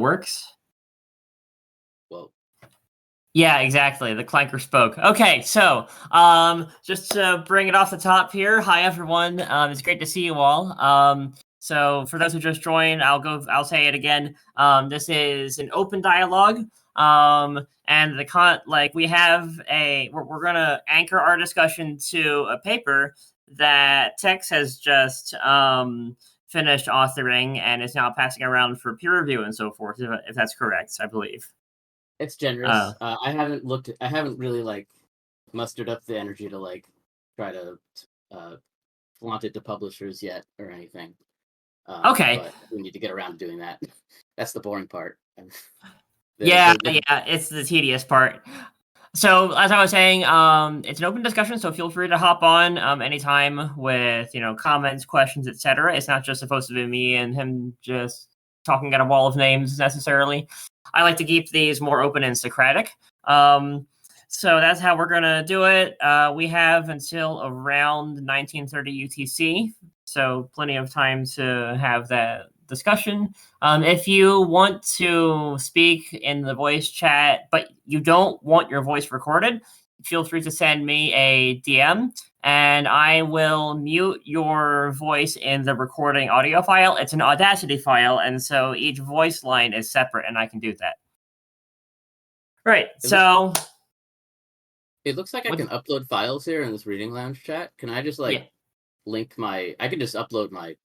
works. Well, yeah, exactly. The clanker spoke. Okay, so just to bring it off the top here, hi everyone. It's great to see you all. So for those who just joined, I'll say it again. This is an open dialogue. And we're gonna anchor our discussion to a paper that Tex has just finished authoring and is now passing around for peer review and so forth, if that's correct, I believe. It's generous. I haven't really mustered up the energy to try to flaunt it to publishers yet or anything. Okay. But we need to get around to doing that. That's the boring part. Yeah, it's the tedious part. So as I was saying, it's an open discussion, so feel free to hop on anytime with comments, questions, etc. It's not just supposed to be me and him just talking at a wall of names necessarily. I like to keep these more open and Socratic. So that's how we're gonna do it. We have until around 1930 UTC, so plenty of time to have that discussion. If you want to speak in the voice chat, but you don't want your voice recorded, feel free to send me a DM, and I will mute your voice in the recording audio file. It's an Audacity file, and so each voice line is separate, and I can do that. Right, so... It looks like I can upload files here in this Reading Lounge chat. Can I just link my... I can just upload my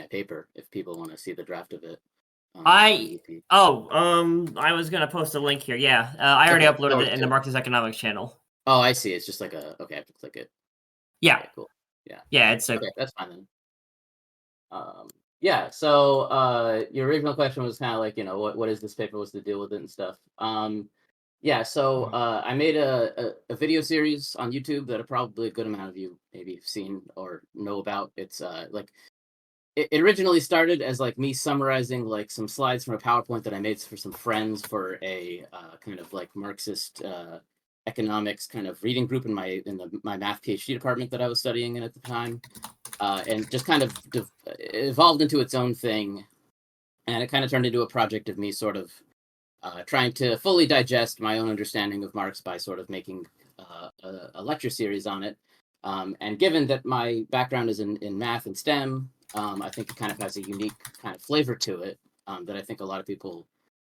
paper if people want to see the draft of it. I was gonna post a link here. Yeah, I already uploaded it in the Marxist Economics channel. Oh, I see. It's just like okay, I have to click it. Yeah. Okay, cool. Yeah. Yeah, it's okay. That's fine then. Yeah. So your original question was kind of like, what is this paper? What's the deal with it and stuff. Yeah. So I made a video series on YouTube that probably a good amount of you maybe have seen or know about. It's it originally started as me summarizing some slides from a PowerPoint that I made for some friends for a kind of Marxist economics kind of reading group in my math PhD department that I was studying in at the time, and just kind of evolved into its own thing, and it kind of turned into a project of me sort of trying to fully digest my own understanding of Marx by sort of making a lecture series on it. And given that my background is in math and STEM, I think it kind of has a unique kind of flavor to it that I think a lot of people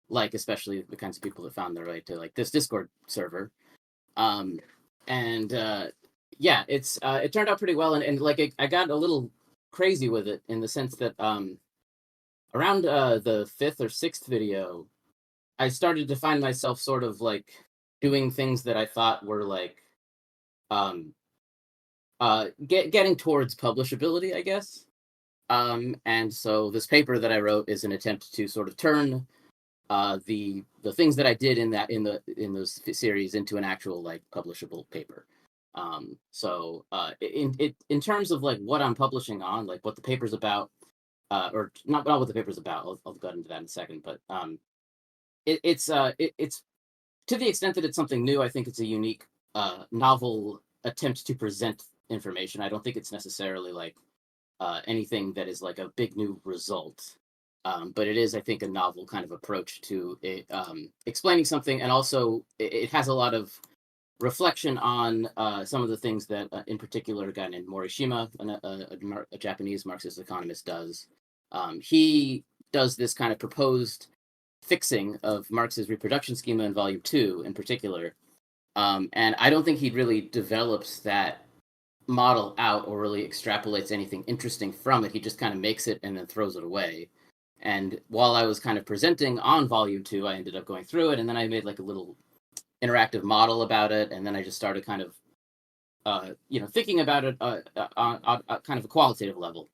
like, especially the kinds of people that found their way to this Discord server. Yeah, it turned out pretty well, and I got a little crazy with it in the sense that around the 5th or 6th video, I started to find myself sort of doing things that I thought were getting towards publishability, I guess. And so this paper that I wrote is an attempt to sort of turn the things that I did in those series into an actual publishable paper. So in terms of like what I'm publishing on, like what the paper's about, or not what the paper's about. I'll go into that in a second, but it's to the extent that it's something new, I think it's a unique, novel attempt to present information. I don't think it's necessarily like anything that is like a big new result, but it is, I think, a novel kind of approach to it, explaining something, and also it has a lot of reflection on some of the things that, in particular, a guy named Morishima, a Japanese Marxist economist, does. He does this kind of proposed fixing of Marx's reproduction schema in Volume 2, in particular, and I don't think he really develops that model out or really extrapolates anything interesting from it. He just kind of makes it and then throws it away. And while I was kind of presenting on Volume 2, I ended up going through it, and then I made like a little interactive model about it, and then I just started kind of thinking about it on kind of a qualitative level.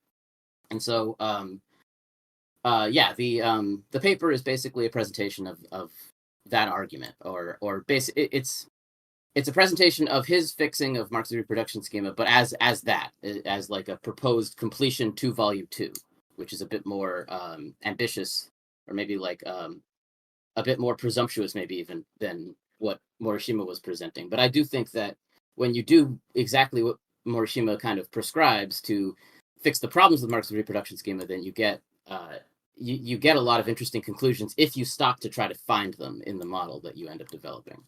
And so the paper is basically a presentation of that argument, or it's a presentation of his fixing of Marx's reproduction schema, but as like a proposed completion to Volume 2, which is a bit more ambitious, or maybe like a bit more presumptuous, maybe even than what Morishima was presenting. But I do think that when you do exactly what Morishima kind of prescribes to fix the problems with Marx's reproduction schema, then you get you get a lot of interesting conclusions if you stop to try to find them in the model that you end up developing.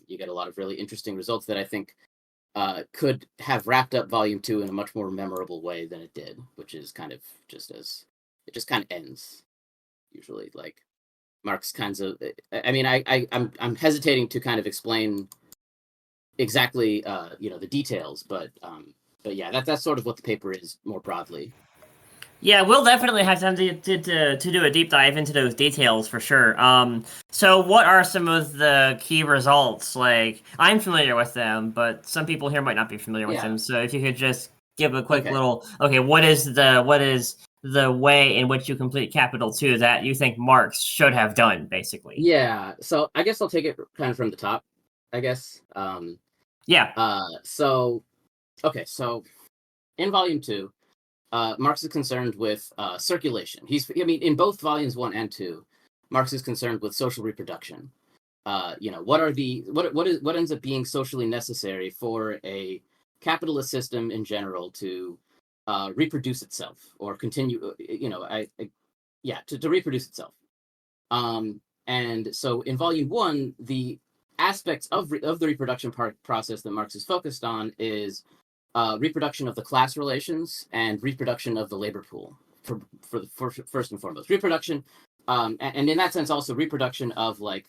You get a lot of really interesting results that I think could have wrapped up volume 2 in a much more memorable way than it did, which is kind of just as it just kind of ends usually. Like Marx kinds of, I mean, I'm hesitating to kind of explain exactly the details, but yeah, that's sort of what the paper is more broadly. Yeah, we'll definitely have time to do a deep dive into those details for sure. So what are some of the key results? Like, I'm familiar with them, but some people here might not be familiar with Yeah. them. So if you could just give a quick Okay. little, okay, what is the way in which you complete Capital 2 that you think Marx should have done, basically? Yeah. So I guess I'll take it kind of from the top, I guess. Yeah. So okay, so in volume 2, Marx is concerned with circulation. I mean, in both volumes 1 and 2, Marx is concerned with social reproduction. What ends up being socially necessary for a capitalist system in general to reproduce itself or continue, to reproduce itself. And so in volume 1, the aspects of the reproduction process that Marx is focused on is reproduction of the class relations and reproduction of the labor pool for first and foremost reproduction, and in that sense also reproduction of like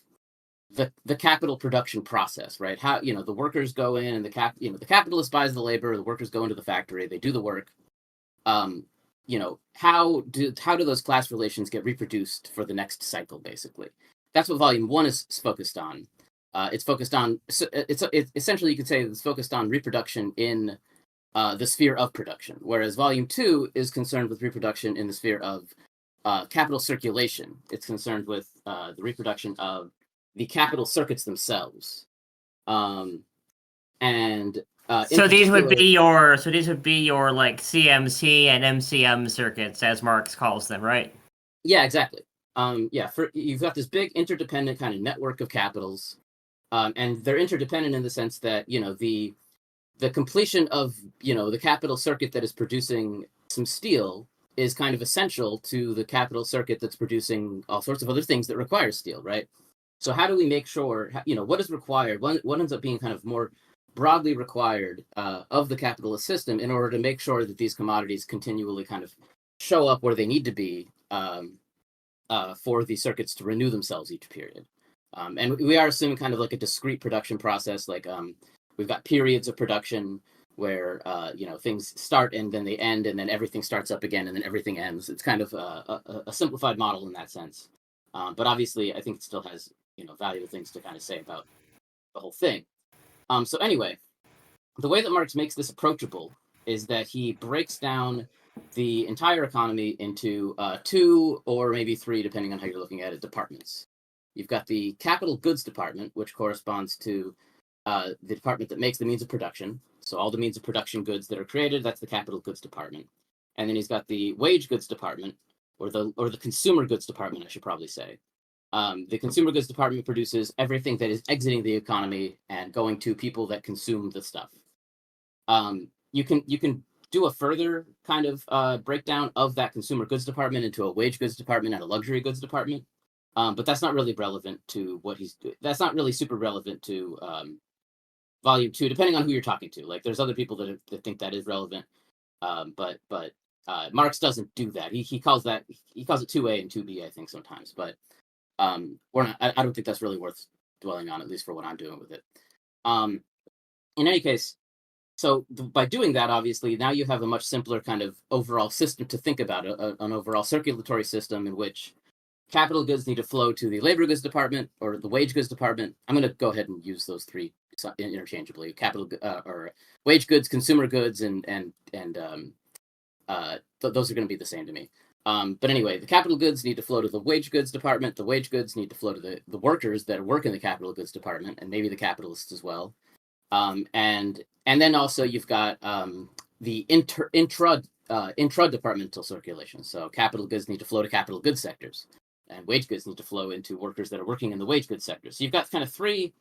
the capital production process, right? How the workers go in and the capitalist buys the labor, the workers go into the factory, they do the work. How do those class relations get reproduced for the next cycle? Basically, that's what volume 1 is focused on. It's focused on it's essentially you could say it's focused on reproduction in the sphere of production, whereas volume 2 is concerned with reproduction in the sphere of capital circulation. It's concerned with the reproduction of the capital circuits themselves. And So these would be your like CMC and MCM circuits, as Marx calls them, right? yeah, exactly. You've got this big interdependent kind of network of capitals, and they're interdependent in the sense that the completion of the capital circuit that is producing some steel is kind of essential to the capital circuit that's producing all sorts of other things that require steel, right? So how do we make sure what is required? What ends up being kind of more broadly required of the capitalist system in order to make sure that these commodities continually kind of show up where they need to be for the circuits to renew themselves each period. And we are assuming kind of like a discrete production process, like we've got periods of production where things start and then they end, and then everything starts up again, and then everything ends. It's kind of a simplified model in that sense, but obviously, I think it still has valuable things to kind of say about the whole thing. So anyway, the way that Marx makes this approachable is that he breaks down the entire economy into 2 or maybe 3, depending on how you're looking at it, departments. You've got the capital goods department, which corresponds to the department that makes the means of production. So all the means of production goods that are created, that's the capital goods department. And then he's got the wage goods department, or the consumer goods department, I should probably say. The consumer goods department produces everything that is exiting the economy and going to people that consume the stuff. You can do a further kind of breakdown of that consumer goods department into a wage goods department and a luxury goods department, but that's not really relevant to what he's doing. That's not really super relevant to volume 2, depending on who you're talking to. Like, there's other people that think that is relevant, but Marx doesn't do that. He calls it 2A and 2B, I think, sometimes, but we're not. I don't think that's really worth dwelling on, at least for what I'm doing with it. In any case, so by doing that, obviously, now you have a much simpler kind of overall system to think about, an overall circulatory system in which capital goods need to flow to the labor goods department or the wage goods department. I'm going to go ahead and use those 3 interchangeably: capital or wage goods, consumer goods, and those are going to be the same to me. But anyway, the capital goods need to flow to the wage goods department. The wage goods need to flow to the workers that work in the capital goods department, and maybe the capitalists as well. And then also you've got the intra-departmental circulation. So capital goods need to flow to capital goods sectors, and wage goods need to flow into workers that are working in the wage goods sector. So you've got kind of 3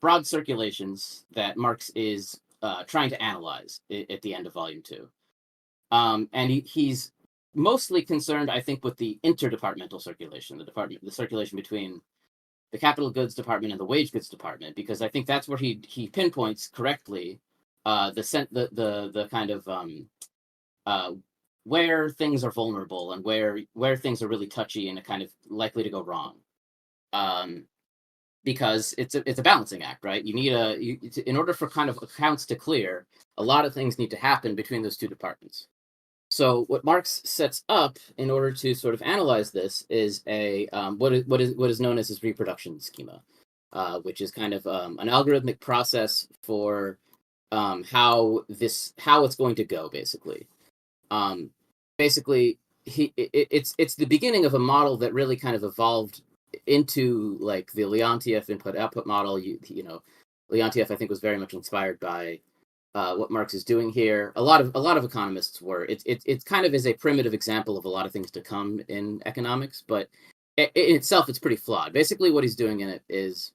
broad circulations that Marx is trying to analyze at the end of volume 2. And he's mostly concerned, I think, with the interdepartmental circulation, the circulation between the capital goods department and the wage goods department, because I think that's where he pinpoints correctly the kind of uh, where things are vulnerable and where things are really touchy and kind of likely to go wrong. Because it's a balancing act, right? You need in order for kind of accounts to clear, a lot of things need to happen between those two departments. So what Marx sets up in order to sort of analyze this is what is known as his reproduction schema, which is kind of an algorithmic process for how it's going to go, basically. Basically, it's the beginning of a model that really kind of evolved into like the Leontief input-output model. You know, Leontief, I think, was very much inspired by what Marx is doing here. A lot of economists were. It kind of is a primitive example of a lot of things to come in economics, but in itself, it's pretty flawed. Basically, what he's doing in it is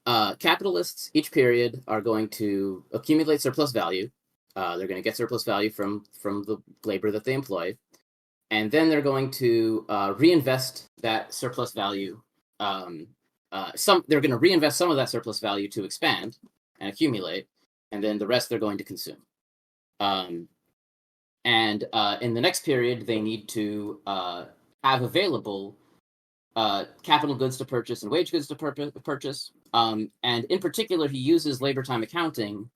capitalists each period are going to accumulate surplus value. They're going to get surplus value from the labor that they employ, and then they're going to reinvest that surplus value. They're going to reinvest some of that surplus value to expand and accumulate, and then the rest they're going to consume. And in the next period, they need to have available capital goods to purchase and wage goods to purchase. And in particular, he uses labor time accounting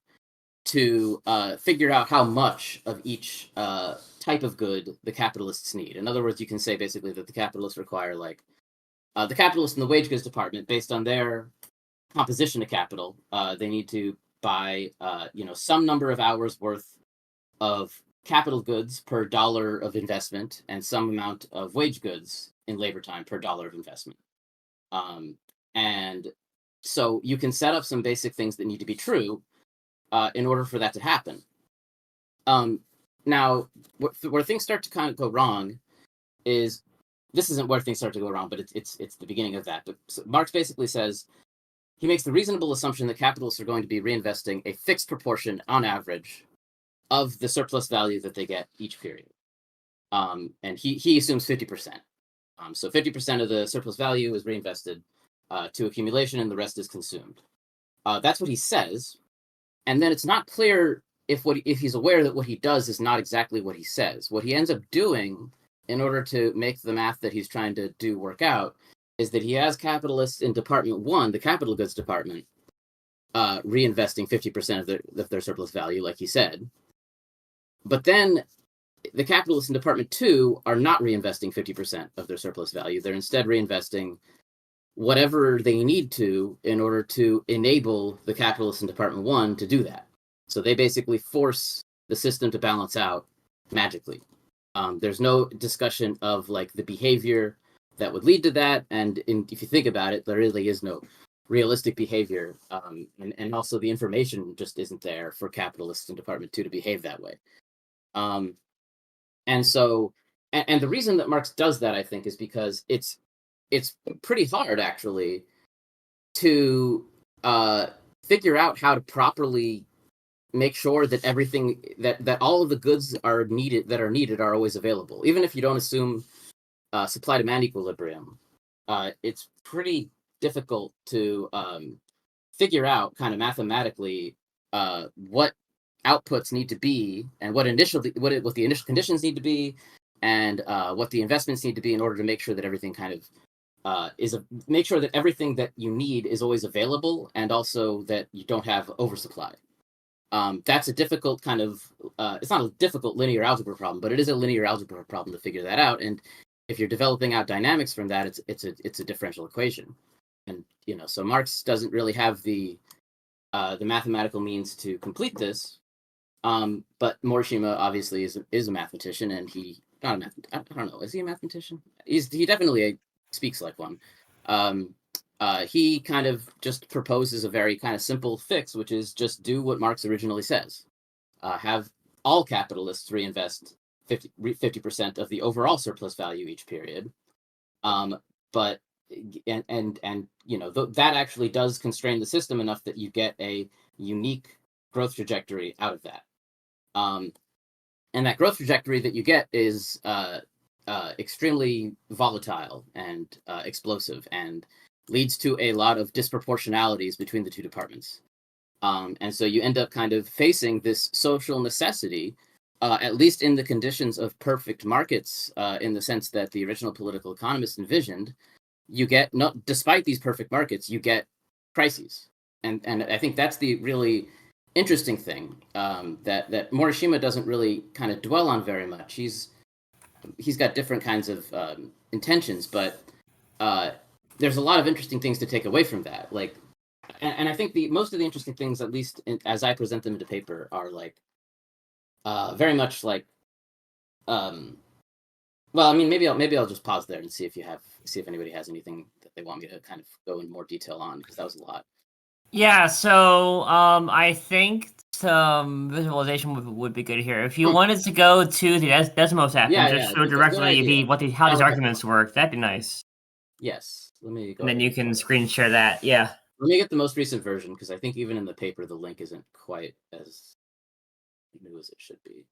to figure out how much of each type of good the capitalists need. In other words, you can say basically that the capitalists require the capitalists in the wage goods department, based on their composition of capital, they need to buy some number of hours worth of capital goods per dollar of investment and some amount of wage goods in labor time per dollar of investment. And so you can set up some basic things that need to be true in order for that to happen. Now, where things start to kind of go wrong is, this isn't where things start to go wrong, but it's the beginning of that. But so Marx basically says, he makes the reasonable assumption that capitalists are going to be reinvesting a fixed proportion on average of the surplus value that they get each period. And he assumes 50%. So 50% of the surplus value is reinvested to accumulation, and the rest is consumed. That's what he says. And then it's not clear if he's aware that what he does is not exactly what he says. What he ends up doing in order to make the math that he's trying to do work out is that he has capitalists in Department 1, the capital goods department, reinvesting 50% of their surplus value, like he said. But then the capitalists in Department 2 are not reinvesting 50% of their surplus value. They're instead reinvesting whatever they need to in order to enable the capitalists in Department 1 to do that. So they basically force the system to balance out magically. There's no discussion of like the behavior that would lead to that, and if you think about it, there really is no realistic behavior, and also the information just isn't there for capitalists in Department 2 to behave that way. And so, and the reason that Marx does that, I think, is because it's pretty hard actually to figure out how to properly make sure that everything that all of the goods are needed are always available, even if you don't assume supply demand equilibrium. It's pretty difficult to figure out kind of mathematically what outputs need to be, and what the initial conditions need to be, and what the investments need to be in order to make sure that everything kind of make sure that everything that you need is always available, and also that you don't have oversupply. That's a difficult kind of it's not a difficult linear algebra problem, but it is a linear algebra problem to figure that out. And if you're developing out dynamics from that, it's a differential equation. And so Marx doesn't really have the mathematical means to complete this. But Morishima obviously is a mathematician, and I don't know, is he a mathematician? He definitely speaks like one. He kind of just proposes a very kind of simple fix, which is just do what Marx originally says. Have all capitalists reinvest 50% of the overall surplus value each period. But that actually does constrain the system enough that you get a unique growth trajectory out of that. And that growth trajectory that you get is extremely volatile and explosive, and leads to a lot of disproportionalities between the two departments. And so you end up kind of facing this social necessity, at least in the conditions of perfect markets, in the sense that the original political economists envisioned. You get, not despite these perfect markets, you get crises, and I think that's the really interesting thing, that Morishima doesn't really kind of dwell on very much. He's got different kinds of intentions, but there's a lot of interesting things to take away from that. Like, and I think the most of the interesting things, at least as I present them into paper, are like very much like, well, I mean, maybe I'll just pause there and see if anybody has anything that they want me to kind of go in more detail on, because that was a lot. Yeah, so I think some visualization would be good here. If you wanted to go to the Desmos app and just show good idea. directly how these Okay. arguments work, that'd be nice. Yes, let me go. And then you can screen share that. Yeah. Let me get the most recent version, because I think even in the paper the link isn't quite as new as it should be.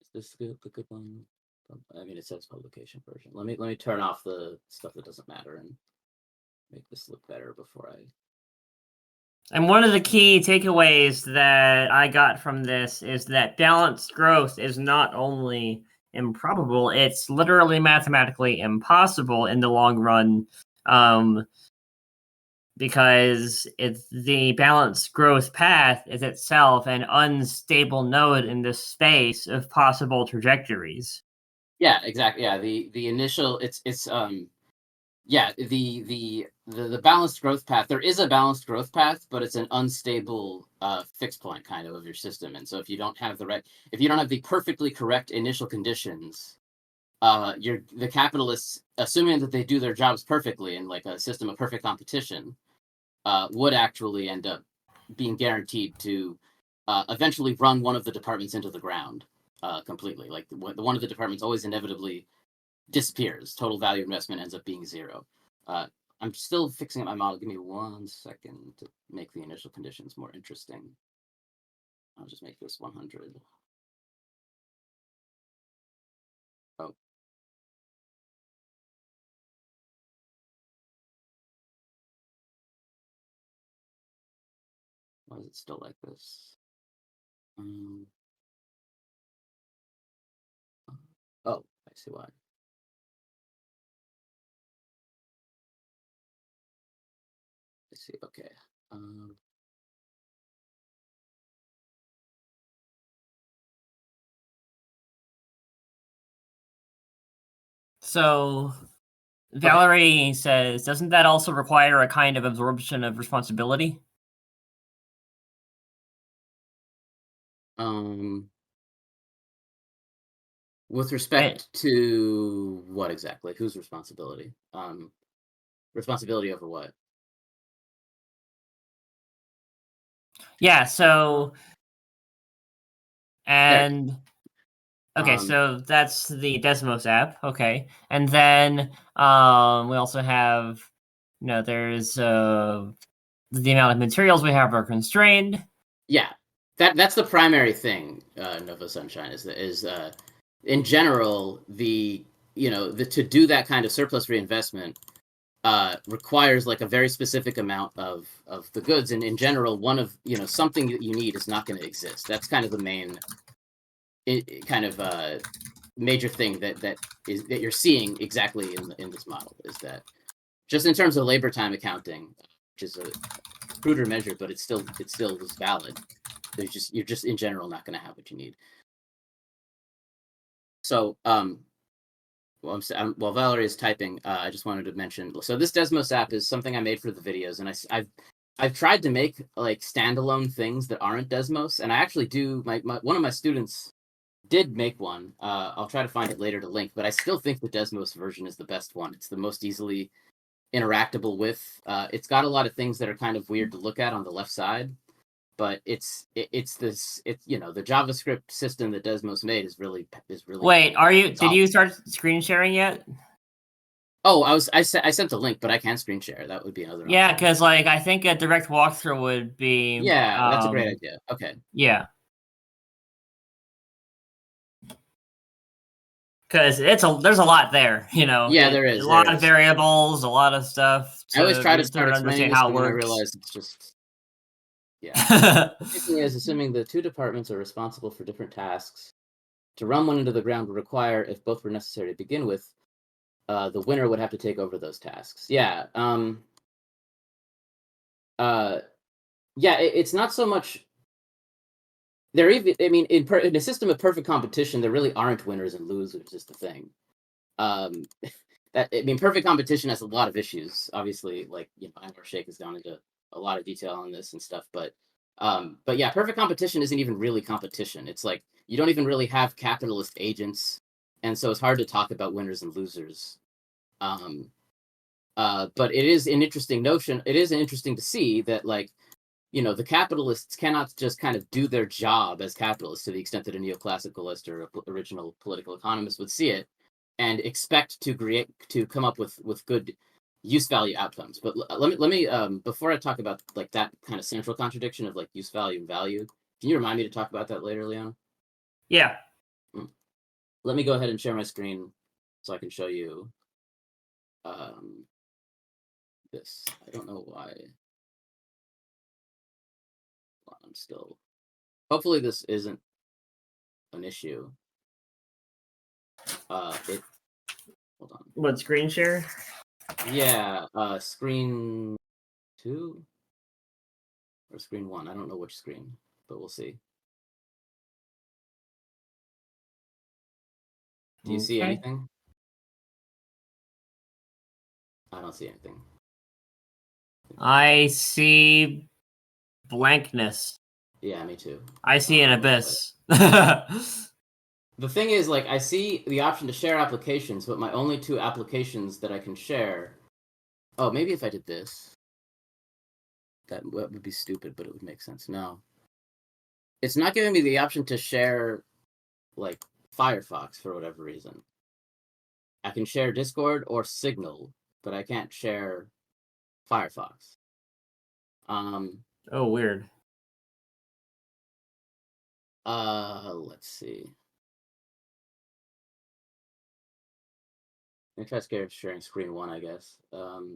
Is this the good one? I mean, it says publication version. Let me turn off the stuff that doesn't matter and make this look better before I. And one of the key takeaways that I got from this is that balanced growth is not only improbable, it's literally mathematically impossible in the long run, because the balanced growth path is itself an unstable node in the space of possible trajectories. Yeah, exactly. Yeah, the initial it's yeah, the balanced growth path. There is a balanced growth path, but it's an unstable fixed point kind of your system. And so if you don't have the perfectly correct initial conditions, the capitalists, assuming that they do their jobs perfectly in like a system of perfect competition, would actually end up being guaranteed to eventually run one of the departments into the ground completely. Like the one of the departments always inevitably disappears. Total value investment ends up being zero. I'm still fixing up my model. Give me 1 second to make the initial conditions more interesting. I'll just make this 100. Oh. Why is it still like this? Oh, I see why. I see. Okay. So Valerie says, doesn't that also require a kind of absorption of responsibility? With respect to what exactly? Whose responsibility? Responsibility over what? Yeah, so and okay, so that's the Desmos app. Okay. And then we also have, there's the amount of materials we have are constrained. Yeah. That's the primary thing, Nova Sunshine, is in general, to do that kind of surplus reinvestment requires like a very specific amount of the goods, and in general, one of something that you need is not going to exist. That's kind of the main major thing that you're seeing exactly in this model, is that just in terms of labor time accounting, which is a cruder measure, but it still is valid. You're just in general not going to have what you need. So while Valerie is typing, I just wanted to mention. So this Desmos app is something I made for the videos, and I've tried to make like standalone things that aren't Desmos, and I actually do. One of my students did make one. I'll try to find it later to link, but I still think the Desmos version is the best one. It's the most easily interactable with. It's got a lot of things that are kind of weird to look at on the left side, but the JavaScript system that Desmos made is really. Wait, did you start screen sharing yet? Oh, I sent the link, but I can screen share. That would be another Yeah, option. because like I think a direct walkthrough would be Yeah, that's a great idea. Okay. yeah. Because there's a lot there, Yeah, there a is. There lot of is. variables, a lot of stuff I always to try to really start start to explaining understand this, how it and then I works. realize it's just yeah. The thing is, assuming the two departments are responsible for different tasks, to run one into the ground would require, if both were necessary to begin with, the winner would have to take over those tasks. Yeah. Uh. Yeah. It's not so much. There even. I mean, in a system of perfect competition, there really aren't winners and losers. Is the thing. Um. Perfect competition has a lot of issues. Obviously, like Anwar Sheikh has gone into a lot of detail on this and stuff, but yeah, perfect competition isn't even really competition. It's like you don't even really have capitalist agents, and so it's hard to talk about winners and losers. Um, but it is an interesting notion. It is interesting to see that, like, the capitalists cannot just kind of do their job as capitalists to the extent that a neoclassicalist or original political economist would see it, and expect to come up with good use value outcomes. But let me before I talk about like that kind of central contradiction of like use value and value, can you remind me to talk about that later, Leon? Yeah. Let me go ahead and share my screen so I can show you this. I don't know why. I'm still. Hopefully this isn't an issue. It. Hold on. What, screen share? Yeah. Screen 2 or screen 1. I don't know which screen, but we'll see. Do you see Okay. anything? I don't see anything. I see blankness. Yeah, me too. I see an abyss. The thing is, like, I see the option to share applications, but my only two applications that I can share. Oh, maybe if I did this, that would be stupid, but it would make sense. No, it's not giving me the option to share, like, Firefox for whatever reason. I can share Discord or Signal, but I can't share Firefox. Oh, weird. Let's see. Let me try sharing screen 1, I guess. But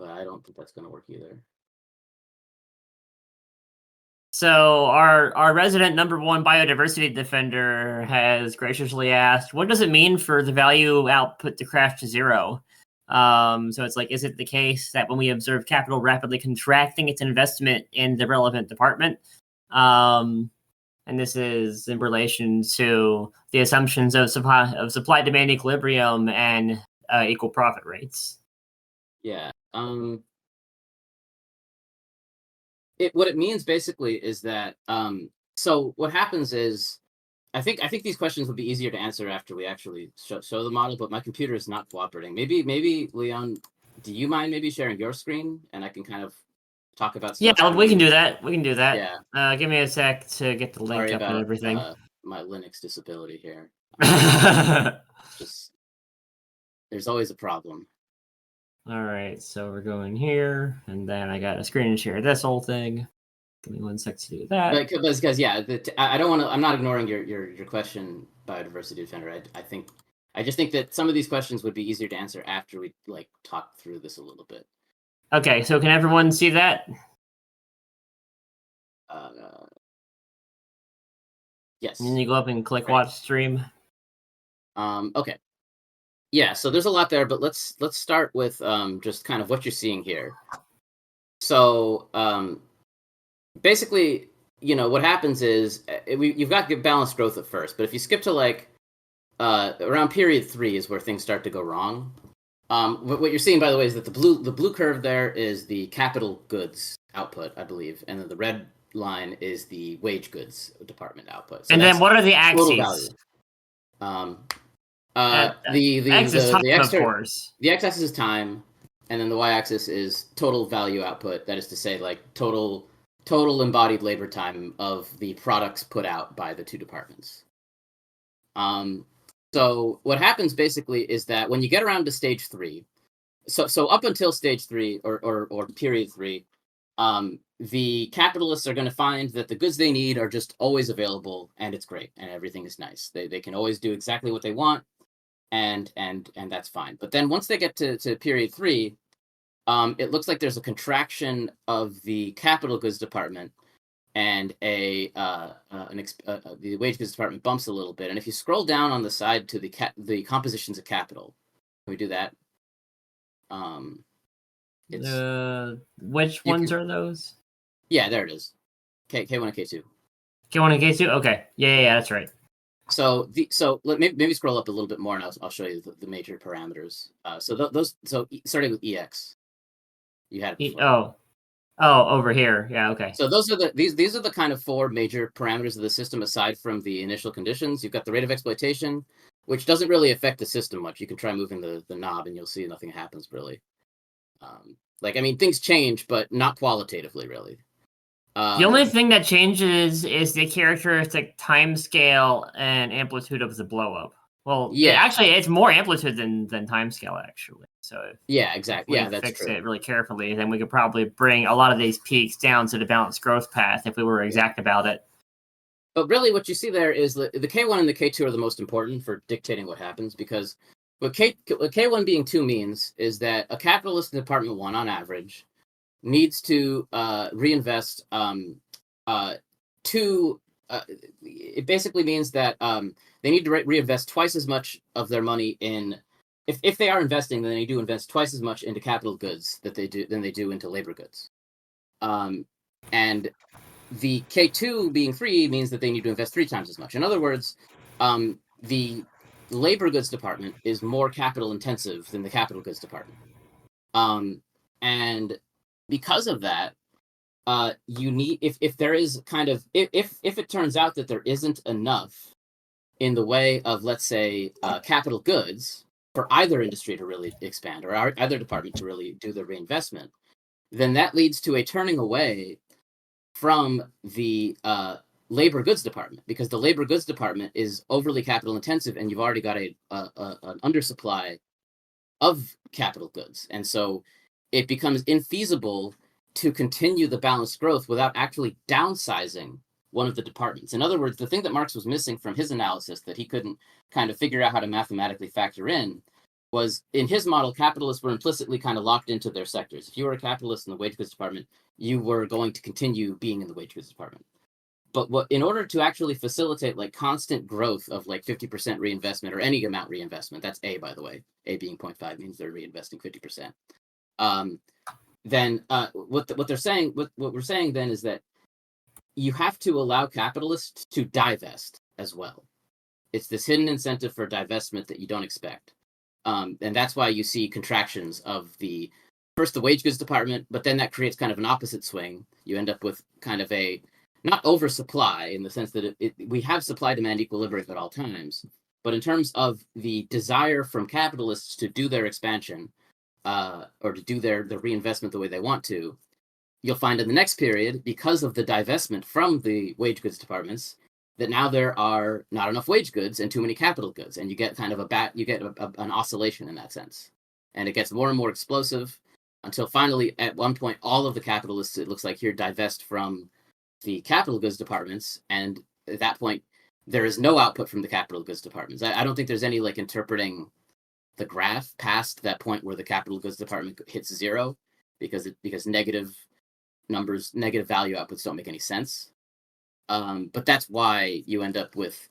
I don't think that's going to work either. So our resident #1 biodiversity defender has graciously asked, what does it mean for the value output to crash to 0? So it's like, is it the case that when we observe capital rapidly contracting its investment in the relevant department, and this is in relation to the assumptions of supply-demand equilibrium and equal profit rates? Yeah. What it means basically is that so what happens is I think these questions would be easier to answer after we actually show the model, but my computer is not cooperating. Maybe Leon, do you mind maybe sharing your screen and I can kind of talk about stuff? Yeah, we can do that. We can do that. Yeah. Give me a sec to get the link Sorry up and about everything. my Linux disability here. All Just there's always a problem. right, so we're going here, and then I got a screen share this whole thing. Give me 1 sec to do that. Because yeah, I don't want to. I'm not ignoring your question, biodiversity defender. I just think that some of these questions would be easier to answer after we like talk through this a little bit. Okay, so can everyone see that? Yes. And then you go up and click watch stream. Okay. Yeah, so there's a lot there, but let's start with just kind of what you're seeing here. So basically, what happens is you've got good balanced growth at first, but if you skip to like around period 3 is where things start to go wrong. What you're seeing, by the way, is that the blue curve there is the capital goods output, I believe, and then the red line is the wage goods department output. So and then what are the total axes? value. The X is time, of course. The x-axis is time, and then the y-axis is total value output. That is to say, like total embodied labor time of the products put out by the two departments. So what happens basically is that when you get around to stage 3, so up until stage 3 or period 3, the capitalists are going to find that the goods they need are just always available, and it's great, and everything is nice. They can always do exactly what they want, and that's fine. But then once they get to period 3, it looks like there's a contraction of the capital goods department, and the wage goods department bumps a little bit. And if you scroll down on the side to the compositions of capital, can we do that? Which ones are those? Yeah, there it is. K1 and K2. K1 and K2. Okay. Yeah, that's right. So maybe scroll up a little bit more, and I'll show you the major parameters. So starting with EX, you had it before. Over here. Yeah. Okay. So these are the kind of 4 major parameters of the system aside from the initial conditions. You've got the rate of exploitation, which doesn't really affect the system much. You can try moving the knob, and you'll see nothing happens really. Things change, but not qualitatively, really. The only thing that changes is the characteristic time scale and amplitude of the blow up. Well, yeah, it's more amplitude than time scale, actually. So exactly. If we fix it really carefully, then we could probably bring a lot of these peaks down to the balanced growth path if we were exact about it. But really, what you see there is the K1 and the K2 are the most important for dictating what happens, because what K1 being 2 means is that a capitalist in Department 1, on average, needs to reinvest it basically means that they need to reinvest twice as much of their money in, if they are investing, then they do invest twice as much into capital goods than they do into labor goods. And the K2 being 3 means that they need to invest 3 times as much. In other words, the labor goods department is more capital intensive than the capital goods department. And because of that, you need, if there is if it turns out that there isn't enough in the way of, let's say, capital goods for either industry to really expand, or either department to really do the reinvestment, then that leads to a turning away from the labor goods department, because the labor goods department is overly capital intensive, and you've already got an undersupply of capital goods, and so it becomes infeasible to continue the balanced growth without actually downsizing one of the departments. In other words, the thing that Marx was missing from his analysis, that he couldn't kind of figure out how to mathematically factor in, was, in his model, capitalists were implicitly kind of locked into their sectors. If you were a capitalist in the wage goods department, you were going to continue being in the wage goods department. But in order to actually facilitate constant growth of 50% reinvestment, or any amount reinvestment, that's A, by the way, A being 0.5 means they're reinvesting 50%. Then what they're saying, what we're saying then, is that you have to allow capitalists to divest as well. It's this hidden incentive for divestment that you don't expect. And that's why you see contractions of the wage goods department, but then that creates kind of an opposite swing. You end up with kind of a, not oversupply in the sense that we have supply-demand equilibrium at all times, but in terms of the desire from capitalists to do their expansion, or to do their reinvestment the way they want to, you'll find in the next period, because of the divestment from the wage goods departments, that now there are not enough wage goods and too many capital goods, and you get kind of an oscillation in that sense, and it gets more and more explosive until finally, at one point, all of the capitalists, it looks like here, divest from the capital goods departments, and at that point, there is no output from the capital goods departments. I don't think there's any interpreting the graph past that point where the capital goods department hits 0, because negative numbers, negative value outputs don't make any sense. But that's why you end up with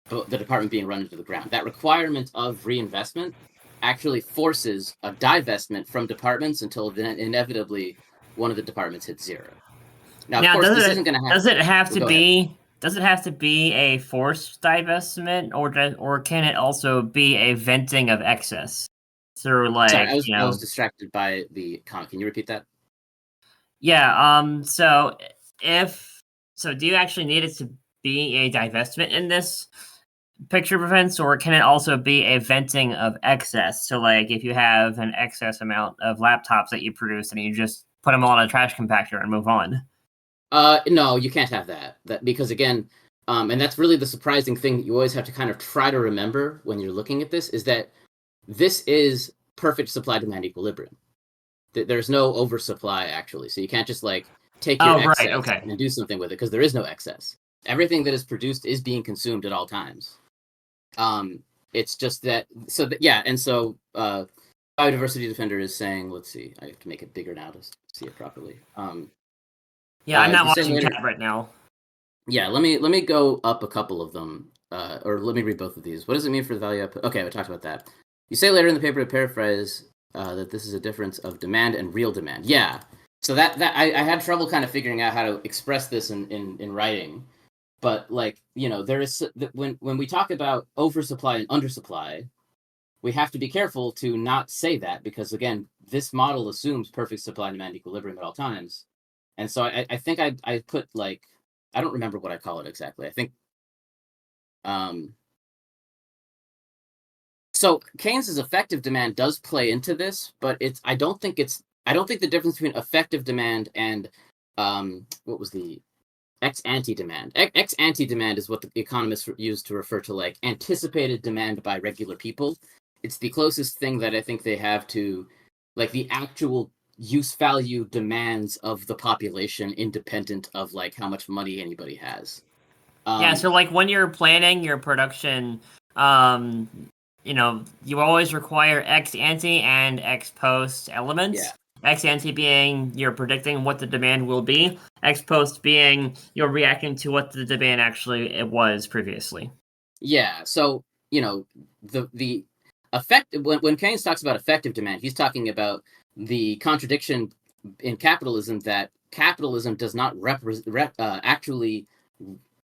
the department being run into the ground. That requirement of reinvestment actually forces a divestment from departments until then inevitably one of the departments hits 0. Now, of course, this isn't going to happen. Does it have to be a forced divestment, or can it also be a venting of excess through Sorry, I was distracted by the comment. Can you repeat that? Yeah. So do you actually need it to be a divestment in this picture of events, or can it also be a venting of excess? So, if you have an excess amount of laptops that you produce and you just put them all in a trash compactor and move on. No, you can't have that. Because again, and that's really the surprising thing that you always have to kind of try to remember when you're looking at this, is that this is perfect supply-demand equilibrium. There's no oversupply, actually. So you can't just like take your Oh, right. excess Okay. and do something with it, because there is no excess. Everything that is produced is being consumed at all times. It's just that, yeah, and so Biodiversity Defender is saying, let's see, I have to make it bigger now to see it properly. Yeah, I'm not you say watching later, chat right now. yeah, let me go up a couple of them, or let me read both of these. What does it mean for the value output? Okay, we talked about that. You say later in the paper, to paraphrase, that this is a difference of demand and real demand. Yeah, so that I had trouble kind of figuring out how to express this in writing, but like, you know, there is, when we talk about oversupply and undersupply, we have to be careful to not say that, because again, this model assumes perfect supply demand equilibrium at all times. And so I think I put like, I don't remember what I call it exactly. I think so Keynes's effective demand does play into this, but I don't think the difference between effective demand and what was the ex ante demand. Ex ante demand is what the economists use to refer to like anticipated demand by regular people. It's the closest thing that I think they have to like the actual use value demands of the population, independent of like how much money anybody has. Yeah, so like when you're planning your production, you know, you always require ex ante and ex post elements. Yeah. Ex ante being you're predicting what the demand will be. Ex post being you're reacting to what the demand actually it was previously. Yeah. So, you know, the effect when Keynes talks about effective demand, he's talking about the contradiction in capitalism, that capitalism does not actually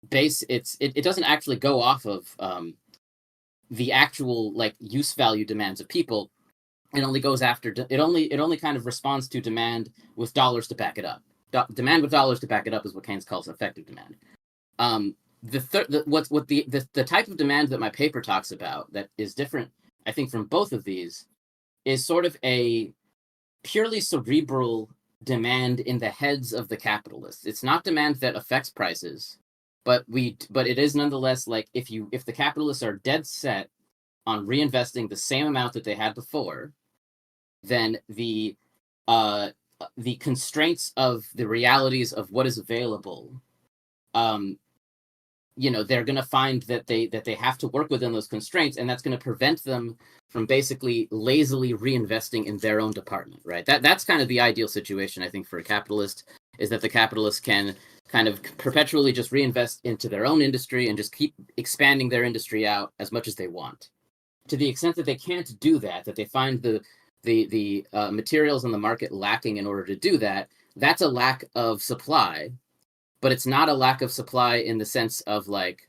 base it doesn't actually go off of the actual like use value demands of people. It only goes after it only kind of responds to demand with dollars to back it up. Demand with dollars to back it up is what Keynes calls effective demand. The type of demand that my paper talks about that is different, I think, from both of these, is sort of a purely cerebral demand in the heads of the capitalists. It's not demand that affects prices, but it is nonetheless like if the capitalists are dead set on reinvesting the same amount that they had before, then the constraints of the realities of what is available, you know, they're going to find that they have to work within those constraints, and that's going to prevent them from basically lazily reinvesting in their own department, right? That's kind of the ideal situation, I think, for a capitalist, is that the capitalist can kind of perpetually just reinvest into their own industry and just keep expanding their industry out as much as they want. To the extent that they can't do that they find the materials in the market lacking in order to do that, that's a lack of supply. But it's not a lack of supply in the sense of like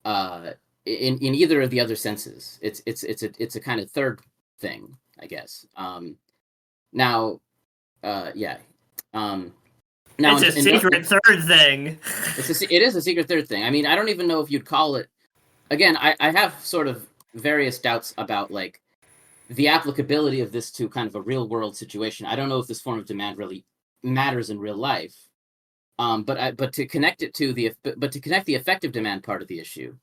in either of the other senses. It's a kind of third thing, I guess. Now, yeah. Now It's a secret third thing. It is a secret third thing. I mean, I don't even know if you'd call it. Again, I have sort of various doubts about like the applicability of this to kind of a real world situation. I don't know if this form of demand really matters in real life. But to connect the effective demand part of the issue,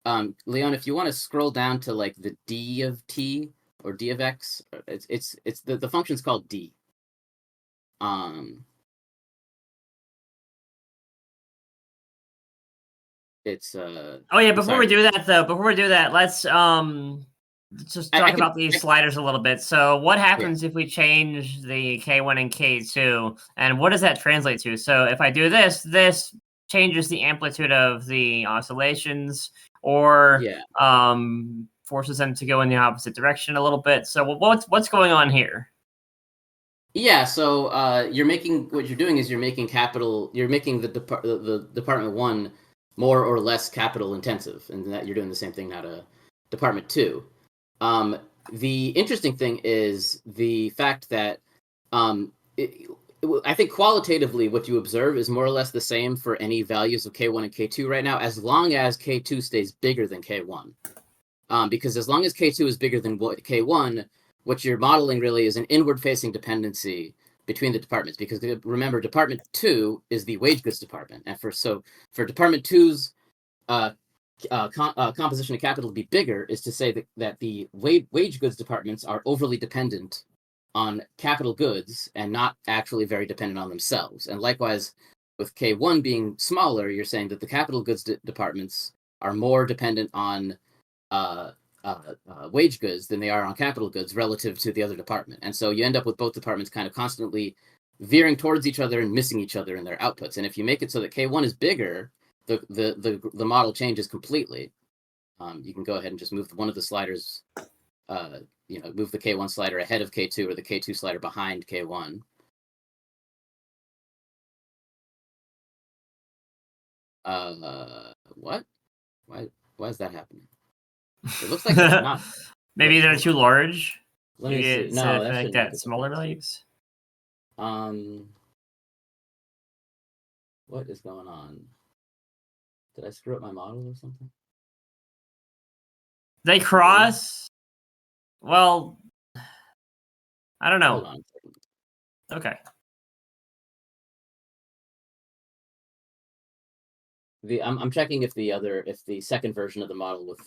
Leon, if you want to scroll down to like the d of t or d of x, it's the function's called d. It's Oh yeah, before we do that, let's just talk about these sliders a little bit. So what happens if we change the K1 and K2, and what does that translate to? So if I do this, this changes the amplitude of the oscillations, or forces them to go in the opposite direction a little bit. So what's going on here? Yeah, so what you're doing is you're making the Department 1 more or less capital intensive, and that you're doing the same thing now to Department 2. The interesting thing is the fact that I think qualitatively what you observe is more or less the same for any values of K1 and K2 right now, as long as K2 stays bigger than K1. Because as long as K2 is bigger than K1, what you're modeling really is an inward-facing dependency between the departments. Because remember, Department 2 is the wage goods department, and for Department 2's composition of capital to be bigger is to say that the wage goods departments are overly dependent on capital goods and not actually very dependent on themselves. And likewise, with K1 being smaller, you're saying that the capital goods departments are more dependent on wage goods than they are on capital goods relative to the other department. And so you end up with both departments kind of constantly veering towards each other and missing each other in their outputs. And if you make it so that K1 is bigger, the model changes completely. You can go ahead and just move one of the sliders, move the K1 slider ahead of K2 or the K2 slider behind K1. What? Why is that happening? It looks like it's not. Maybe they're too large. Let me see. No, that shouldn't make smaller values. What is going on? Did I screw up my model or something? They cross. Well, I don't know. Hold on a second. Okay. I'm checking if the second version of the model with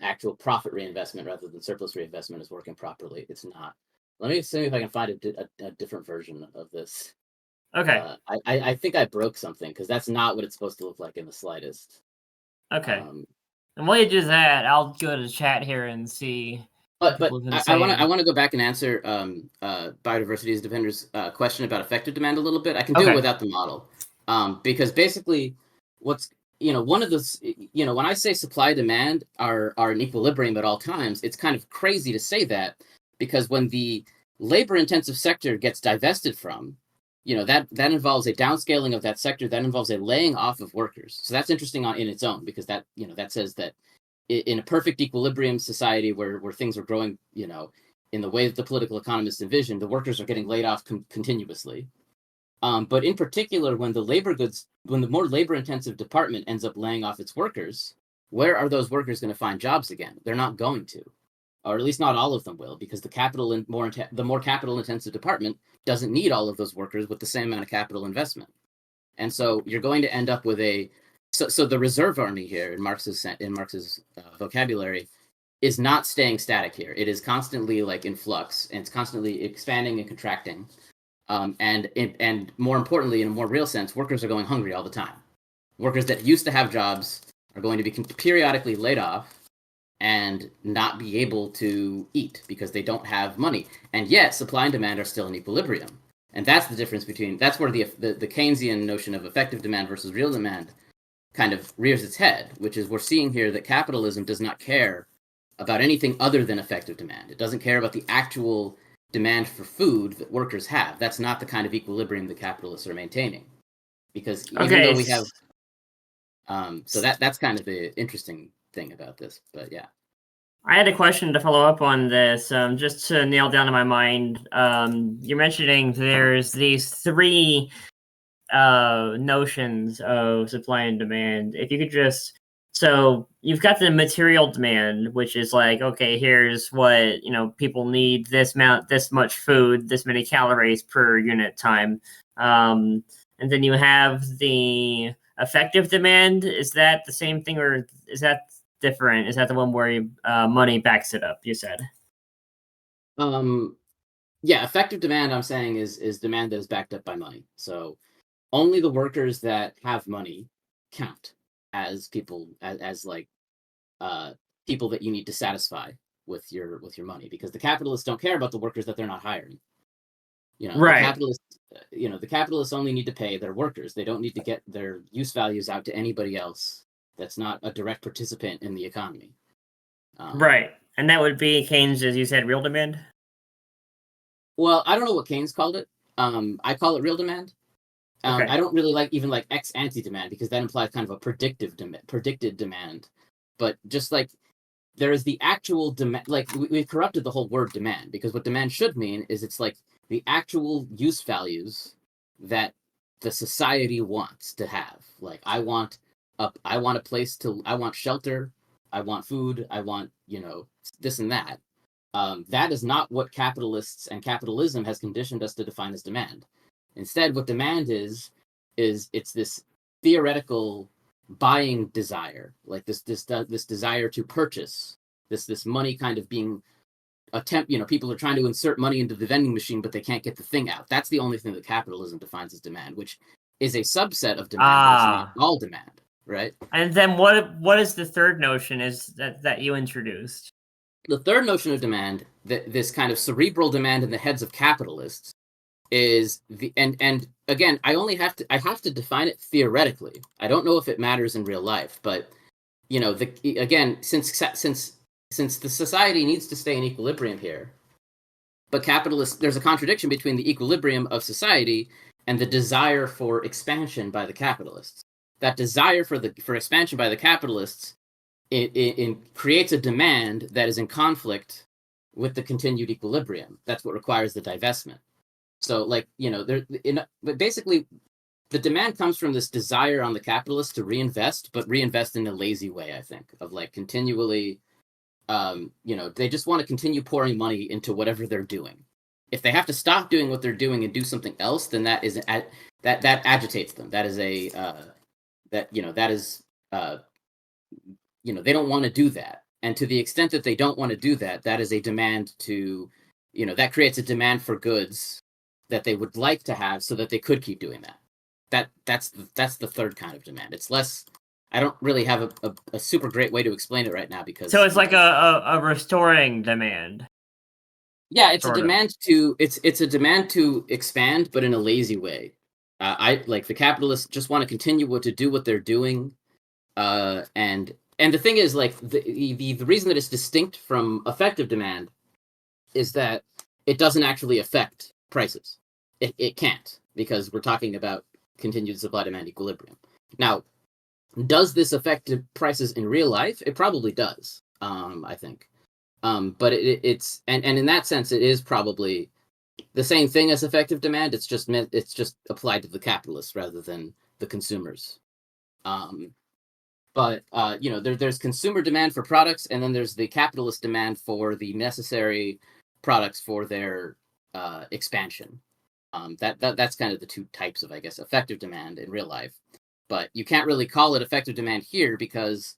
actual profit reinvestment rather than surplus reinvestment is working properly. It's not. Let me see if I can find a different version of this. Okay. I think I broke something because that's not what it's supposed to look like in the slightest. Okay. And while you do that, I'll go to the chat here and see. But I want to go back and answer Biodiversity Defender's question about effective demand a little bit. I can do it without the model, because basically, one of those, when I say supply demand are in equilibrium at all times, it's kind of crazy to say that, because when the labor intensive sector gets divested from, that involves a downscaling of that sector, that involves a laying off of workers. So that's interesting in its own, because that says that in a perfect equilibrium society where things are growing, in the way that the political economists envision, the workers are getting laid off continuously. But in particular, when the more labor intensive department ends up laying off its workers, where are those workers going to find jobs again? They're not going to, or at least not all of them will, because the more capital intensive department doesn't need all of those workers with the same amount of capital investment. And so you're going to end up with so the reserve army here in Marx's vocabulary is not staying static here. It is constantly in flux, and it's constantly expanding and contracting. And more importantly, in a more real sense, workers are going hungry all the time. Workers that used to have jobs are going to be periodically laid off and not be able to eat because they don't have money. And yet, supply and demand are still in equilibrium. And that's the difference that's where the Keynesian notion of effective demand versus real demand kind of rears its head, which is we're seeing here that capitalism does not care about anything other than effective demand. It doesn't care about the actual demand for food that workers have. That's not the kind of equilibrium the capitalists are maintaining. Because even though we have... so that's kind of the interesting thing about this, but yeah. I had a question to follow up on this, just to nail down in my mind. You're mentioning there's these three notions of supply and demand. If you could so you've got the material demand, which is okay, here's what, people need, this much food, this many calories per unit time. And then you have the effective demand. Is that the same thing, or is that different? Is that the one where money backs it up, you said? Yeah, effective demand, I'm saying, is demand that is backed up by money. So only the workers that have money count as people, people that you need to satisfy with your money, because the capitalists don't care about the workers that they're not hiring. Right. The capitalists only need to pay their workers. They don't need to get their use values out to anybody else that's not a direct participant in the economy. Right. And that would be Keynes, as you said, real demand? Well, I don't know what Keynes called it. I call it real demand. Okay. I don't really like ex ante demand, because that implies kind of a predicted demand. But just there is the actual demand, we've corrupted the whole word demand, because what demand should mean is it's the actual use values that the society wants to have. I want a place I want shelter, I want food, I want, this and that. That is not what capitalists and capitalism has conditioned us to define as demand. Instead, what demand is it's this theoretical buying desire, like this desire to purchase, this money kind of being people are trying to insert money into the vending machine, but they can't get the thing out. That's the only thing that capitalism defines as demand, which is a subset of demand, but it's not all demand, right? And then what is the third notion is that you introduced? The third notion of demand, this kind of cerebral demand in the heads of capitalists, is and again, I have to define it theoretically. I don't know if it matters in real life, but since the society needs to stay in equilibrium here, but there's a contradiction between the equilibrium of society and the desire for expansion by the capitalists. That desire for expansion by the capitalists it creates a demand that is in conflict with the continued equilibrium. That's what requires the divestment. So, but basically, the demand comes from this desire on the capitalists to reinvest, but reinvest in a lazy way, I think, of like continually, they just want to continue pouring money into whatever they're doing. If they have to stop doing what they're doing and do something else, then that agitates them. That is they don't want to do that. And to the extent that they don't want to do that, that is a demand to, that creates a demand for goods that they would like to have so that they could keep doing that. That's the third kind of demand. It's less. I don't really have a super great way to explain it right now because. So it's like a restoring demand. Yeah, it's a demand to it's a demand to expand, but in a lazy way. The capitalists just want to continue to do what they're doing, and the thing is, like the reason that it's distinct from effective demand is that it doesn't actually affect prices. It can't, because we're talking about continued supply-demand equilibrium. Now, does this affect prices in real life? It probably does, I think. But it's in that sense, it is probably the same thing as effective demand. It's just applied to the capitalists rather than the consumers. But there's consumer demand for products, and then there's the capitalist demand for the necessary products for their expansion. That's kind of the two types of, I guess, effective demand in real life. But you can't really call it effective demand here because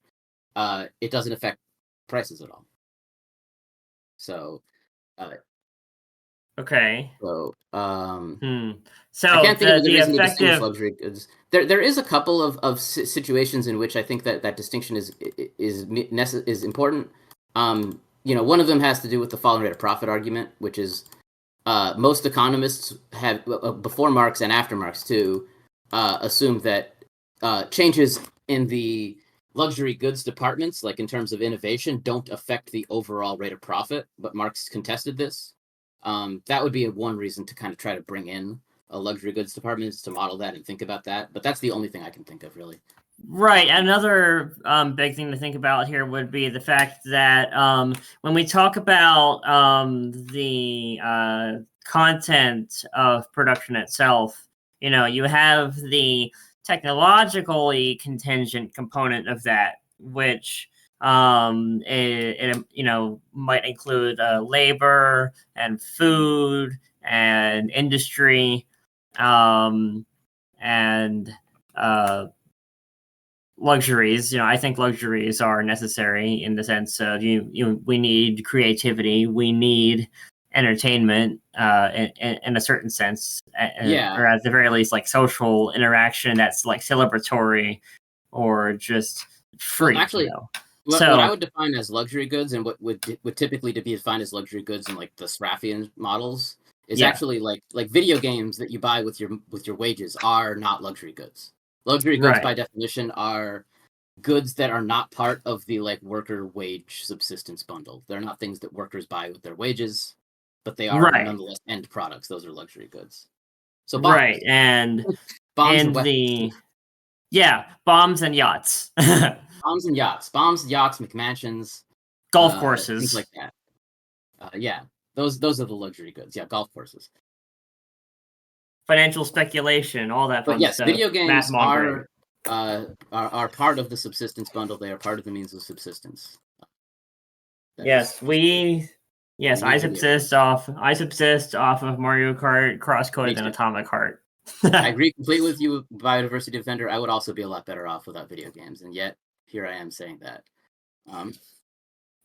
it doesn't affect prices at all. So, okay. So, So I can't think of a good reason effective... to distinguish luxury goods. There is a couple of situations in which I think that distinction is important. One of them has to do with the falling rate of profit argument, which is most economists have before Marx and after Marx too assumed that changes in the luxury goods departments, like in terms of innovation, don't affect the overall rate of profit. But Marx contested this. That would be one reason to kind of try to bring in a luxury goods department, is to model that and think about that. But that's the only thing I can think of, really. Right. Another big thing to think about here would be the fact that when we talk about the content of production itself, you have the technologically contingent component of that, which it might include labor and food and industry, and luxuries. I think luxuries are necessary in the sense of we need creativity, we need entertainment in a certain sense, or at the very least, like social interaction that's like celebratory or just free. Well, actually, what I would define as luxury goods, and what would typically be defined as luxury goods in like the Sraffian models, is actually like video games that you buy with your wages are not luxury goods. Luxury goods, by definition, are goods that are not part of the like worker wage subsistence bundle. They're not things that workers buy with their wages, but they are nonetheless end products. Those are luxury goods. So bombs. And bombs and bombs and yachts. Bombs, yachts, McMansions, golf courses, things like that. Those are the luxury goods. Yeah, golf courses. Financial speculation, all that fun stuff. But yes, video games are part of the subsistence bundle. They are part of the means of subsistence. I subsist off of Mario Kart, Crosscode, and Atomic Heart. I agree completely with you, Biodiversity Defender. I would also be a lot better off without video games, and yet here I am saying that. It is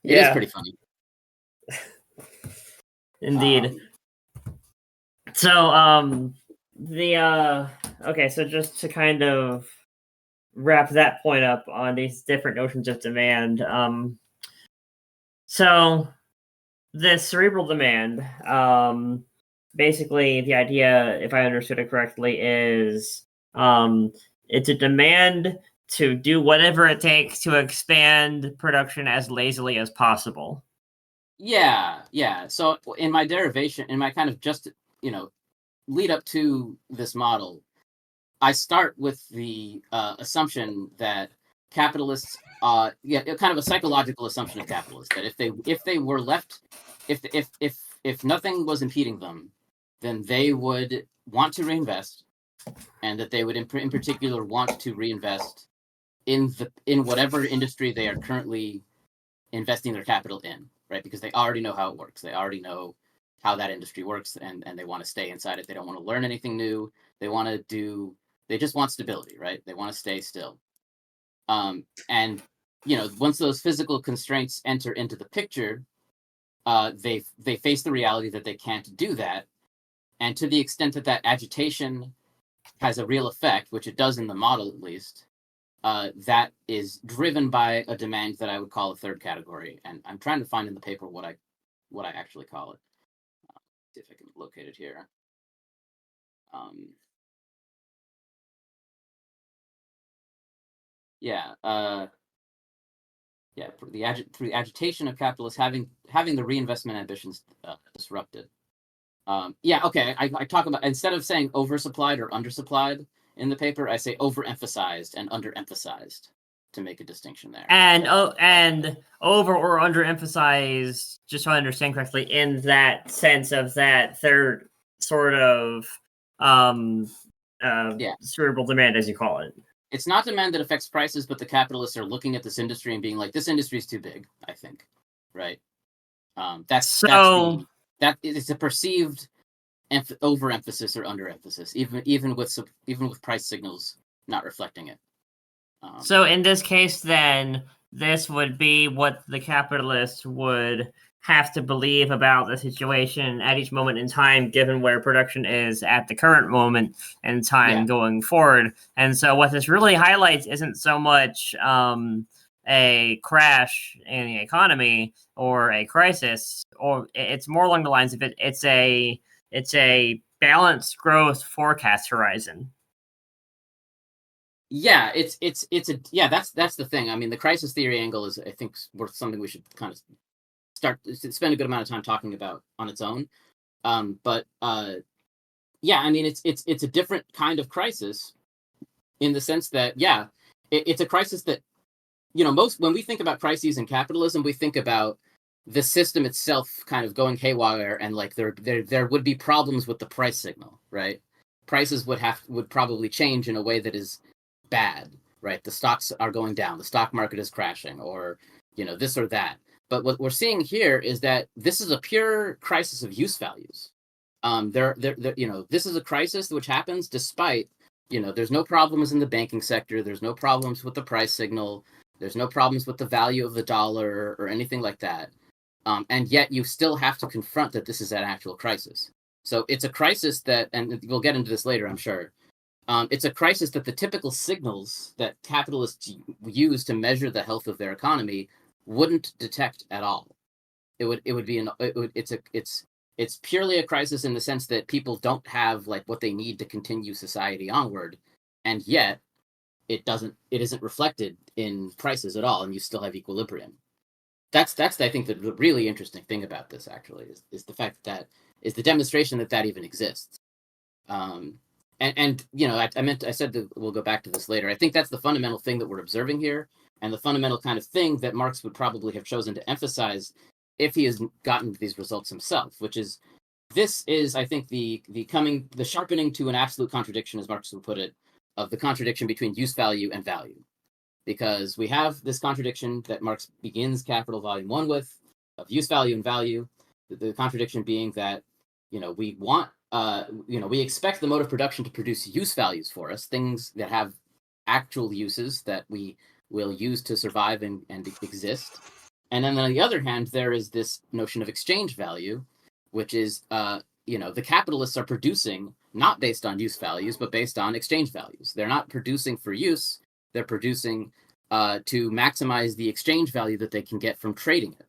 Yeah, pretty funny. indeed. Um, So, okay, so just to kind of wrap that point up on these different notions of demand, so this cerebral demand, basically the idea, if I understood it correctly, is it's a demand to do whatever it takes to expand production as lazily as possible. yeah. So in my derivation, in my kind of just, lead up to this model, I start with the assumption that capitalists, kind of a psychological assumption of capitalists, that if they were left, if nothing was impeding them, then they would want to reinvest, and that they would in particular want to reinvest in whatever industry they are currently investing their capital in, right? Because they already know how it works. They already know how that industry works, and they want to stay inside it. They don't want to learn anything new. They just want stability, right? They want to stay still. And once those physical constraints enter into the picture, they face the reality that they can't do that. And to the extent that that agitation has a real effect, which it does in the model at least, that is driven by a demand that I would call a third category. And I'm trying to find in the paper what I actually call it. See if I can locate it here. Yeah, through the agitation of capitalists having the reinvestment ambitions disrupted. Okay. I talk about, instead of saying oversupplied or undersupplied in the paper, I say overemphasized and underemphasized to make a distinction there. And over or underemphasized, just so I understand correctly, in that sense of that third sort of cerebral demand, as you call it. It's not demand that affects prices, but the capitalists are looking at this industry and being like, this industry is too big, I think. Right? It's a perceived overemphasis or underemphasis, even with price signals not reflecting it. So in this case, then, this would be what the capitalists would have to believe about the situation at each moment in time, given where production is at the current moment in time going forward. And so what this really highlights isn't so much a crash in the economy or a crisis, or it's more along the lines of it's a balanced growth forecast horizon. Yeah, that's the thing. I mean, the crisis theory angle is, I think, worth something we should kind of spend a good amount of time talking about on its own. I mean, it's a different kind of crisis in the sense that, it's a crisis that, when we think about crises in capitalism, we think about the system itself kind of going haywire, and like there would be problems with the price signal, right? Prices would probably change in a way that is bad, right? The stocks are going down, the stock market is crashing, or this or that. But what we're seeing here is that this is a pure crisis of use values. This is a crisis which happens despite, there's no problems in the banking sector, there's no problems with the price signal, there's no problems with the value of the dollar or anything like that. And yet you still have to confront that this is an actual crisis. So it's a crisis that, and we'll get into this later, I'm sure. It's a crisis that the typical signals that capitalists use to measure the health of their economy wouldn't detect at all. It's purely a crisis in the sense that people don't have like what they need to continue society onward, and yet it isn't reflected in prices at all, and you still have equilibrium. That's I think the really interesting thing about this actually is the fact that is the demonstration that even exists. I said that we'll go back to this later. I think that's the fundamental thing that we're observing here, and the fundamental kind of thing that Marx would probably have chosen to emphasize if he has gotten these results himself, which is, this is, I think, the sharpening to an absolute contradiction, as Marx would put it, of the contradiction between use value and value. Because we have this contradiction that Marx begins Capital Volume 1 with, of use value and value, the contradiction being that, we want we expect the mode of production to produce use values for us, things that have actual uses that we will use to survive and exist. And then on the other hand, there is this notion of exchange value, which is, the capitalists are producing not based on use values, but based on exchange values. They're not producing for use, they're producing to maximize the exchange value that they can get from trading it.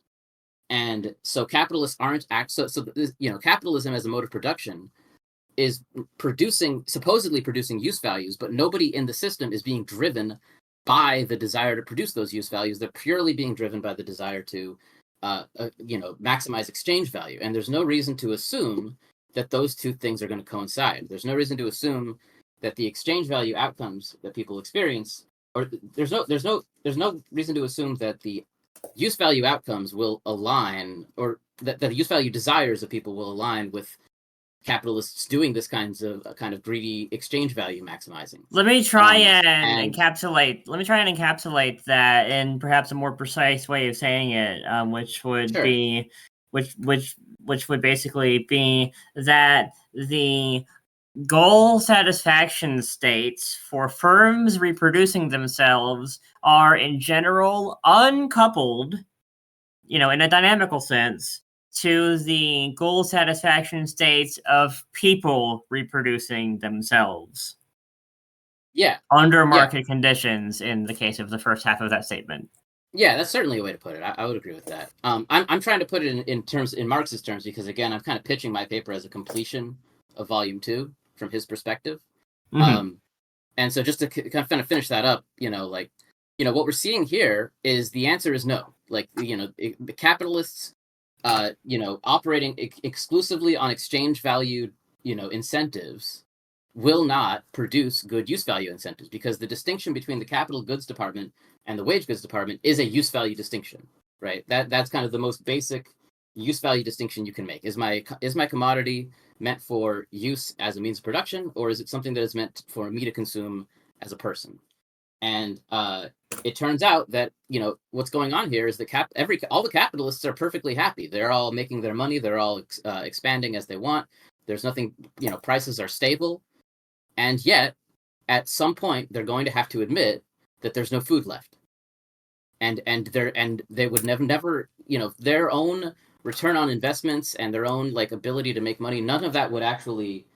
And so capitalists aren't capitalism as a mode of production is supposedly producing use values, but nobody in the system is being driven by the desire to produce those use values. They're purely being driven by the desire to maximize exchange value. And there's no reason to assume that those two things are going to coincide. There's no reason to assume that the exchange value outcomes that people experience, or there's no reason to assume that the use value outcomes will align, or that the use value desires of people will align with capitalists doing this kind of greedy exchange value maximizing. Let me try and encapsulate that in perhaps a more precise way of saying it, which would Sure. be, which would basically be that the goal satisfaction states for firms reproducing themselves are in general uncoupled, in a dynamical sense, to the goal satisfaction states of people reproducing themselves. Yeah. Under market conditions, in the case of the first half of that statement. Yeah, that's certainly a way to put it. I would agree with that. I'm trying to put it in Marx's terms, because again, I'm kind of pitching my paper as a completion of Volume 2 from his perspective. Mm-hmm. And so just to kind of finish that up, what we're seeing here is the answer is no. The capitalists, operating exclusively on exchange valued, incentives will not produce good use value incentives, because the distinction between the capital goods department and the wage goods department is a use value distinction, right? That's kind of the most basic use value distinction you can make. Is my commodity meant for use as a means of production, or is it something that is meant for me to consume as a person? And it turns out that what's going on here is that all the capitalists are perfectly happy. They're all making their money. They're all expanding as they want. There's nothing. Prices are stable, and yet at some point they're going to have to admit that there's no food left. And they would never their own return on investments and their own ability to make money. None of that would actually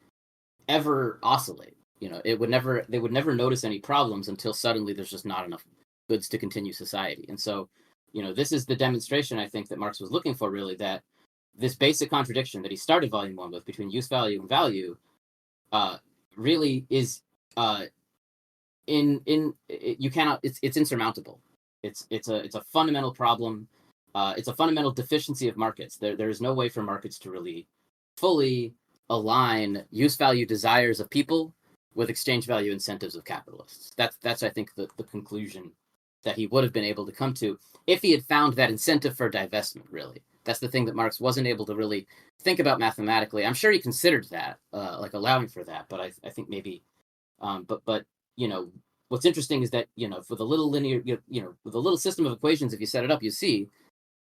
ever oscillate. They would never notice any problems until suddenly there's just not enough goods to continue society. And so, this is the demonstration, I think, that Marx was looking for, really, that this basic contradiction that he started Volume 1 with between use value and value really is it's insurmountable. It's a fundamental problem. It's a fundamental deficiency of markets. There is no way for markets to really fully align use value desires of people with exchange value incentives of capitalists. That's I think the conclusion that he would have been able to come to if he had found that incentive for divestment. Really, that's the thing that Marx wasn't able to really think about mathematically. I'm sure he considered that, allowing for that, but I think maybe, but what's interesting is that for the little linear, with a little system of equations, if you set it up, you see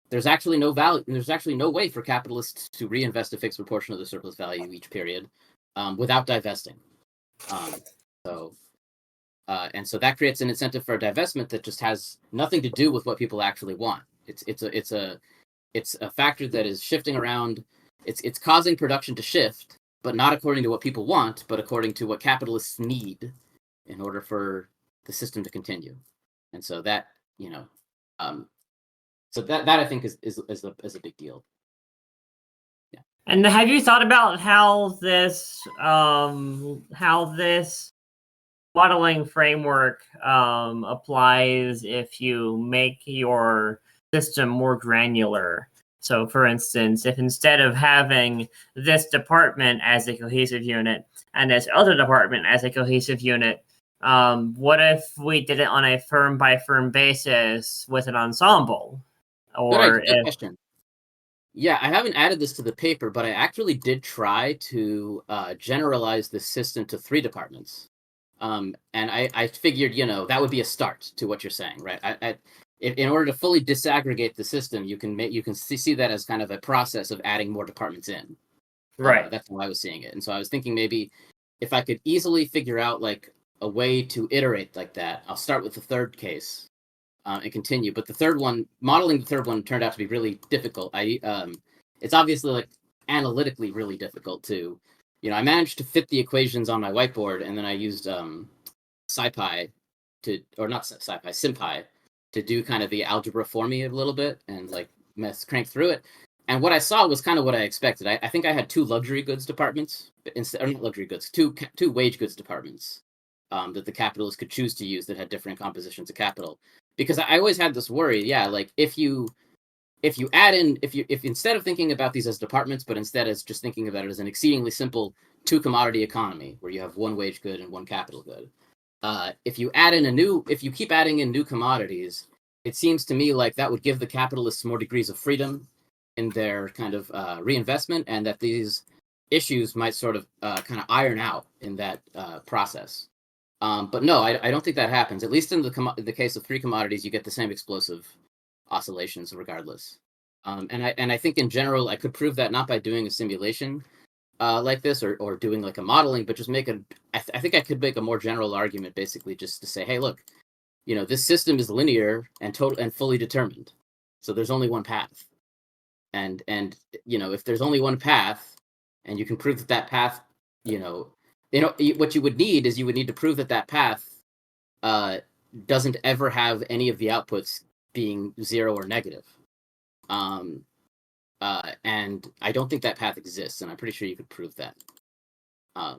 there's actually no value. There's actually no way for capitalists to reinvest a fixed proportion of the surplus value each period without divesting. So that creates an incentive for divestment that just has nothing to do with what people actually want. It's a factor that is shifting around. It's causing production to shift, but not according to what people want, but according to what capitalists need in order for the system to continue. And so that that I think is a big deal. Yeah. And have you thought about how this modeling framework applies if you make your system more granular? So, for instance, if instead of having this department as a cohesive unit and this other department as a cohesive unit, what if we did it on a firm-by-firm basis with an ensemble? Good question. Yeah, I haven't added this to the paper, but I actually did try to generalize the system to 3 departments. And I figured, that would be a start to what you're saying, right? In order to fully disaggregate the system, you can see that as kind of a process of adding more departments in. Right. That's how I was seeing it. And so I was thinking maybe if I could easily figure out like a way to iterate like that, I'll start with the third case and continue. But the third one, modeling the third one turned out to be really difficult. It's obviously like analytically really difficult too. I managed to fit the equations on my whiteboard, and then I used SciPy or not SciPy, SymPy to do kind of the algebra for me a little bit and like crank through it. And what I saw was kind of what I expected. I think I had two luxury goods departments, or not luxury goods, two wage goods departments that the capitalists could choose to use that had different compositions of capital. Because I always had this worry, yeah, like if you add in, if instead of thinking about these as departments, but instead as just thinking about it as an exceedingly simple two commodity economy where you have one wage good and one capital good, if you keep adding in new commodities, it seems to me like that would give the capitalists more degrees of freedom in their kind of reinvestment, and that these issues might sort of kind of iron out in that process. But no, I don't think that happens. At least in the case of three commodities, you get the same explosive oscillations regardless. And I think in general, I could prove that not by doing a simulation like this or doing like a modeling, but just I think I could make a more general argument, basically just to say, hey, look, this system is linear and total and fully determined. So there's only one path. And if there's only one path and you can prove that path, what you would need is to prove that path doesn't ever have any of the outputs being zero or negative. And I don't think that path exists, and I'm pretty sure you could prove that. Or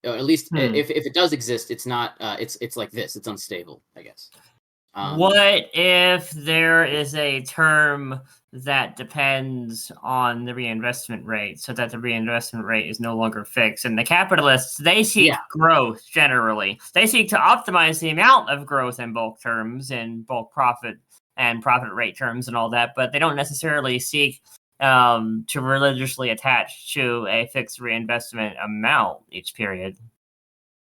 at least if it does exist, it's not. It's like this. It's unstable, I guess. What if there is a term that depends on the reinvestment rate, so that the reinvestment rate is no longer fixed? And the capitalists, they seek growth generally. They seek to optimize the amount of growth in bulk terms, in bulk profit and profit rate terms and all that, but they don't necessarily seek to religiously attach to a fixed reinvestment amount each period.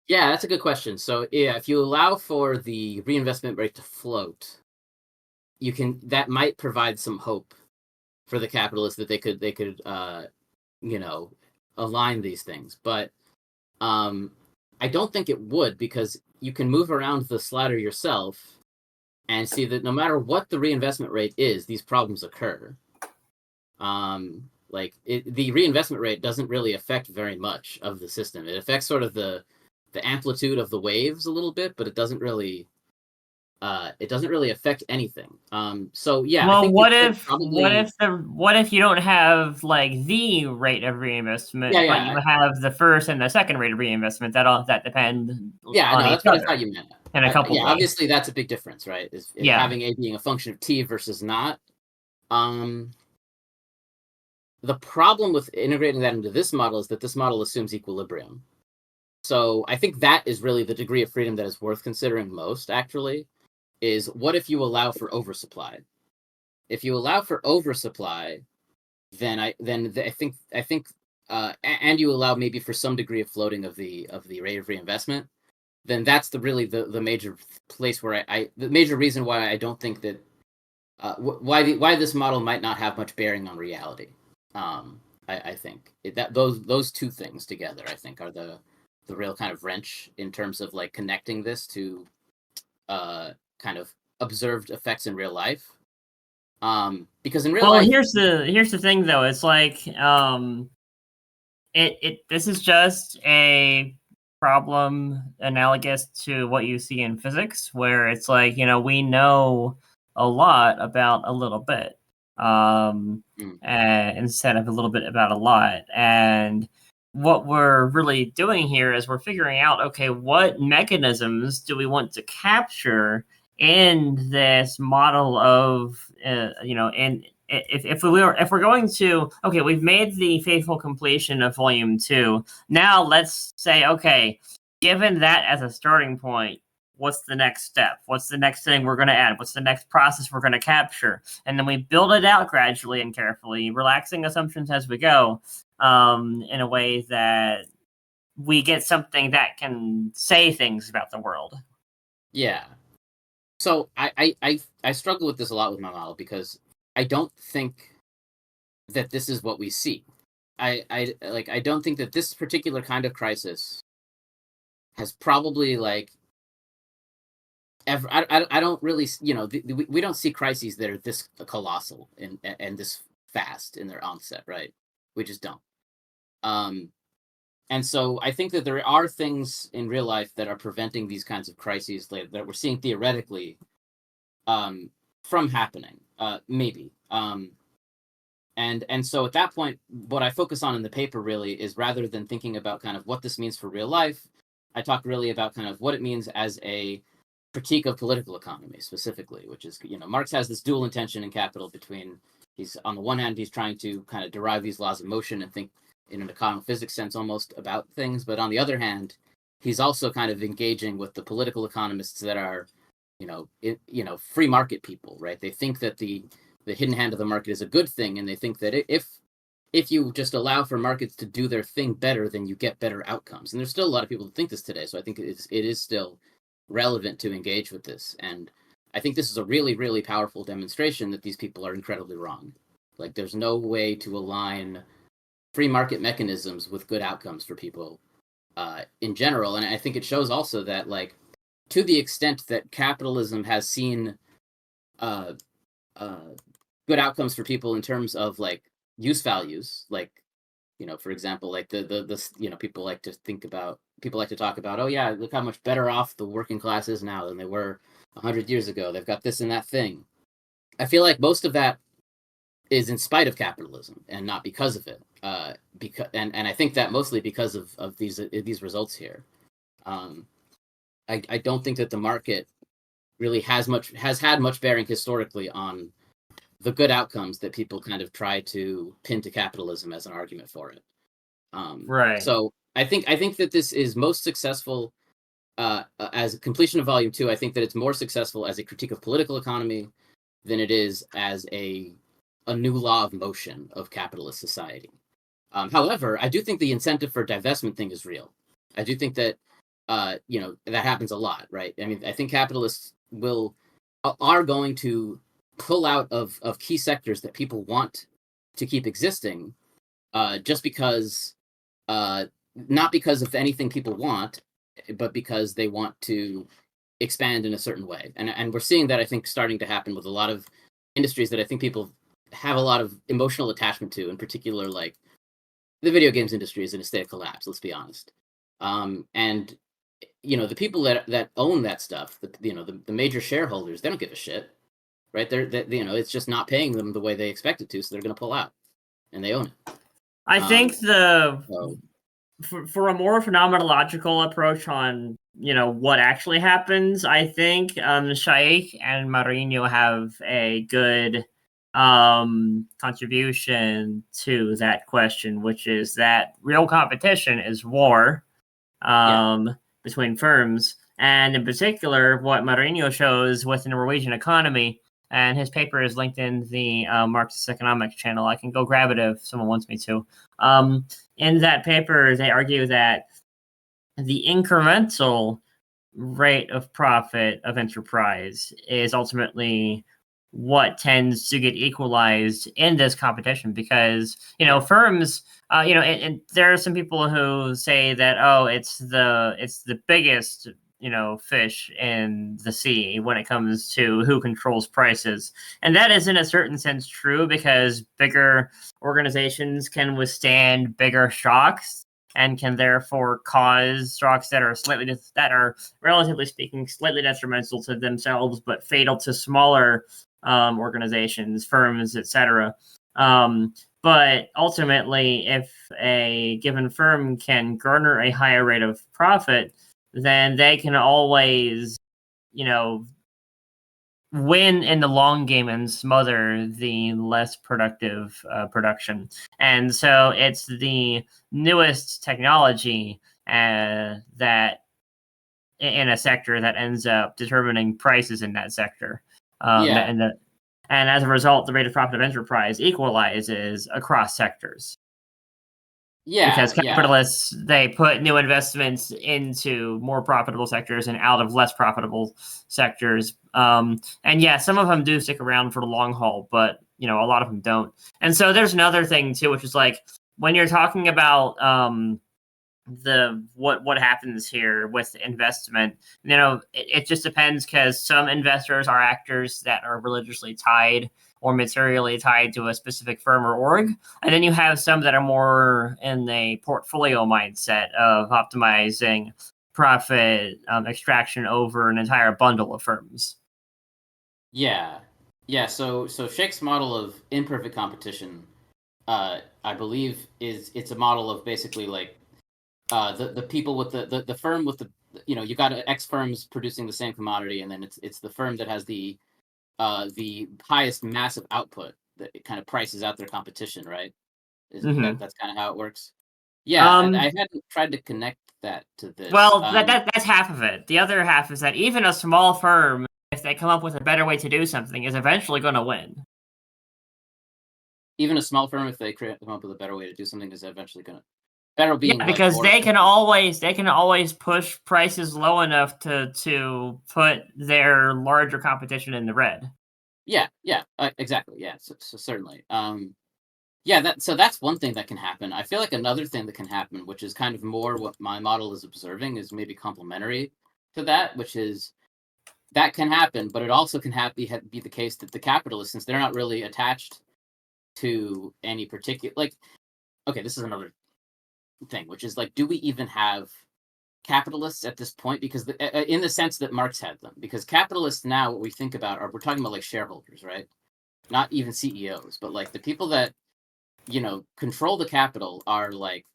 Yeah, that's a good question. So yeah, if you allow for the reinvestment rate to float, that might provide some hope for the capitalists that they could align these things. But I don't think it would, because you can move around the slider yourself and see that no matter what the reinvestment rate is, these problems occur. The reinvestment rate doesn't really affect very much of the system. It affects sort of the amplitude of the waves a little bit, but it doesn't really affect anything. So yeah, well, I think what if you don't have like the rate of reinvestment, but you have the first and the second rate of reinvestment that depend no, on each that's what other I thought you meant. in a couple ways. Obviously that's a big difference, right? Is having A being a function of t versus not. The problem with integrating that into this model is that this model assumes equilibrium. So I think that is really the degree of freedom that is worth considering most, actually, is what if you allow for oversupply? If you allow for oversupply, then I think and you allow maybe for some degree of floating of the rate of reinvestment, then that's the major place where the major reason why I don't think that why this model might not have much bearing on reality. I think that those two things together, I think, are the real kind of wrench in terms of like connecting this to kind of observed effects in real life. Because in real life, here's the thing though. It's like this is just a problem analogous to what you see in physics, where it's like, we know a lot about a little bit, instead of a little bit about a lot. And what we're really doing here is we're figuring out, okay, what mechanisms do we want to capture in this model of, if we're going to, okay, we've made the faithful completion of volume 2. Now let's say, okay, given that as a starting point, what's the next step? What's the next thing we're going to add? What's the next process we're going to capture? And then we build it out gradually and carefully, relaxing assumptions as we go, in a way that we get something that can say things about the world. Yeah. So I struggle with this a lot with my model, because I don't think that this is what we see. I don't think that this particular kind of crisis has probably like ever. I don't really, we don't see crises that are this colossal and this fast in their onset, right? We just don't. And so I think that there are things in real life that are preventing these kinds of crises that we're seeing theoretically from happening, maybe. And so at that point, what I focus on in the paper really is, rather than thinking about kind of what this means for real life, I talk really about kind of what it means as a critique of political economy specifically, which is, Marx has this dual intention in Capital between, he's on the one hand, he's trying to kind of derive these laws of motion and think in an econophysics sense almost about things, but on the other hand, he's also kind of engaging with the political economists that are, free market people, right? They think that the hidden hand of the market is a good thing, and they think that if you just allow for markets to do their thing better, then you get better outcomes. And there's still a lot of people that think this today, so I think it is still relevant to engage with this. And I think this is a really, really powerful demonstration that these people are incredibly wrong. Like, there's no way to align free market mechanisms with good outcomes for people in general. And I think it shows also that, like, to the extent that capitalism has seen good outcomes for people in terms of like use values, like, for example, like the people like to talk about, oh yeah, look how much better off the working class is now than they were 100 years ago. They've got this and that thing. I feel like most of that is in spite of capitalism and not because of it. And I think that mostly because of these results here. I don't think that the market really has had much bearing historically on the good outcomes that people kind of try to pin to capitalism as an argument for it. Right. So I think that this is most successful as a completion of Volume 2. I think that it's more successful as a critique of political economy than it is as a new law of motion of capitalist society. However, I do think the incentive for divestment thing is real. I do think that that happens a lot, right? I mean, I think capitalists are going to pull out of key sectors that people want to keep existing, just because, not because of anything people want, but because they want to expand in a certain way. And we're seeing that, I think, starting to happen with a lot of industries that I think people have a lot of emotional attachment to, in particular, like the video games industry is in a state of collapse, let's be honest. And the people that own that stuff, the major shareholders, they don't give a shit, right? It's just not paying them the way they expect it to, so they're going to pull out, and they own it. I think for a more phenomenological approach on what actually happens, I think Shaikh and Marinho have a good contribution to that question, which is that real competition is war between firms, and in particular, what Marinho shows with the Norwegian economy. And his paper is linked in the Marxist Economics channel. I can go grab it if someone wants me to. In that paper, they argue that the incremental rate of profit of enterprise is ultimately what tends to get equalized in this competition, because firms, and there are some people who say that, oh, it's the biggest fish in the sea when it comes to who controls prices. And that is in a certain sense true, because bigger organizations can withstand bigger shocks and can therefore cause shocks that are relatively speaking slightly detrimental to themselves but fatal to smaller organizations, firms, etc. But ultimately, if a given firm can garner a higher rate of profit, then they can always, win in the long game and smother the less productive production. And so it's the newest technology that in a sector that ends up determining prices in that sector. And as a result, the rate of profit of enterprise equalizes across sectors. Because capitalists, they put new investments into more profitable sectors and out of less profitable sectors. And yeah, some of them do stick around for the long haul, but a lot of them don't. And so there's another thing too, which is like when you're talking about what happens here with investment, it just depends, because some investors are actors that are religiously tied or materially tied to a specific firm or org, and then you have some that are more in a portfolio mindset of optimizing profit extraction over an entire bundle of firms. Yeah. So Shake's model of imperfect competition, I believe, it's a model of basically like the people with the firm with the, you got X firms producing the same commodity, and then it's the firm that has the highest massive output that it kind of prices out their competition, right? That's kind of how it works. Yeah, I hadn't tried to connect that to this. Well, that's half of it. The other half is that even a small firm, if they come up with a better way to do something, is eventually going to win. Even a small firm, if they come up with a better way to do something, is eventually going to better being because they can always push prices low enough to put their larger competition in the red. Yeah, exactly. Yeah, so certainly. Yeah, so that's one thing that can happen. I feel like another thing that can happen, which is kind of more what my model is observing, is maybe complementary to that, which is that can happen, but it also can be the case that the capitalists, since they're not really attached to any particular, like, okay, this is another thing, which is like, do we even have capitalists at this point? Because in the sense that Marx had them, because capitalists now, what we think about we're talking about like shareholders, right? Not even CEOs, but like the people that control the capital are like,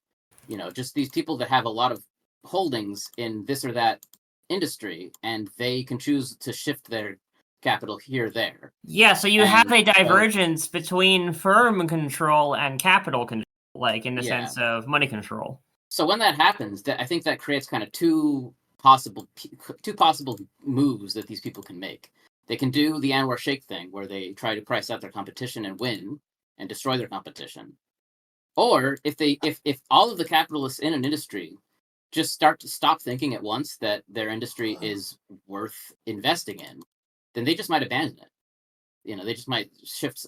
just these people that have a lot of holdings in this or that industry, and they can choose to shift their capital here, there. Yeah, so you have a divergence between firm control and capital control, like in the sense of money control. So when that happens, I think that creates kind of two possible moves that these people can make. They can do the Anwar Sheikh thing, where they try to price out their competition and win and destroy their competition. Or if all of the capitalists in an industry just stop thinking at once that their industry is worth investing in, then they just might abandon it. They just might shift,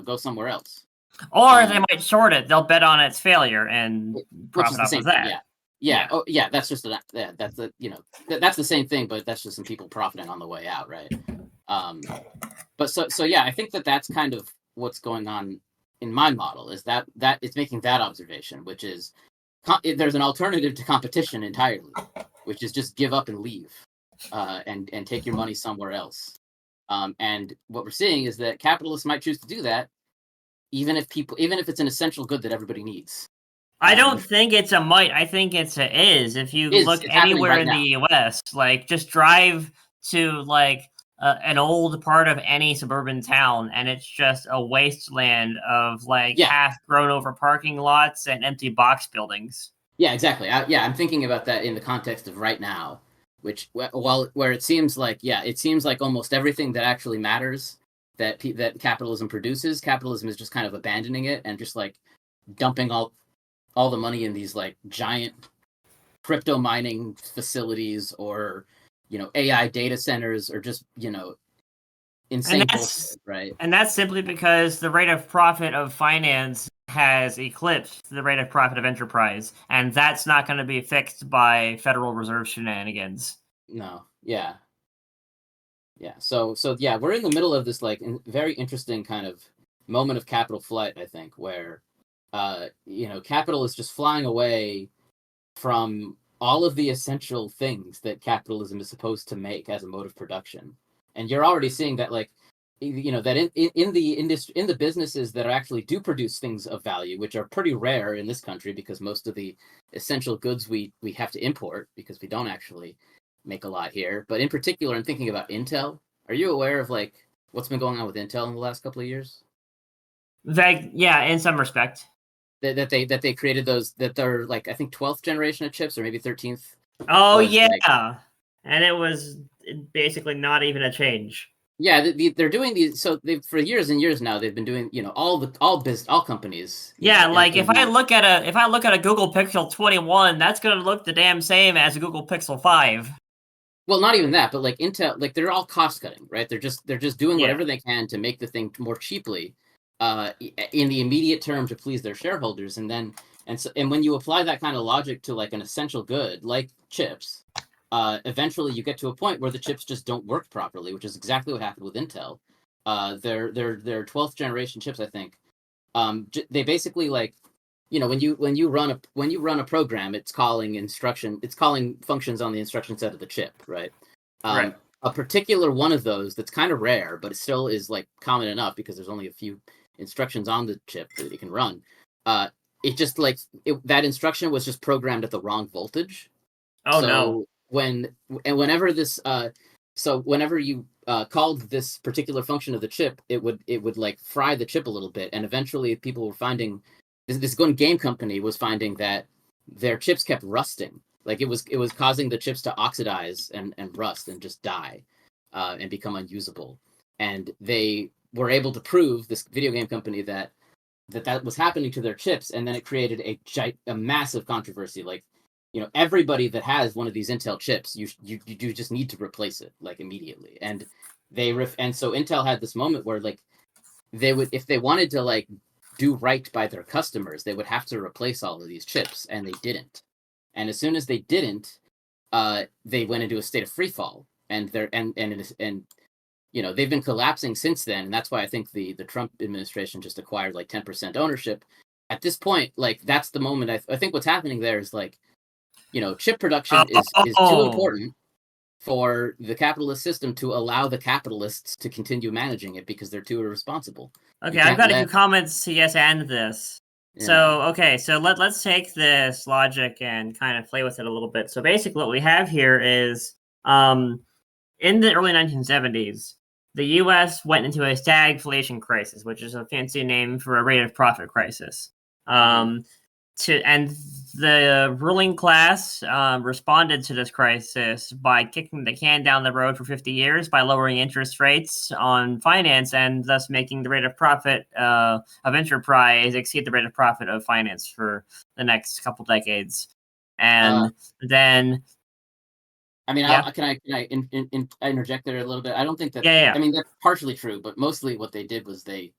go somewhere else. Or they might short it. They'll bet on its failure and profit off of that. Yeah. Oh, yeah. That's just that's the same thing, but that's just some people profiting on the way out, right? But so yeah, I think that's kind of what's going on in my model, is that it's making that observation, which is there's an alternative to competition entirely, which is just give up and leave, and take your money somewhere else. And what we're seeing is that capitalists might choose to do that, even if it's an essential good that everybody needs. I don't think it's a might. I think it's a is. If you look anywhere in the US, like just drive to like an old part of any suburban town, and it's just a wasteland of like half grown over parking lots and empty box buildings. Yeah, exactly. I'm thinking about that in the context of right now, which where it seems like almost everything that actually matters that capitalism produces, capitalism is just kind of abandoning it and just like dumping all the money in these like giant crypto mining facilities, or AI data centers, or just insane bullshit, right? And that's simply because the rate of profit of finance has eclipsed the rate of profit of enterprise, and that's not going to be fixed by Federal Reserve shenanigans. No, yeah. So yeah, we're in the middle of this like very interesting kind of moment of capital flight, I think, where capital is just flying away from all of the essential things that capitalism is supposed to make as a mode of production. And you're already seeing that, like, that in the industry, in the businesses that actually do produce things of value, which are pretty rare in this country because most of the essential goods we have to import because we don't actually make a lot here. But in particular, I'm thinking about Intel. Are you aware of like what's been going on with Intel in the last couple of years? Yeah, in some respect. That they created those, that they're like, I think 12th generation of chips, or maybe 13th. Oh yeah, like, and it was basically not even a change. Yeah, they're doing these. So they've for years and years now they've been doing all companies. Yeah, like if I look at a Google Pixel 21, that's gonna look the damn same as a Google Pixel 5. Well, not even that, but like Intel, like they're all cost cutting, right? They're just doing whatever they can to make the thing more cheaply, in the immediate term to please their shareholders, and when you apply that kind of logic to like an essential good like chips, eventually you get to a point where the chips just don't work properly, which is exactly what happened with Intel. Their 12th generation chips, I think. They basically like, when you run a program, it's calling functions on the instruction set of the chip, right? Right. A particular one of those that's kind of rare, but it still is like common enough because there's only a few instructions on the chip that it can run. It just like that instruction was just programmed at the wrong voltage. Oh no. So whenever whenever you called this particular function of the chip, it would like fry the chip a little bit, and eventually people were finding this one game company was finding that their chips kept rusting. Like it was causing the chips to oxidize and rust and just die, and become unusable. And they were able to prove, this video game company, that was happening to their chips, and then it created a massive controversy. Like, everybody that has one of these Intel chips, you just need to replace it like immediately. And so Intel had this moment where like they would, if they wanted to like do right by their customers, they would have to replace all of these chips, and they didn't. And as soon as they didn't, they went into a state of free fall, and they've been collapsing since then. And that's why I think the Trump administration just acquired like 10% ownership. At this point, like that's the moment. I think what's happening there is like, chip production is too important for the capitalist system to allow the capitalists to continue managing it because they're too irresponsible. Okay, I've got a few comments to yes and this. Yeah. So let's take this logic and kind of play with it a little bit. So basically what we have here is in the early 1970s, the US went into a stagflation crisis, which is a fancy name for a rate of profit crisis. And the ruling class responded to this crisis by kicking the can down the road for 50 years by lowering interest rates on finance, and thus making the rate of profit of enterprise exceed the rate of profit of finance for the next couple decades. And then, I mean, can I interject there a little bit? I don't think that. Yeah. I mean, that's partially true, but mostly what they did was they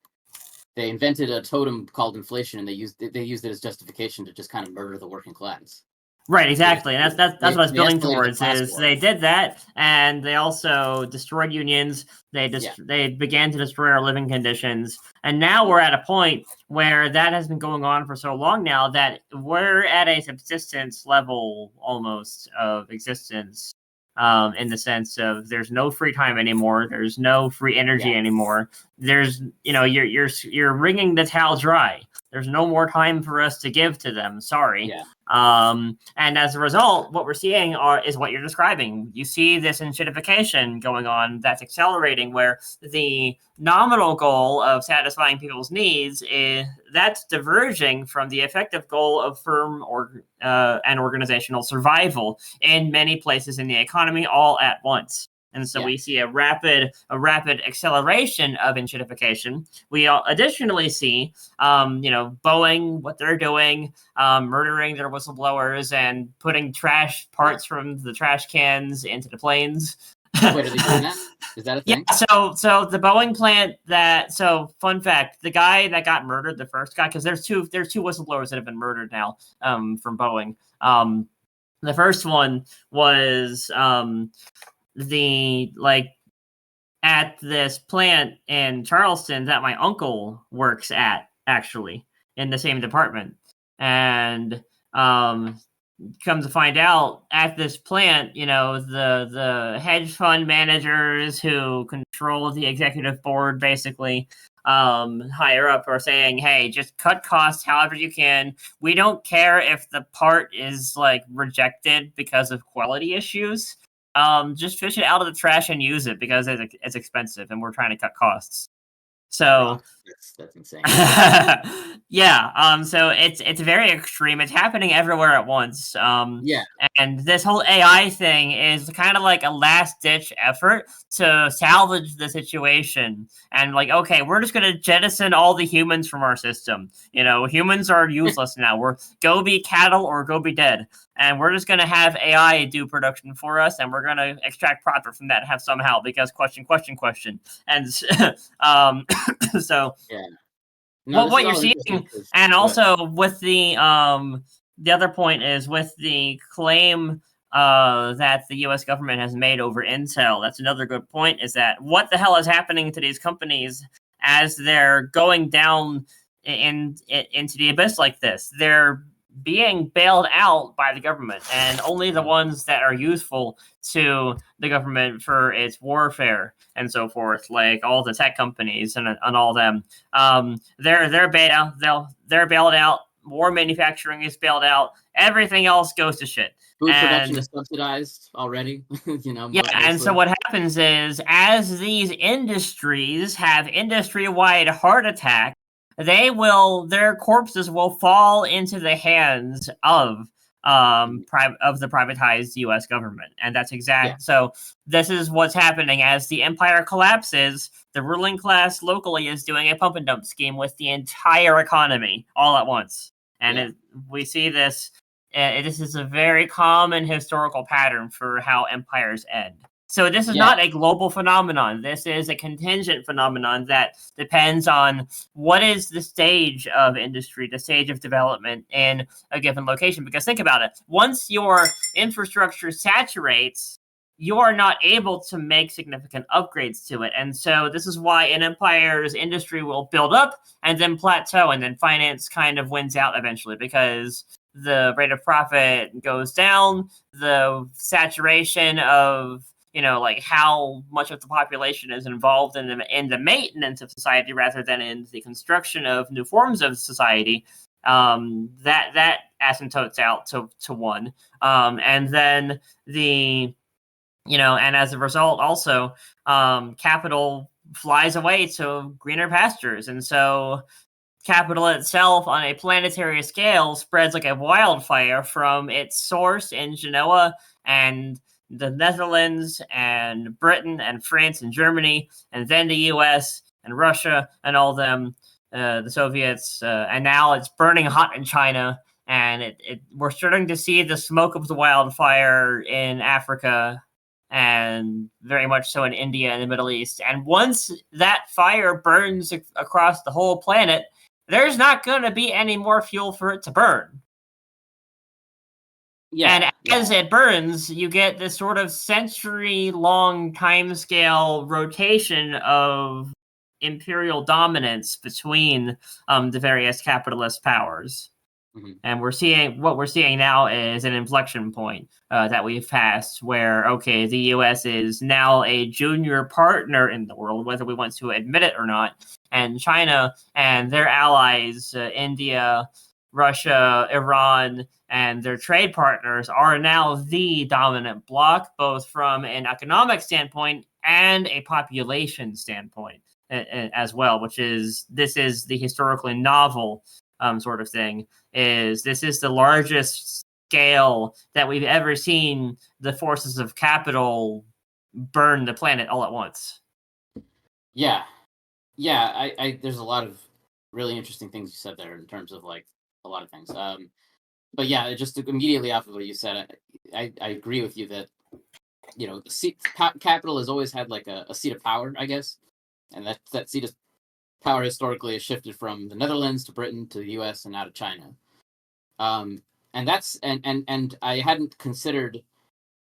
invented a totem called inflation, and they used it as justification to just kind of murder the working class. Right, exactly. And that's what I was building towards. Is they did that, and they also destroyed unions. They began to destroy our living conditions, and now we're at a point where that has been going on for so long now that we're at a subsistence level almost of existence. In the sense of there's no free time anymore, there's no free energy anymore. There's you're wringing the towel dry. There's no more time for us to give to them. Sorry. Yeah. And as a result, what we're seeing is what you're describing. You see this inshitification going on that's accelerating, where the nominal goal of satisfying people's needs that's diverging from the effective goal of firm and organizational survival in many places in the economy all at once. And so we see a rapid acceleration of inshitification. We additionally see, Boeing, what they're doing, murdering their whistleblowers and putting trash parts from the trash cans into the planes. Wait, are they doing that? Is that a thing? Yeah, so the Boeing plant fun fact, the guy that got murdered, the first guy, because there's two whistleblowers that have been murdered now from Boeing. The first one was at this plant in Charleston that my uncle works at, actually, in the same department. And come to find out, at this plant, the hedge fund managers who control the executive board, basically, higher up, are saying, hey, just cut costs however you can. We don't care if the part is rejected because of quality issues. Just fish it out of the trash and use it because it's expensive and we're trying to cut costs. So that's insane. Yeah. So it's very extreme. It's happening everywhere at once. And this whole AI thing is kind of like a last ditch effort to salvage the situation. And okay, we're just gonna jettison all the humans from our system. Humans are useless now. We're go be cattle or go be dead. And we're just gonna have AI do production for us, and we're gonna extract profit from that and have somehow, because question. And so No, Well, this is what you're all interesting. seeing, and Go ahead. also with the other point is with the claim that the U.S. government has made over Intel. That's another good point. Is that what the hell is happening to these companies as they're going down into the abyss like this? They're being bailed out by the government, and only the ones that are useful to the government for its warfare and so forth, like all the tech companies and all them. They're bailed out. They're bailed out. More manufacturing is bailed out. Everything else goes to shit. Food production And is subsidized already. yeah, and so Mostly. what happens is, as these industries have industry-wide heart attack, their corpses will fall into the hands of the privatized U.S. government, and that's Yeah, exact. So this is what's happening as the empire collapses. The ruling class locally is doing a pump and dump scheme with the entire economy all at once, and yeah, we see this. This is a very common historical pattern for how empires end. So this is yeah, not a global phenomenon. This is a contingent phenomenon that depends on what is the stage of industry, the stage of development in a given location. Because think about it. Once your infrastructure saturates, you are not able to make significant upgrades to it. And so this is why an empire's industry will build up and then plateau, and then finance kind of wins out eventually because the rate of profit goes down, the saturation of like how much of the population is involved in the maintenance of society rather than in the construction of new forms of society. That asymptotes out to one, and then and as a result, also capital flies away to greener pastures, and so capital itself on a planetary scale spreads like a wildfire from its source in Genoa and the Netherlands and Britain and France and Germany, and then the US and Russia and all them, the Soviets, and now it's burning hot in China. And we're starting to see the smoke of the wildfire in Africa and very much so in India and the Middle East. And once that fire burns across the whole planet, there's not going to be any more fuel for it to burn. yeah, And yeah. as it burns, you get this sort of century-long timescale rotation of imperial dominance between the various capitalist powers. Mm-hmm. And what we're seeing now is an inflection point that we've passed where, okay, the US is now a junior partner in the world, whether we want to admit it or not. And China and their allies, India, Russia, Iran, and their trade partners are now the dominant bloc, both from an economic standpoint and a population standpoint as well, this is the historically novel sort of thing. This is the largest scale that we've ever seen the forces of capital burn the planet all at once. Yeah, yeah. I there's a lot of really interesting things you said there in terms of like a lot of things. But yeah, just immediately off of what you said, I agree with you that capital has always had like a seat of power, I guess, and that seat of power historically has shifted from the Netherlands to Britain to the U.S. and now to China. And that's and I hadn't considered.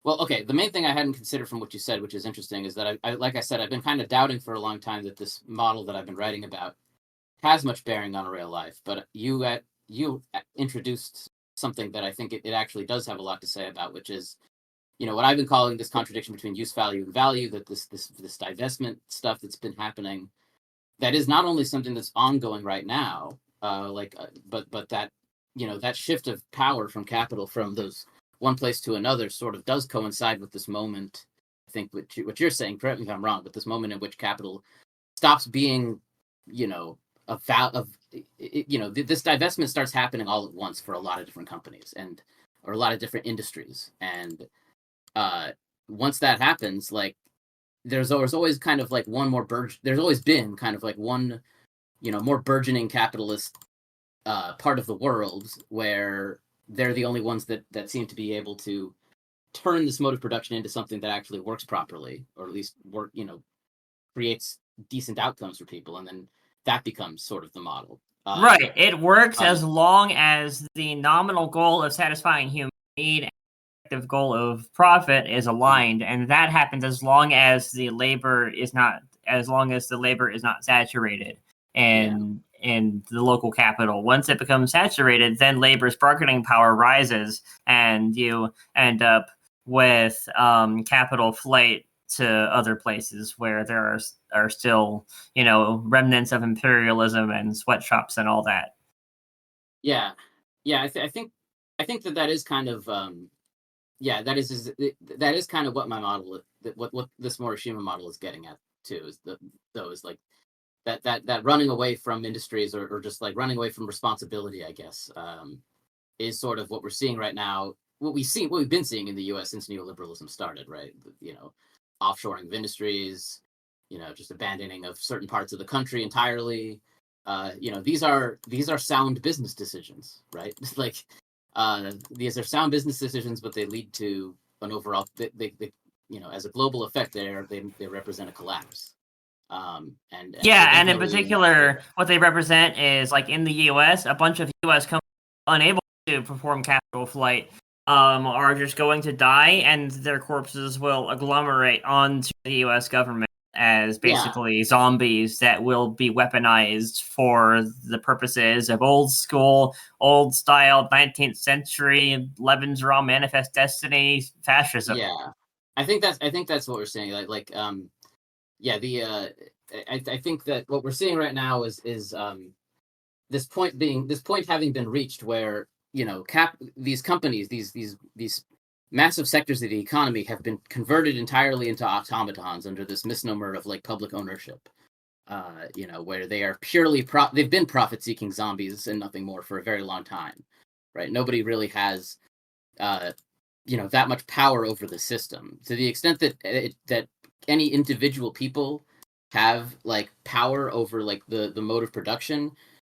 Well, okay, the main thing I hadn't considered from what you said, which is interesting, is that I like I said, I've been kind of doubting for a long time that this model that I've been writing about has much bearing on real life. But you introduced something that I think it actually does have a lot to say about, which is what I've been calling this contradiction between use value and value, that this divestment stuff that's been happening, that is not only something that's ongoing right now, but that that shift of power from capital from those one place to another sort of does coincide with this moment. I think what you're saying, correct me if I'm wrong, but this moment in which capital stops being, this divestment starts happening all at once for a lot of different companies or a lot of different industries, and once that happens, like there's always kind of like one more there's always been kind of like one more burgeoning capitalist part of the world where they're the only ones that seem to be able to turn this mode of production into something that actually works properly, or at least creates decent outcomes for people, and then that becomes sort of the model. Right. It works Um, as long as the nominal goal of satisfying human need and the effective goal of profit is mhm. aligned, and that happens as long as the labor is not saturated Yeah, in the local capital. Once it becomes saturated, then labor's bargaining power rises, and you end up with capital flight to other places where there are still, remnants of imperialism and sweatshops and all that. yeah, yeah. I think that that is kind of yeah, that is kind of what my model, what this Morishima model is getting at too, is the those like that running away from industries, or just like running away from responsibility, I guess, is sort of what we're seeing right now. What we've been seeing in the U.S. since neoliberalism started, right? Offshoring of industries, just abandoning of certain parts of the country entirely. These are sound business decisions, right? Like, these are sound business decisions, but they lead to an overall, as a global effect, they represent a collapse. And so Yeah, and in definitely, yeah, particular, what they represent is like in the U.S., a bunch of U.S. companies unable to perform capital flight are just going to die, and their corpses will agglomerate onto the U.S. government as yeah, basically zombies that will be weaponized for the purposes of old school, old style 19th century Lebensraum manifest destiny fascism. yeah. I think that's what we're saying. Yeah, I think that what we're seeing right now is this point having been reached, where these companies, these massive sectors of the economy, have been converted entirely into automatons under this misnomer of like public ownership. Where they are they've been profit seeking zombies and nothing more for a very long time, right? Nobody really has uh, that much power over the system, to the extent that that any individual people have like power over like the mode of production.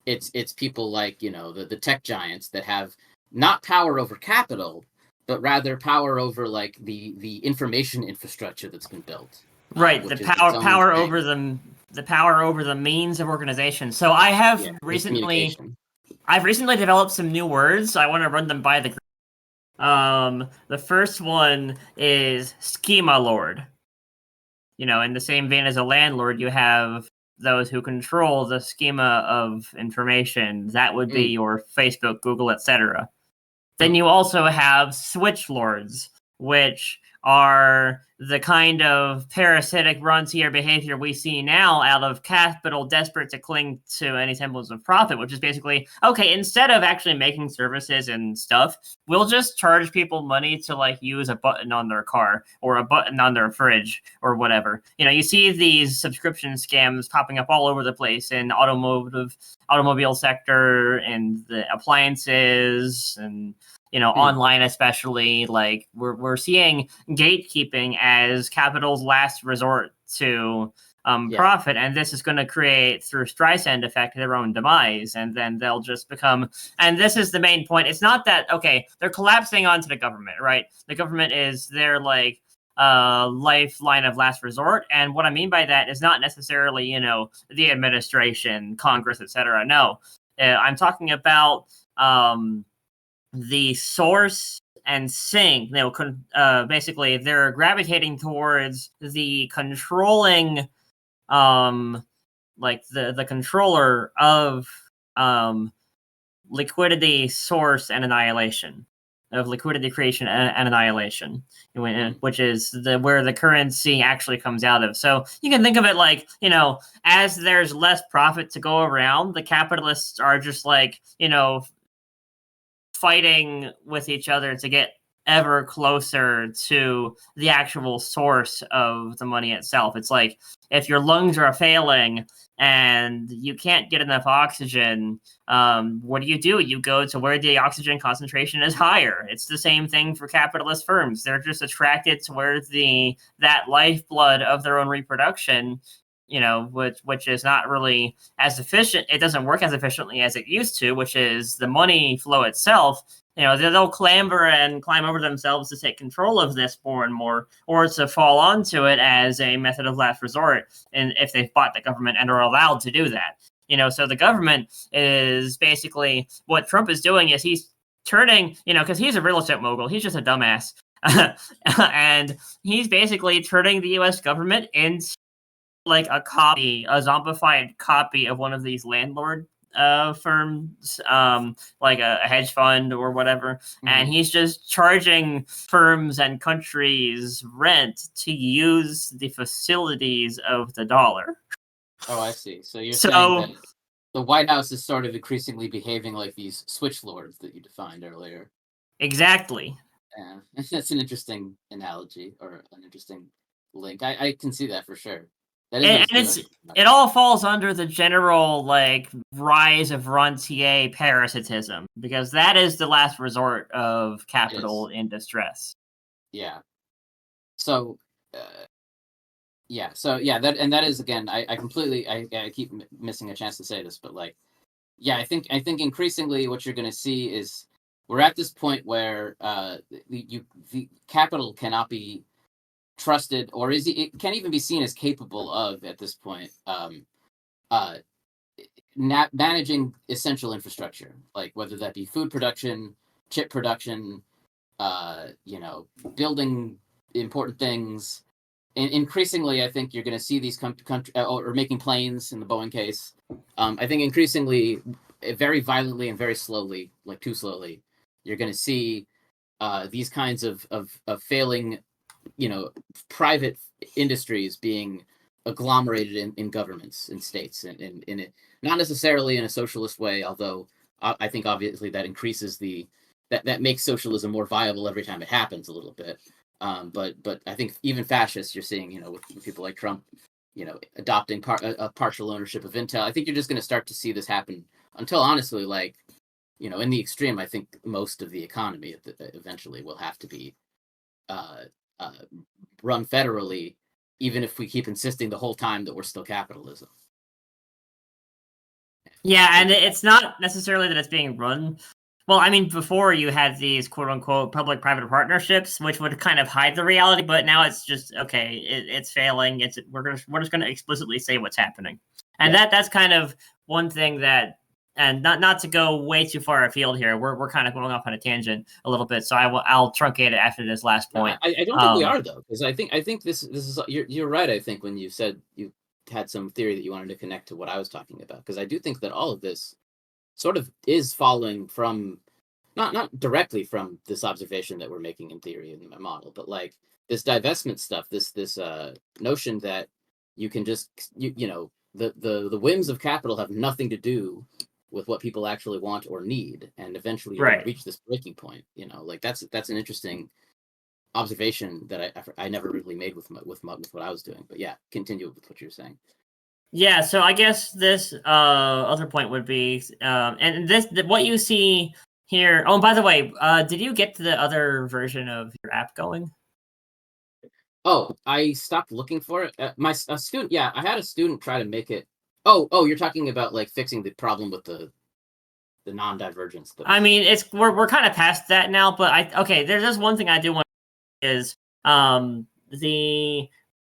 It's people like the tech giants that have not power over capital, but rather power over like the information infrastructure that's been built, Right, which is its own thing. the power over the means of organization. So Yeah, the communication. I've recently developed some new words. I want to run them by the group. The first one is schema lord. In the same vein as a landlord, you have those who control the schema of information. That would be Mm, your Facebook, Google, etc. Then mm, you also have switch lords, which are the kind of parasitic rentier behavior we see now out of capital desperate to cling to any semblance of profit, which is basically, okay, instead of actually making services and stuff, we'll just charge people money to like use a button on their car or a button on their fridge or whatever. You see these subscription scams popping up all over the place in automobile sector and the appliances and mm. online, especially. Like we're seeing gatekeeping as capital's last resort to Yeah, profit, and this is going to create, through Streisand effect, their own demise, and then they'll just become. And this is the main point. It's not that okay, they're collapsing onto the government, right? The government is their like lifeline of last resort, and what I mean by that is not necessarily the administration, Congress, etc. No, I'm talking about the source and sink. Basically, they're gravitating towards the controlling, um, like the controller of um, liquidity source and annihilation, of liquidity creation and annihilation, mm, which is where the currency actually comes out of. So you can think of it like, as there's less profit to go around, the capitalists are just like, fighting with each other to get ever closer to the actual source of the money itself. It's like if your lungs are failing and you can't get enough oxygen, what do? You go to where the oxygen concentration is higher. It's the same thing for capitalist firms. They're just attracted to where that lifeblood of their own reproduction, which is not really as efficient. It doesn't work as efficiently as it used to, which is the money flow itself. They'll clamber and climb over themselves to take control of this more and more, or to fall onto it as a method of last resort, and if they've bought the government and are allowed to do that. So the government is basically what Trump is doing is he's turning, because he's a real estate mogul. He's just a dumbass. And he's basically turning the U.S. government into like a zombified copy of one of these landlord firms, like a hedge fund or whatever. Mm-hmm. And he's just charging firms and countries rent to use the facilities of the dollar. Oh, I see. So you're saying that the White House is sort of increasingly behaving like these switch lords that you defined earlier. Exactly. Yeah, that's an interesting analogy or an interesting link. I can see that for sure. It all falls under the general like rise of rentier parasitism, because that is the last resort of capital in distress. Yeah. So, that is, again, I completely, I keep missing a chance to say this, but like, yeah, I think increasingly what you're going to see is we're at this point where the capital cannot be trusted, or it can't even be seen as capable of, at this point, managing essential infrastructure, like whether that be food production, chip production, building important things. And increasingly, I think you're going to see these or making planes in the Boeing case. I think increasingly, very violently and very slowly, like too slowly, you're going to see these kinds of failing, private industries being agglomerated in governments and states, and in it, not necessarily in a socialist way, although I think obviously that increases that makes socialism more viable every time it happens a little bit. But I think even fascists, you're seeing, with people like Trump, adopting a partial ownership of Intel. I think you're just going to start to see this happen until, honestly, like, in the extreme, I think most of the economy eventually will have to be run federally, even if we keep insisting the whole time that we're still capitalism. Yeah, and it's not necessarily that it's being run. Well, I mean, before you had these quote-unquote public-private partnerships, which would kind of hide the reality, but now it's just, okay, it's failing. We're just going to explicitly say what's happening. And that's kind of one thing that, and not to go way too far afield here, we're kind of going off on a tangent a little bit, so I'll truncate it after this last point. I don't think we are, though, because I think this is, you're right, I think, when you said you had some theory that you wanted to connect to what I was talking about, because I do think that all of this sort of is following from, not directly from this observation that we're making in theory in my model, but like this divestment stuff, this notion that you can just, the whims of capital have nothing to do with what people actually want or need, and eventually you're going to reach this breaking point. Like that's an interesting observation that I never really made with what I was doing. But yeah, continue with what you're saying. Yeah, so I guess this other point would be, and what you see here. Oh, and by the way, did you get to the other version of your app going? Oh, I stopped looking for it. A student, I had a student try to make it. Oh, you're talking about like fixing the problem with the non-divergence. I mean, we're kind of past that now, but there's just one thing I do want is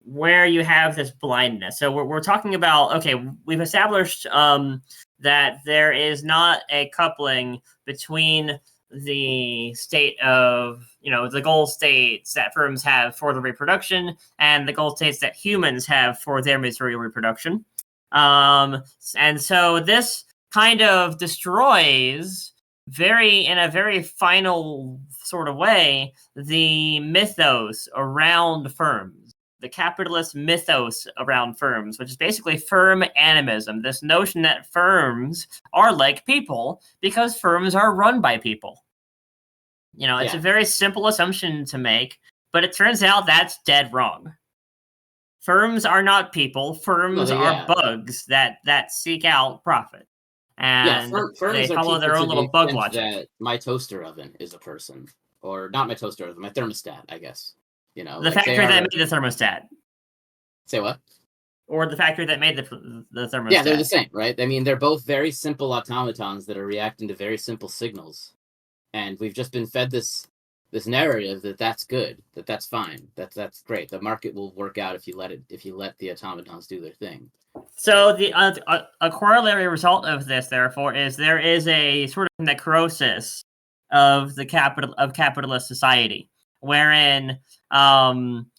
where you have this blindness. So we're talking about, we've established that there is not a coupling between the state of, the goal states that firms have for the reproduction and the goal states that humans have for their material reproduction. And so this kind of destroys in a very final sort of way, the mythos around firms, the capitalist mythos around firms, which is basically firm animism, this notion that firms are like people because firms are run by people. It's a very simple assumption to make, but it turns out that's dead wrong. Firms are not people. Firms are bugs that seek out profit. And firms they follow their own little bug logic. That my toaster oven is a person, or not my toaster oven, my thermostat, I guess. The factory that made the thermostat. Say what? Or the factory that made the thermostat. Yeah, they're the same, right? I mean, they're both very simple automatons that are reacting to very simple signals, and we've just been fed this this narrative that that's good, that that's fine, that's great. The market will work out if you let the automatons do their thing. So the a corollary result of this, therefore, is there is a sort of necrosis of capitalist society, wherein the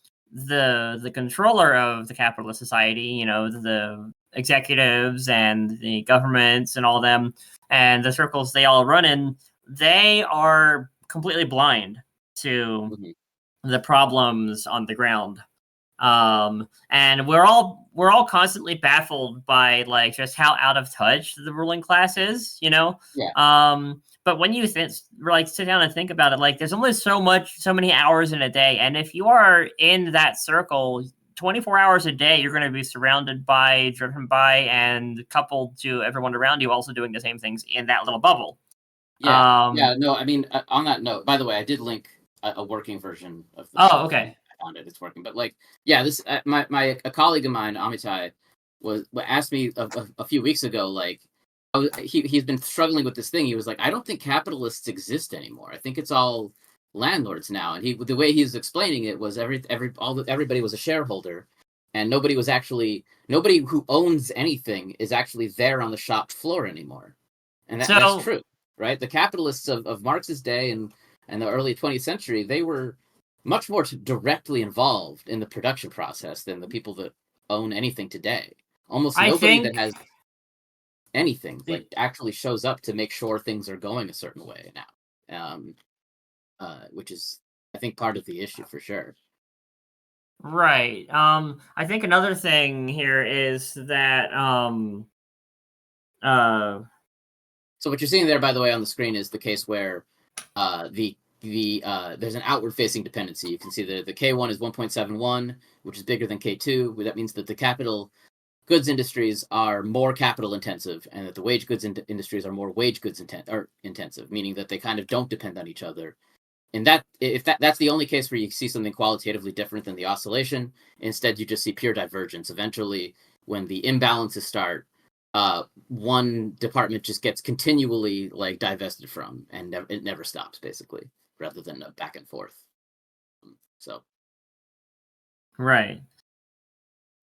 controller of the capitalist society, you know, the executives and the governments and all them, and the circles they all run in, they are completely blind to the problems on the ground. And we're all constantly baffled by like just how out of touch the ruling class is, you know. Yeah. But when you like sit down and think about it, like there's only so many hours in a day, and if you are in that circle 24 hours a day, you're going to be surrounded by, driven by, and coupled to everyone around you also doing the same things in that little bubble. Yeah. No, I mean, on that note, by the way, I did link a working version of the. Oh, okay. I found it. It's working, but like, yeah, this a colleague of mine, Amitai, asked me a few weeks ago, like, he's been struggling with this thing. He was like, I don't think capitalists exist anymore. I think it's all landlords now. And the way he was explaining it was everybody was a shareholder, and nobody who owns anything is actually there on the shop floor anymore, and that's true. Right, the capitalists of Marx's day and the early 20th century, they were much more directly involved in the production process than the people that own anything today. Almost nobody that has anything like actually shows up to make sure things are going a certain way now, which is, I think, part of the issue for sure. Right. I think another thing here is that So what you're seeing there, by the way, on the screen is the case where there's an outward-facing dependency. You can see the K1 is 1.71, which is bigger than K2. That means that the capital goods industries are more capital intensive, and that the wage goods industries are more wage goods intensive, meaning that they kind of don't depend on each other. And that's the only case where you see something qualitatively different than the oscillation. Instead, you just see pure divergence. Eventually, when the imbalances start, one department just gets continually like divested from, and it never stops, basically, rather than a back and forth. So, right.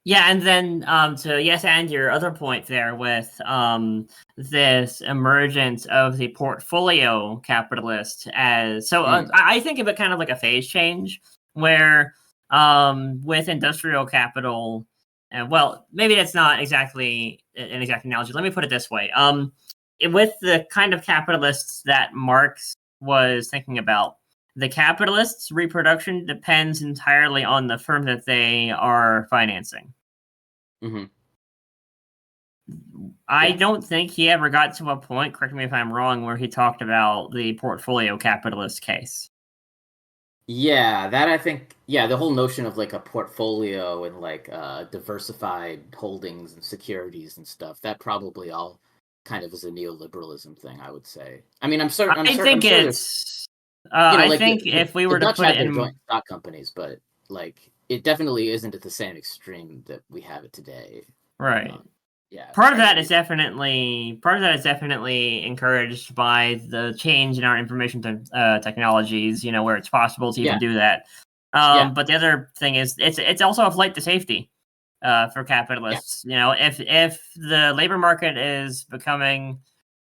Yeah, and then and your other point there with this emergence of the portfolio capitalist as I think of it kind of like a phase change where with industrial capital, and well, maybe that's not exactly an exact analogy. Let me put it this way: with the kind of capitalists that Marx was thinking about, the capitalists' reproduction depends entirely on the firm that they are financing. mm-hmm. I don't think he ever got to a point, correct me if I'm wrong, where he talked about the portfolio capitalist case. Yeah, that I think, the whole notion of like a portfolio and like diversified holdings and securities and stuff, that probably all kind of is a neoliberalism thing, I would say. I mean, I'm sure it's. like if we were the to Dutch put had it their in joint stock companies, but like it definitely isn't at the same extreme that we have it today. Right. Yeah. Part of that is definitely encouraged by the change in our information technologies, you know, where it's possible to even do that. But the other thing is it's also a flight to safety for capitalists. You know, if the labor market is becoming,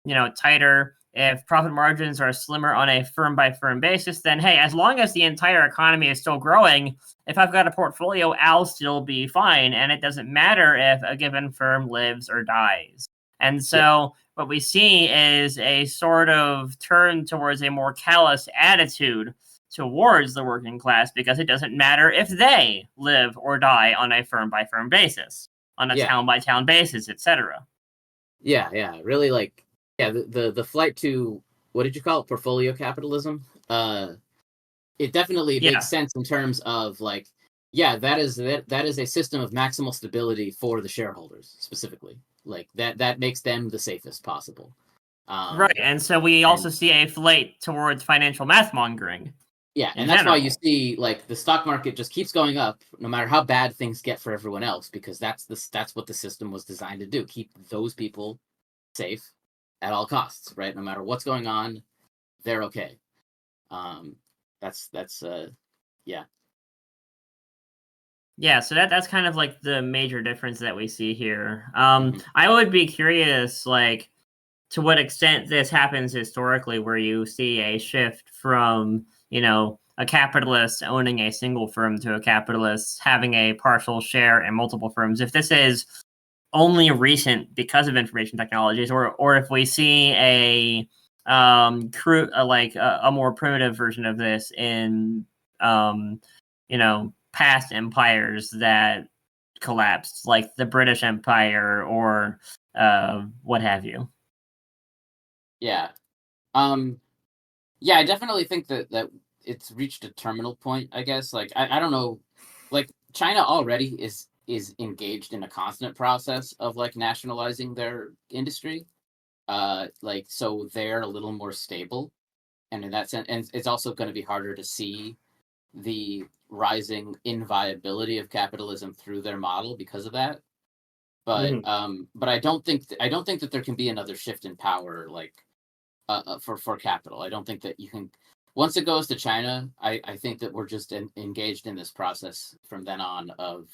you know, tighter, if profit margins are slimmer on a firm by firm basis, then hey, as long as the entire economy is still growing, if I've got a portfolio, I'll still be fine. And it doesn't matter if a given firm lives or dies. And so what we see is a sort of turn towards a more callous attitude towards the working class, because it doesn't matter if they live or die on a firm by firm basis, on a town by town basis, etc. Yeah, really, like, the flight to, what did you call it, portfolio capitalism? It definitely makes sense in terms of like, that is a system of maximal stability for the shareholders specifically. Like that makes them the safest possible. Right, and so we also see a flight towards financial math mongering. Yeah, and that's why you see like the stock market just keeps going up no matter how bad things get for everyone else, because that's what the system was designed to do: keep those people safe at all costs, right? No matter what's going on, they're okay. That's yeah. Yeah, so that's kind of like the major difference that we see here. Hmm. I would be curious, like, to what extent this happens historically, where you see a shift from, a capitalist owning a single firm to a capitalist having a partial share in multiple firms. If this is only recent because of information technologies, or if we see a more primitive version of this in past empires that collapsed, like the British Empire or what have you. Yeah. Um, yeah, I definitely think that it's reached a terminal point, I guess. Like I don't know, like China already is engaged in a constant process of like nationalizing their industry. Like so they're a little more stable, and in that sense, and it's also going to be harder to see the rising inviability of capitalism through their model because of that. Mhm. But I don't think that there can be another shift in power like for capital. I don't think that you can. Once it goes to China, I think that we're just engaged in this process from then on of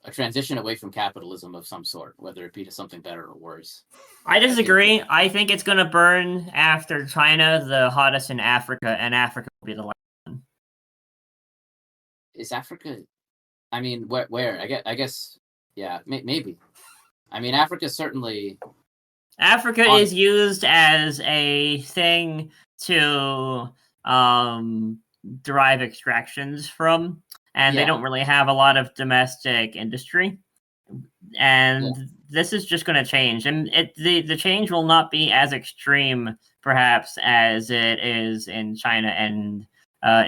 a transition away from capitalism of some sort, whether it be to something better or worse. I I think disagree. I think it's going to burn after China, the hottest in Africa, and Africa will be the last one. is Africa. I mean, where? I guess yeah, maybe. I mean, Africa certainly Africa on. is used as a thing to um, derive extractions from, and they Yeah, don't really have a lot of domestic industry. yeah, And this is just going to change, and the change will not be as extreme, perhaps, as it is in China and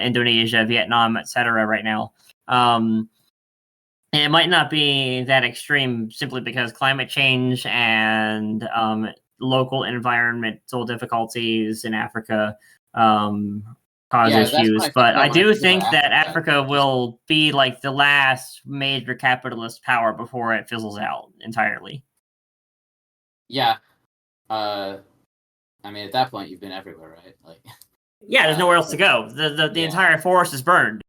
Indonesia, Vietnam, etc. right now. Um, it might not be that extreme simply because climate change and local environmental difficulties in Africa cause yeah. That's what issues. I think But I about when I do think about think that Africa. Africa Just will be like the last major capitalist power before it fizzles out entirely. yeah. Uh, I mean, at that point, you've been everywhere, right? Like, Yeah, there's nowhere else to so, go. The yeah, entire forest is burned.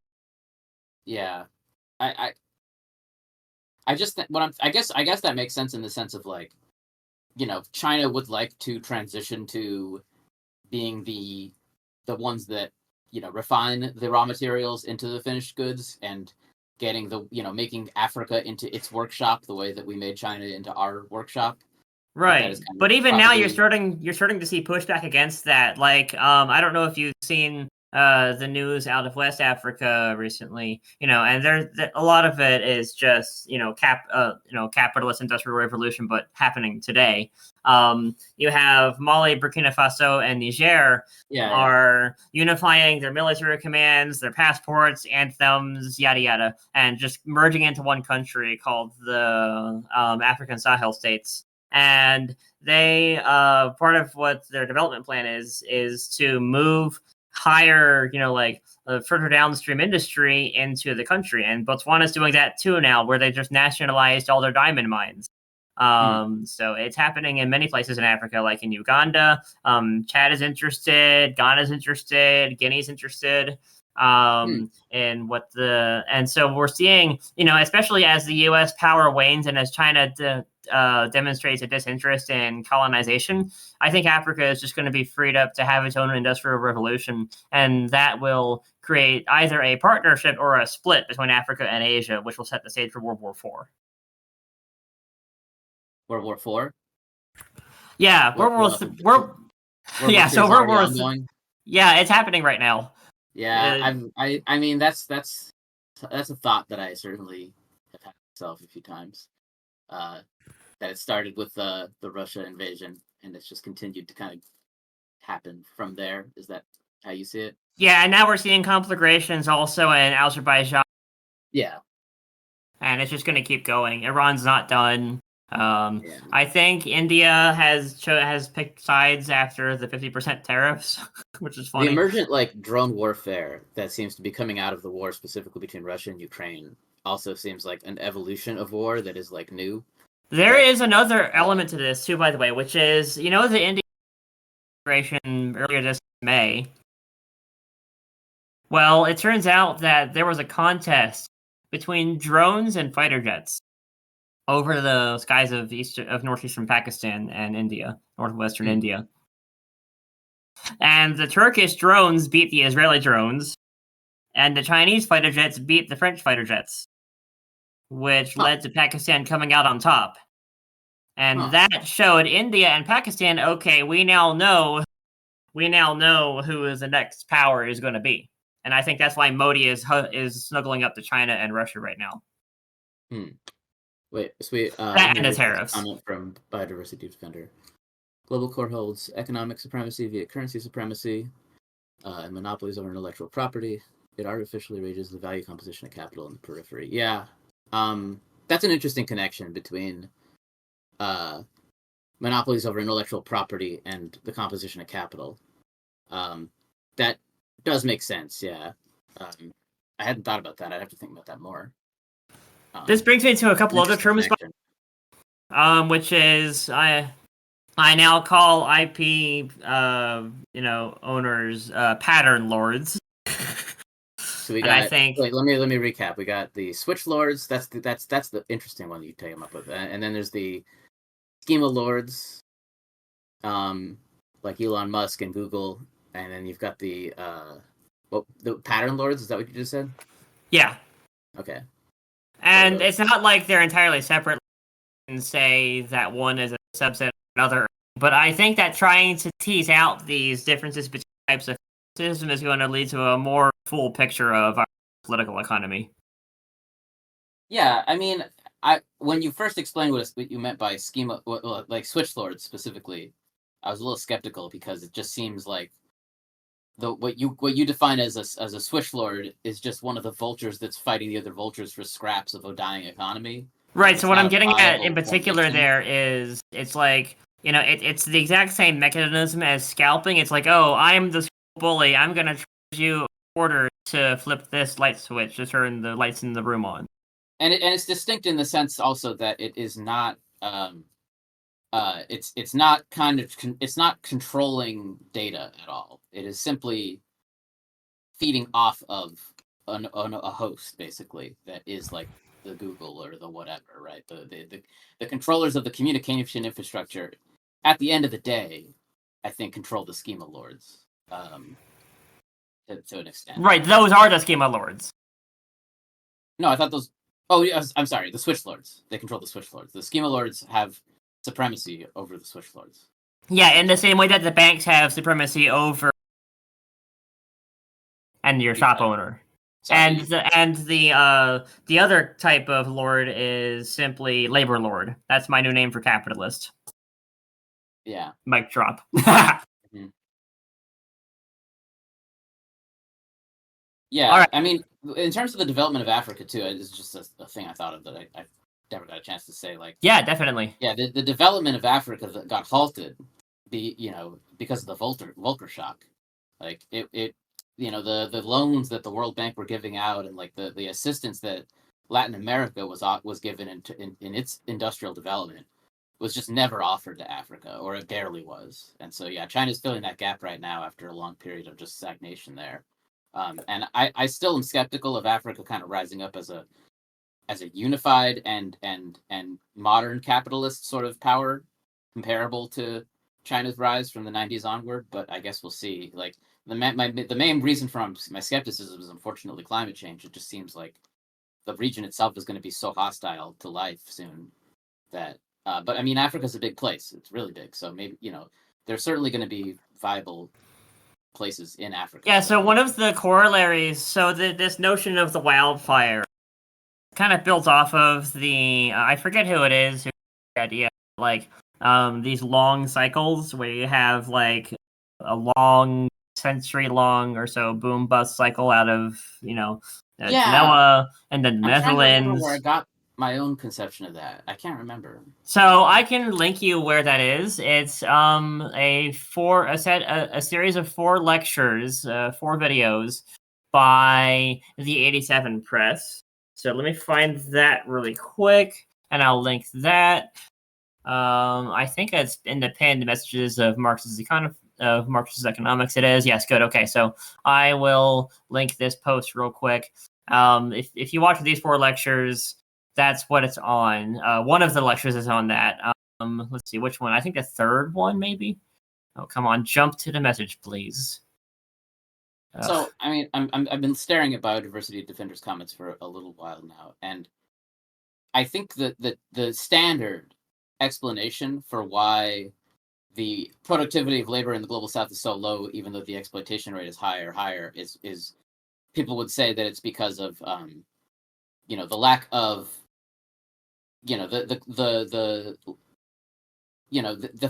yeah. I I just what I guess that makes sense in the sense of like China would like to transition to being the ones that refine the raw materials into the finished goods and getting the making Africa into its workshop the way that we made China into our workshop. That is Right. kind of But even now probably you're starting to see pushback against that. Like I don't know if you've seen the news out of West Africa recently, and a lot of it is just, capitalist industrial revolution but happening today. You have Mali, Burkina Faso and Niger yeah, are unifying their military commands, their passports, anthems, yada yada, and just merging into one country called the African Sahel states. And they part of what their development plan is to move higher, further downstream industry into the country. And Botswana's doing that too now, where they just nationalized all their diamond mines. mm, So it's happening in many places in Africa, like in Uganda. Chad is interested, Ghana's interested, Guinea's interested. mm, And so we're seeing, especially as the U.S. power wanes and as China demonstrates a disinterest in colonization, I think Africa is just going to be freed up to have its own industrial revolution, and that will create either a partnership or a split between Africa and Asia, which will set the stage for World War IV. World War IV. Yeah, What, what World War II So is World already War ongoing. yeah, it's happening right now. Yeah, Uh, I mean that's a thought that I certainly have had myself a few times. Uh, that it started with the Russia invasion and it's just continued to kind of happen from there. Is that how you see it? yeah, and now we're seeing conflagrations also in Azerbaijan, Yeah, and it's just going to keep going. Iran's not done. yeah. I think India has picked sides after the 50% tariffs, which is The funny. emergent like drone warfare that seems to be coming out of the war specifically between Russia and Ukraine also seems like an evolution of war that is like new. There That is another uh, element to this too, by the way, which is, the India integration earlier this May. Well, it turns out that there was a contest between drones and fighter jets over the skies of northeastern Pakistan and India, northwestern India. And the Turkish drones beat the Israeli drones, and the Chinese fighter jets beat the French fighter jets, which led to Pakistan coming out on top. And that showed India and Pakistan, okay, we now know who the next power is going to be. And I think that's why Modi is snuggling up to China and Russia right now. Wait, sweet. And the tariffs. Comment from Biodiversity Defender. Global core holds economic supremacy via currency supremacy and monopolies over intellectual property. It artificially raises the value composition of capital in the periphery. Yeah, that's an interesting connection between monopolies over intellectual property and the composition of capital. That does make sense, yeah. I hadn't thought about that. I'd have to think about that more. This brings me to a couple other terms, which is I now call IP owners pattern lords. So we got. Wait, let me recap. We got the switch lords. That's the interesting one that you came up with, and then there's the schema lords, like Elon Musk and Google, and then you've got the pattern lords. Is that what you just said? Yeah. Okay. And it's not like they're entirely separate and say that one is a subset of another. But I think that trying to tease out these differences between types of system is going to lead to a more full picture of our political economy. Yeah, I mean, when you first explained what you meant by schema, like switch lords specifically, I was a little skeptical because it just seems like what you define as a switch lord is just one of the vultures that's fighting the other vultures for scraps of a dying economy. Right. So what I'm getting at in particular there is it's like, it's the exact same mechanism as scalping. It's like, oh, I'm the bully. I'm going to charge you a quarter to flip this light switch to turn the lights in the room on. And it's distinct in the sense also that it is not it's not controlling data at all. It is simply feeding off of a host, basically, that is like the Google or the whatever, right? The controllers of the communication infrastructure, at the end of the day, I think control the schema lords to an extent. Right, those are the schema lords. No, I thought those. Oh, yes, I'm sorry. The switch lords. They control the switch lords. The schema lords have supremacy over the switch lords. Yeah, in the same way that the banks have supremacy over and your shop owner. Sorry. And the other type of lord is simply labor lord. That's my new name for capitalist. Yeah. Mic drop. Mm-hmm. Yeah, right. I mean, in terms of the development of Africa too, it's just a thing I thought of that I never got a chance to say. Like, yeah, definitely. Yeah, the development of Africa that got halted, because of the Volcker shock. Like the loans that the World Bank were giving out and like the assistance that Latin America was given in its industrial development was just never offered to Africa, or it barely was. And so yeah, China's filling that gap right now after a long period of just stagnation there. And I still am skeptical of Africa kind of rising up as a unified and modern capitalist sort of power comparable to China's rise from the 90s onward, but I guess we'll see. Like the main reason for my skepticism is unfortunately climate change. It just seems like the region itself is going to be so hostile to life soon that but I mean, Africa's a big place. It's really big. So maybe, there's certainly going to be viable places in Africa. Yeah, so one of the corollaries, so this notion of the wildfire kind of builds off of the, I forget who it is, who the idea, like, these long cycles where you have, like, a long, century-long or so boom-bust cycle out of, Genoa, and then the Netherlands. Where I got my own conception of that. I can't remember. So I can link you where that is. It's a series of 4 lectures, 4 videos by the 87 Press. So let me find that really quick, and I'll link that. I think it's in the pinned messages of Marx's of Marxist economics it is. Yes, good. Okay, so I will link this post real quick. If you watch these 4 lectures, that's what it's on. One of the lectures is on that. Let's see which one. I think the third one, maybe. Oh, come on, jump to the message, please. So, I mean, I've been staring at Biodiversity Defenders comments for a little while now, and I think that the standard explanation for why the productivity of labor in the global south is so low, even though the exploitation rate is higher, is people would say that it's because of the lack of the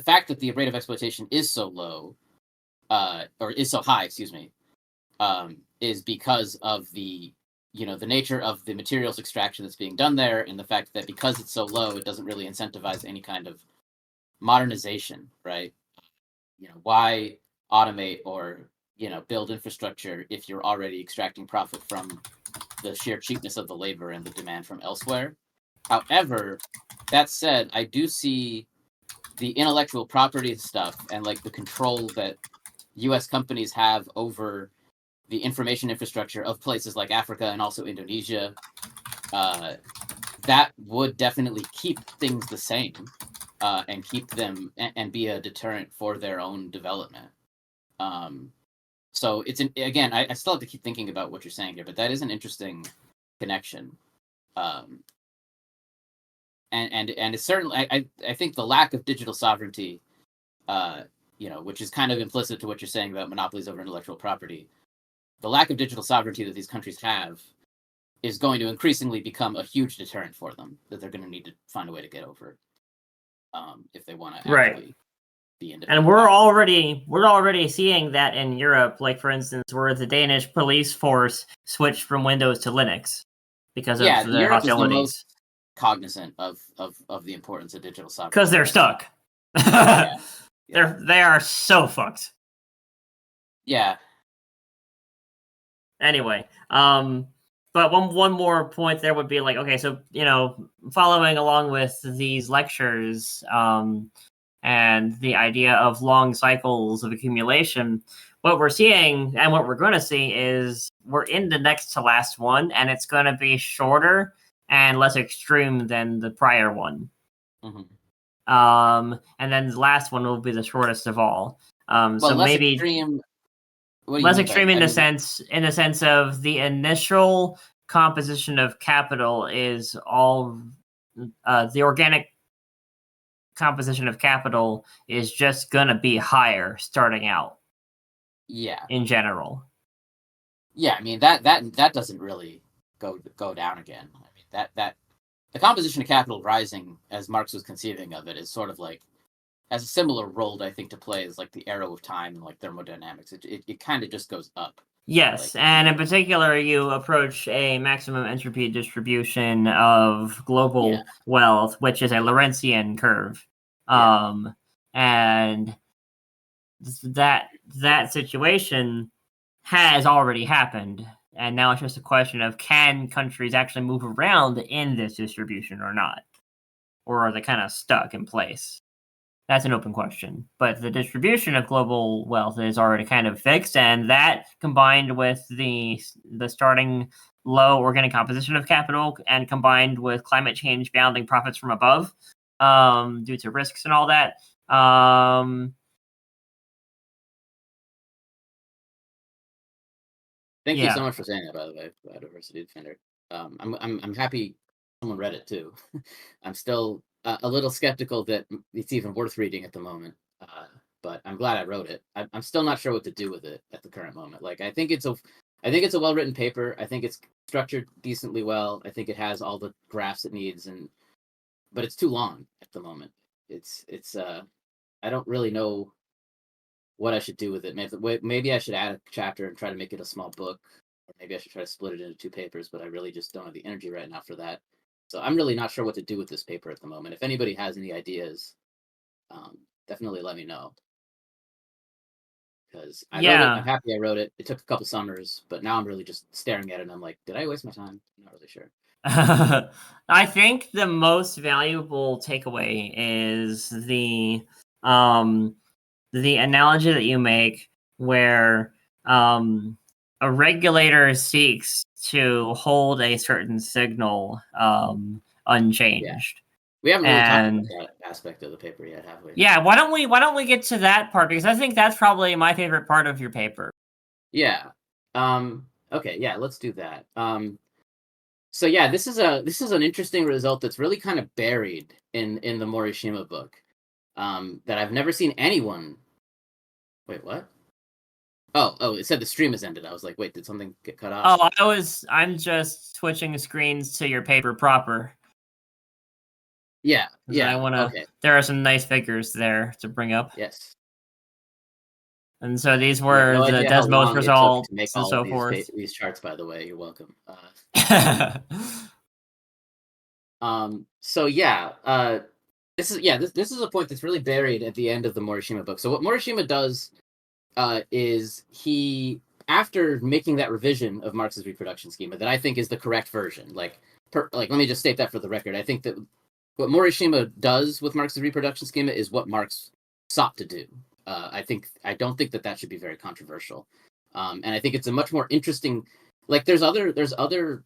fact that the rate of exploitation is so low, or is so high, excuse me, is because of the nature of the materials extraction that's being done there, and the fact that because it's so low, it doesn't really incentivize any kind of modernization, right? Why automate or build infrastructure if you're already extracting profit from the sheer cheapness of the labor and the demand from elsewhere? However, that said, I do see the intellectual property stuff and like the control that US companies have over the information infrastructure of places like Africa and also Indonesia, that would definitely keep things the same, and keep them and be a deterrent for their own development. So it's again, I still have to keep thinking about what you're saying here, but that is an interesting connection. And it's certainly, I think the lack of digital sovereignty, which is kind of implicit to what you're saying about monopolies over intellectual property, the lack of digital sovereignty that these countries have is going to increasingly become a huge deterrent for them that they're going to need to find a way to get over, if they want to actually be independent. And we're already seeing that in Europe, like for instance, where the Danish police force switched from Windows to Linux because of the Europe hostilities. Is the most cognizant of the importance of digital sovereignty because they're stuck. They are so fucked. Yeah. Anyway, but one more point there would be like, okay, so following along with these lectures, and the idea of long cycles of accumulation, what we're seeing and what we're going to see is we're in the next to last one, and it's going to be shorter and less extreme than the prior one. Mm-hmm. And then the last one will be the shortest of all. So maybe extreme. Less extreme in the sense of the initial composition of capital is all the organic composition of capital is just gonna be higher starting out. Yeah. In general. Yeah, I mean that doesn't really go down again. I mean that the composition of capital rising as Marx was conceiving of it is sort of like has a similar role, I think, to play as like the arrow of time and like thermodynamics. It kind of just goes up. Yes, and in particular, you approach a maximum entropy distribution of global wealth, which is a Lorentzian curve. And that situation has already happened, and now it's just a question of can countries actually move around in this distribution or not, or are they kind of stuck in place? That's an open question. But the distribution of global wealth is already kind of fixed, and that combined with the starting low organic composition of capital and combined with climate change bounding profits from above due to risks and all that. Thank you so much for saying that, by the way, Biodiversity Defender. I'm happy someone read it too. I'm still a little skeptical that it's even worth reading at the moment, but I'm glad I wrote it. I'm still not sure what to do with it at the current moment. Like I think it's a well-written paper. I think it's structured decently well. I think it has all the graphs it needs, but it's too long at the moment. It's I don't really know what I should do with it. Maybe I should add a chapter and try to make it a small book, or maybe I should try to split it into 2 papers, but I really just don't have the energy right now for that. So I'm really not sure what to do with this paper at the moment. If anybody has any ideas, definitely let me know. Because I wrote it, I'm happy I wrote it. It took a couple summers, but now I'm really just staring at it and I'm like, did I waste my time? I'm not really sure. I think the most valuable takeaway is the analogy that you make where a regulator seeks to hold a certain signal unchanged. We haven't really talked about And that aspect of the paper yet, have we? yeah, why don't we get to that part, because I think that's probably my favorite part of your paper. Yeah. Okay, yeah, let's do that. So yeah, this is an interesting result that's really kind of buried in the Morishima book. That I've never seen anyone. Wait, what? Oh, it said the stream has ended. I was like, wait, did something get cut off? Oh, I'm just switching screens to your paper proper. Yeah, I want to. okay. There are some nice figures there to bring up. Yes. And so these You have were no the idea how Desmos long it took results to make and all of so forth. these charts, by the way. You're welcome. So yeah, this is a point that's really buried at the end of the Morishima book. So what Morishima does is he, after making that revision of Marx's reproduction schema that I think is the correct version, like let me just state that for the record. I think that what Morishima does with Marx's reproduction schema is what Marx sought to do. I don't think that should be very controversial, and I think it's a much more interesting. Like there's other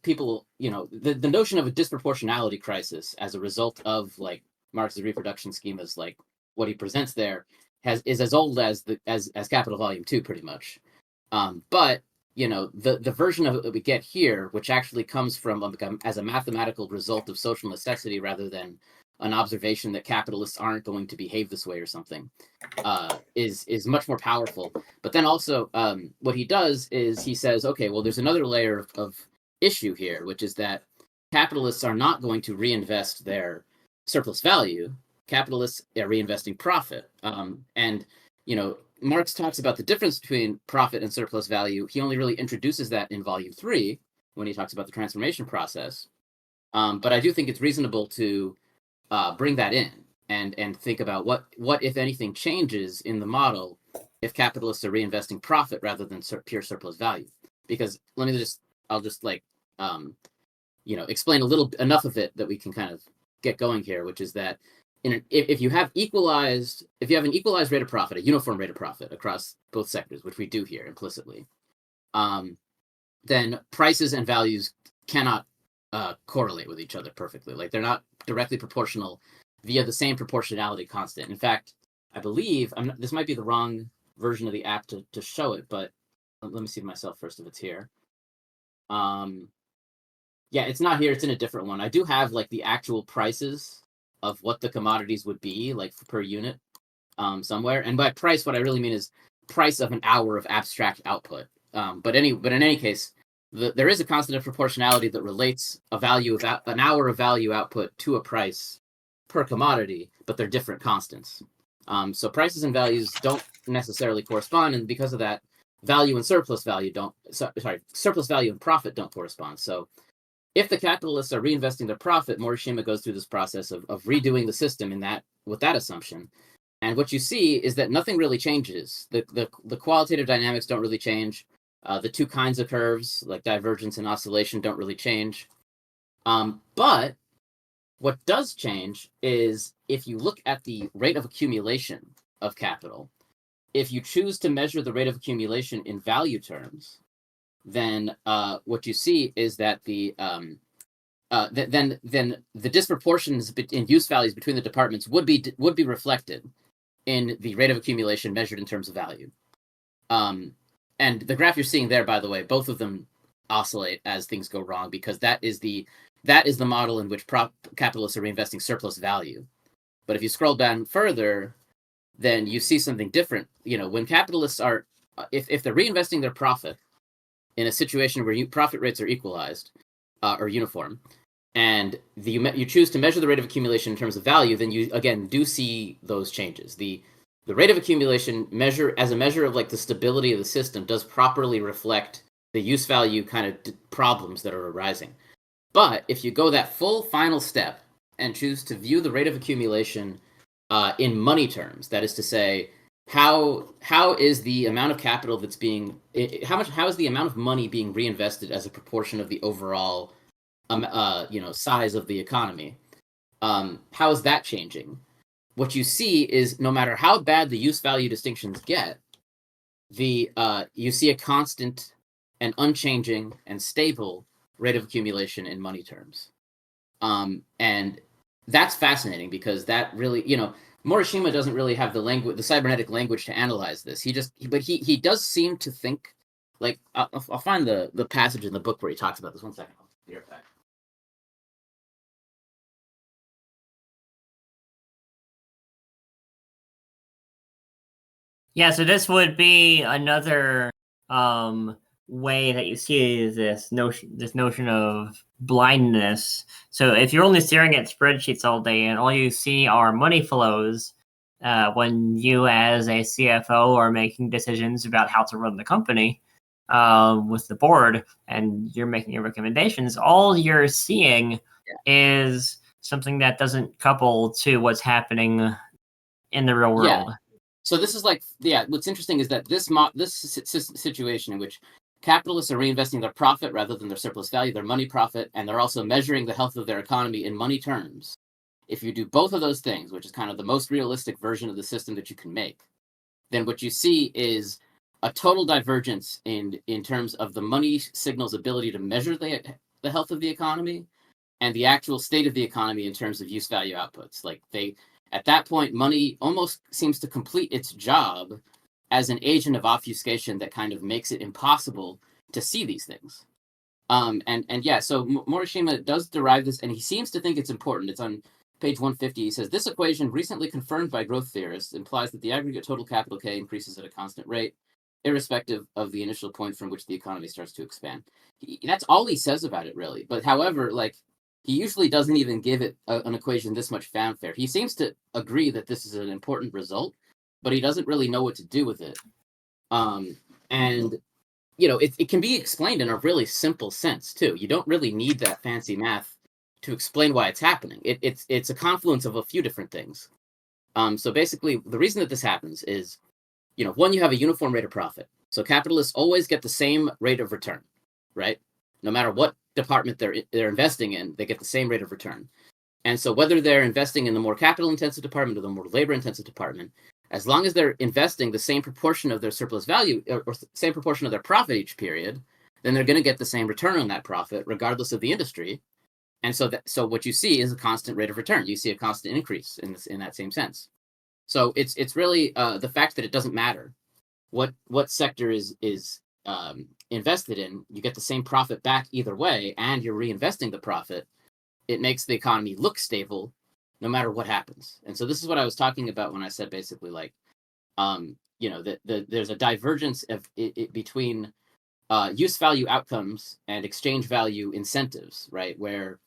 people, the notion of a disproportionality crisis as a result of like Marx's reproduction schemas, like what he presents there, is as old as Capital Volume 2, pretty much. But the version of it that we get here, which actually comes from as a mathematical result of social necessity rather than an observation that capitalists aren't going to behave this way or something, is much more powerful. But then also, what he does is he says, okay, well, there's another layer of issue here, which is that capitalists are not going to reinvest their surplus value. Capitalists are reinvesting profit. And Marx talks about the difference between profit and surplus value. He only really introduces that in Volume 3 when he talks about the transformation process. But I do think it's reasonable to bring that in and think about what if anything changes in the model if capitalists are reinvesting profit rather than pure surplus value. Because I'll just explain enough of it that we can kind of get going here, which is that if you have an equalized rate of profit, a uniform rate of profit across both sectors, which we do here implicitly, then prices and values cannot correlate with each other perfectly. Like they're not directly proportional via the same proportionality constant. In fact, I believe this might be the wrong version of the app to show it, but let me see myself first if it's here. Yeah, it's not here. It's in a different one. I do have like the actual prices of what the commodities would be like per unit somewhere. And by price, what I really mean is price of an hour of abstract output. But in any case, there is a constant of proportionality that relates an hour of value output to a price per commodity, but they're different constants. So prices and values don't necessarily correspond, and because of that, value and surplus value surplus value and profit don't correspond. So if the capitalists are reinvesting their profit, Morishima goes through this process of redoing the system with that assumption. And what you see is that nothing really changes. The qualitative dynamics don't really change. The two kinds of curves, like divergence and oscillation, don't really change. But what does change is if you look at the rate of accumulation of capital, if you choose to measure the rate of accumulation in value terms, then what you see is that then the disproportions in use values between the departments would be reflected in the rate of accumulation measured in terms of value. And the graph you're seeing there, by the way, both of them oscillate as things go wrong, because that is the model in which capitalists are reinvesting surplus value. But if you scroll down further, then you see something different. When capitalists are, if they're reinvesting their profit in a situation where profit rates are equalized or uniform, and you choose to measure the rate of accumulation in terms of value, then you again do see those changes. The rate of accumulation as a measure of like the stability of the system does properly reflect the use value kind of problems that are arising. But if you go that full final step and choose to view the rate of accumulation in money terms, that is to say, how is the amount of capital that's being how is the amount of money being reinvested as a proportion of the overall size of the economy? How is that changing? what you see is no matter how bad the use value distinctions get, you see a constant and unchanging and stable rate of accumulation in money terms. And that's fascinating because that really, Morishima doesn't really have the cybernetic language to analyze this. But he does seem to think, like, I'll find the passage in the book where he talks about this. 1 second, I'll be right back. Yeah, so this would be another way that you see this notion of blindness. So if you're only staring at spreadsheets all day and all you see are money flows, when you as a CFO are making decisions about how to run the company with the board and you're making your recommendations, all you're seeing is something that doesn't couple to what's happening in the real world. Yeah. So this is what's interesting is that this situation in which capitalists are reinvesting their profit rather than their surplus value, their money profit, and they're also measuring the health of their economy in money terms. If you do both of those things, which is kind of the most realistic version of the system that you can make, then what you see is a total divergence in terms of the money signal's ability to measure the health of the economy and the actual state of the economy in terms of use value outputs. At that point, money almost seems to complete its job as an agent of obfuscation that kind of makes it impossible to see these things. So Morishima does derive this, and he seems to think it's important. It's on page 150. He says, this equation, recently confirmed by growth theorists, implies that the aggregate total capital K increases at a constant rate, irrespective of the initial point from which the economy starts to expand. That's all he says about it, really. But however, he usually doesn't even give it an equation this much fanfare. He seems to agree that this is an important result, but he doesn't really know what to do with it. It can be explained in a really simple sense, too. You don't really need that fancy math to explain why it's happening. It's a confluence of a few different things. So basically, the reason that this happens is, one, you have a uniform rate of profit. So capitalists always get the same rate of return, right? No matter what department they're investing in, they get the same rate of return. And so whether they're investing in the more capital-intensive department or the more labor-intensive department, as long as they're investing the same proportion of their surplus value or same proportion of their profit each period, then they're going to get the same return on that profit, regardless of the industry. And so what you see is a constant rate of return. You see a constant increase in that same sense. So it's really the fact that it doesn't matter what sector is invested in, you get the same profit back either way, and you're reinvesting the profit. It makes the economy look stable no matter what happens. And so this is what I was talking about when I said basically that there's a divergence between use value outcomes and exchange value incentives, right? Where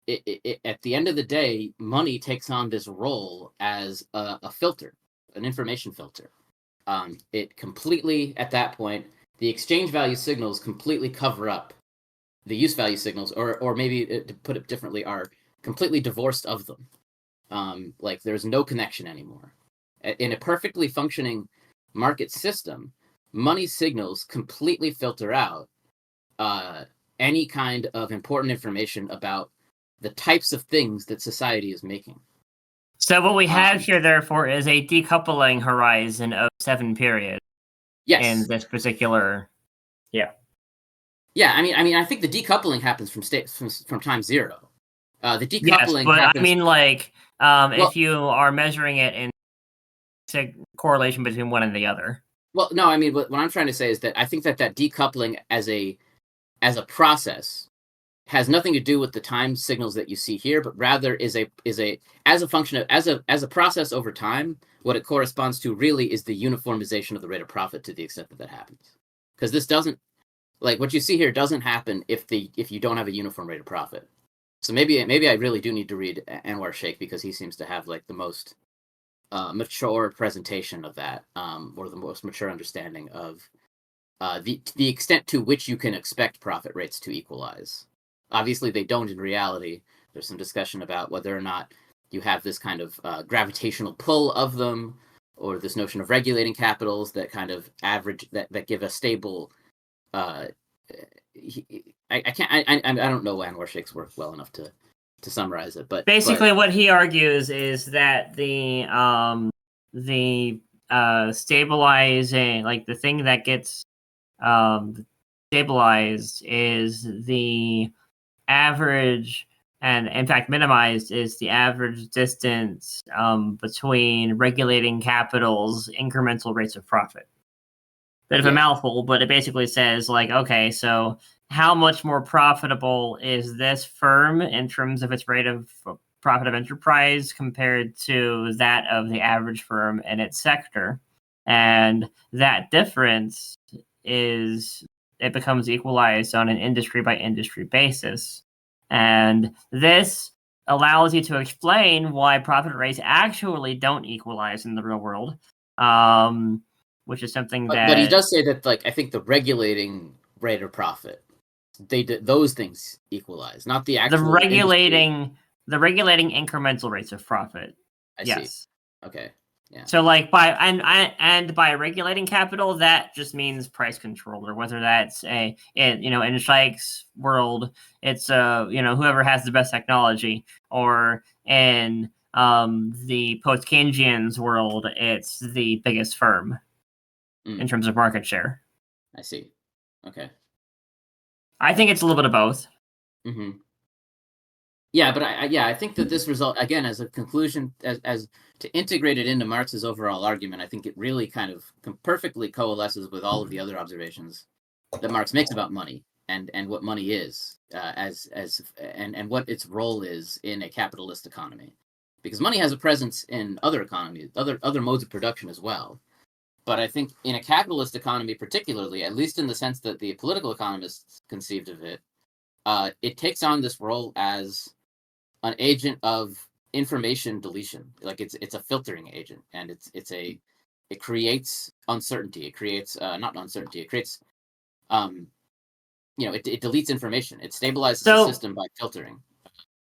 at the end of the day, money takes on this role as a filter, an information filter. It completely, at that point, the exchange value signals completely cover up the use value signals, or maybe to put it differently, are completely divorced of them. There's no connection anymore. In a perfectly functioning market system, money signals completely filter out any kind of important information about the types of things that society is making. So what we have here, therefore, is a decoupling horizon of 7 periods. Yes. In this particular, yeah. I mean, I think the decoupling happens from time zero. The decoupling. Yes, but happens, if you are measuring it in correlation between one and the other. Well, no, I mean, what I'm trying to say is that I think that decoupling as a process has nothing to do with the time signals that you see here, but rather is a function of as a process over time. What it corresponds to really is the uniformization of the rate of profit to the extent that happens. Because this doesn't, what you see here doesn't happen if you don't have a uniform rate of profit. So maybe I really do need to read Anwar Sheikh, because he seems to have the most mature presentation of that, or the most mature understanding of the extent to which you can expect profit rates to equalize. Obviously, they don't in reality. There's some discussion about whether or not you have this kind of gravitational pull of them, or this notion of regulating capitals that kind of average that give a stable. I don't know Anwar Sheikh's work well enough to to summarize it. But basically, what he argues is that the stabilizing, like the thing that gets stabilized is the average, and in fact minimized is the average distance between regulating capital's incremental rates of profit. Bit of a mouthful, but it basically says, like, okay, so how much more profitable is this firm in terms of its rate of profit of enterprise compared to that of the average firm in its sector? And that difference it becomes equalized on an industry by industry basis. And this allows you to explain why profit rates actually don't equalize in the real world. Which is something that... But he does say that, like, I think the regulating rate of profit, those things equalize, not the actual the regulating incremental rates of profit. I yes. see. Okay. Yeah. So, like, by regulating capital, that just means price control, or whether that's in Scheich's world, it's whoever has the best technology, or in the post-Keynesian's world, it's the biggest firm in terms of market share. I see. Okay. I think it's a little bit of both. Mm-hmm. Yeah, but I think that this result, again, as a conclusion, as to integrate it into Marx's overall argument, I think it really kind of perfectly coalesces with all of the other observations that Marx makes about money and what money is, and what its role is in a capitalist economy, because money has a presence in other economies, other modes of production as well. But I think in a capitalist economy, particularly, at least in the sense that the political economists conceived of it, it takes on this role as an agent of information deletion. Like it's a filtering agent, and it creates uncertainty. It creates not uncertainty. It creates it deletes information. It stabilizes the system by filtering.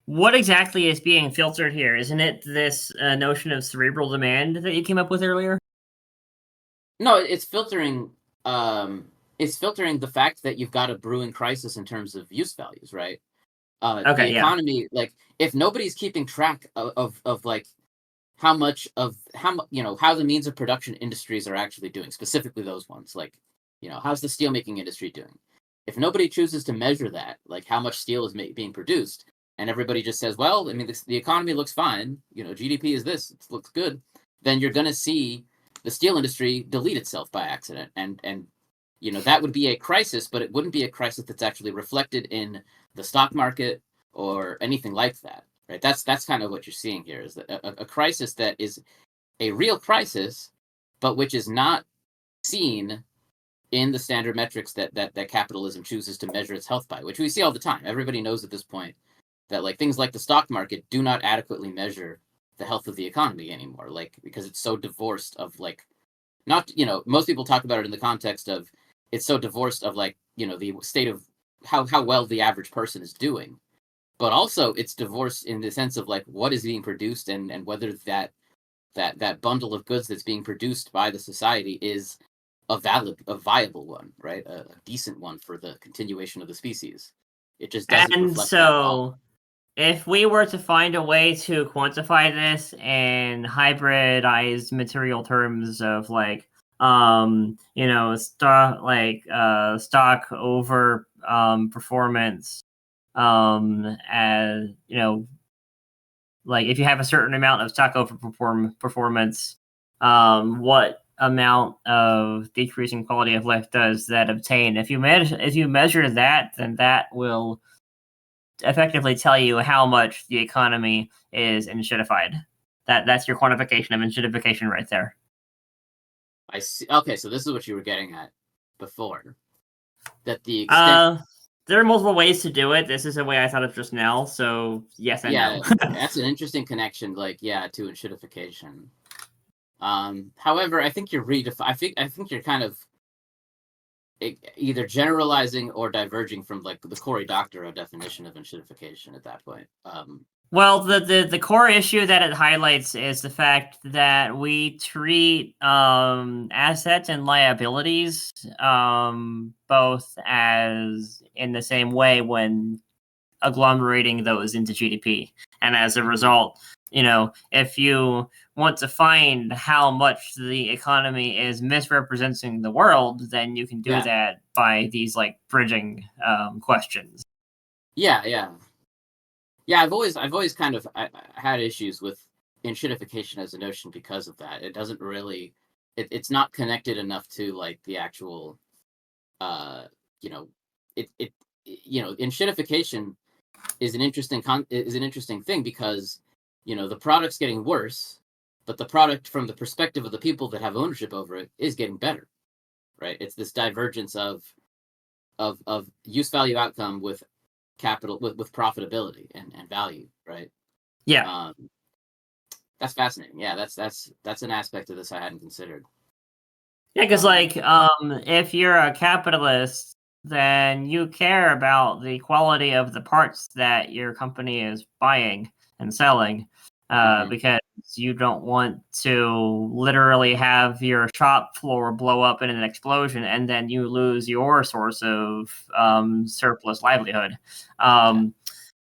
What exactly is being filtered here? Isn't it this notion of cerebral demand that you came up with earlier? No, it's filtering. It's filtering the fact that you've got a brewing crisis in terms of use values, right? The economy, like, if nobody's keeping track of like how the means of production industries are actually doing, specifically those ones, like, how's the steelmaking industry doing? If nobody chooses to measure that, like how much steel is being produced, and everybody just says, well, I mean, the economy looks fine, GDP is this, it looks good, then you're going to see the steel industry delete itself by accident, and that would be a crisis, but it wouldn't be a crisis that's actually reflected in the stock market or anything like that, right? That's kind of what you're seeing here, is that a crisis that is a real crisis, but which is not seen in the standard metrics that capitalism chooses to measure its health by, which we see all the time. Everybody knows at this point that, like, things like the stock market do not adequately measure the health of the economy anymore, like, because it's so divorced of, like, not, most people talk about it in the context of it's so divorced of, like, the state of how well the average person is doing, but also it's divorced in the sense of, like, what is being produced, and whether that bundle of goods that's being produced by the society is a viable one, right? A decent one for the continuation of the species. It just doesn't reflect that at all. If we were to find a way to quantify this in hybridized material terms of, like, stock over performance, as like, if you have a certain amount of stock over performance, what amount of decreasing quality of life does that obtain? If you measure that, then that will effectively tell you how much the economy is enshittified. That's your quantification of enshittification right there. I see. Okay, so this is what you were getting at before. That the extent... there are multiple ways to do it. This is a way I thought of just now, so yes and no. That's an interesting connection, to enshittification. However, I think you're I think you're kind of either generalizing or diverging from, like, the Cory Doctorow definition of enshittification at that point. Well, the core issue that it highlights is the fact that we treat assets and liabilities both as in the same way when agglomerating those into GDP. And as a result, if you want to find how much the economy is misrepresenting the world, then you can do that by these like bridging questions. Yeah. I've always kind of had issues with enshittification as a notion because of that. It doesn't really, it's not connected enough to like the actual, enshittification is an interesting thing because the product's getting worse, but the product from the perspective of the people that have ownership over it is getting better, right? It's this divergence of use value outcome with capital with profitability and value, right? Yeah. That's fascinating. Yeah, that's an aspect of this I hadn't considered. Yeah, because if you're a capitalist, then you care about the quality of the parts that your company is buying and selling, because you don't want to literally have your shop floor blow up in an explosion and then you lose your source of surplus livelihood.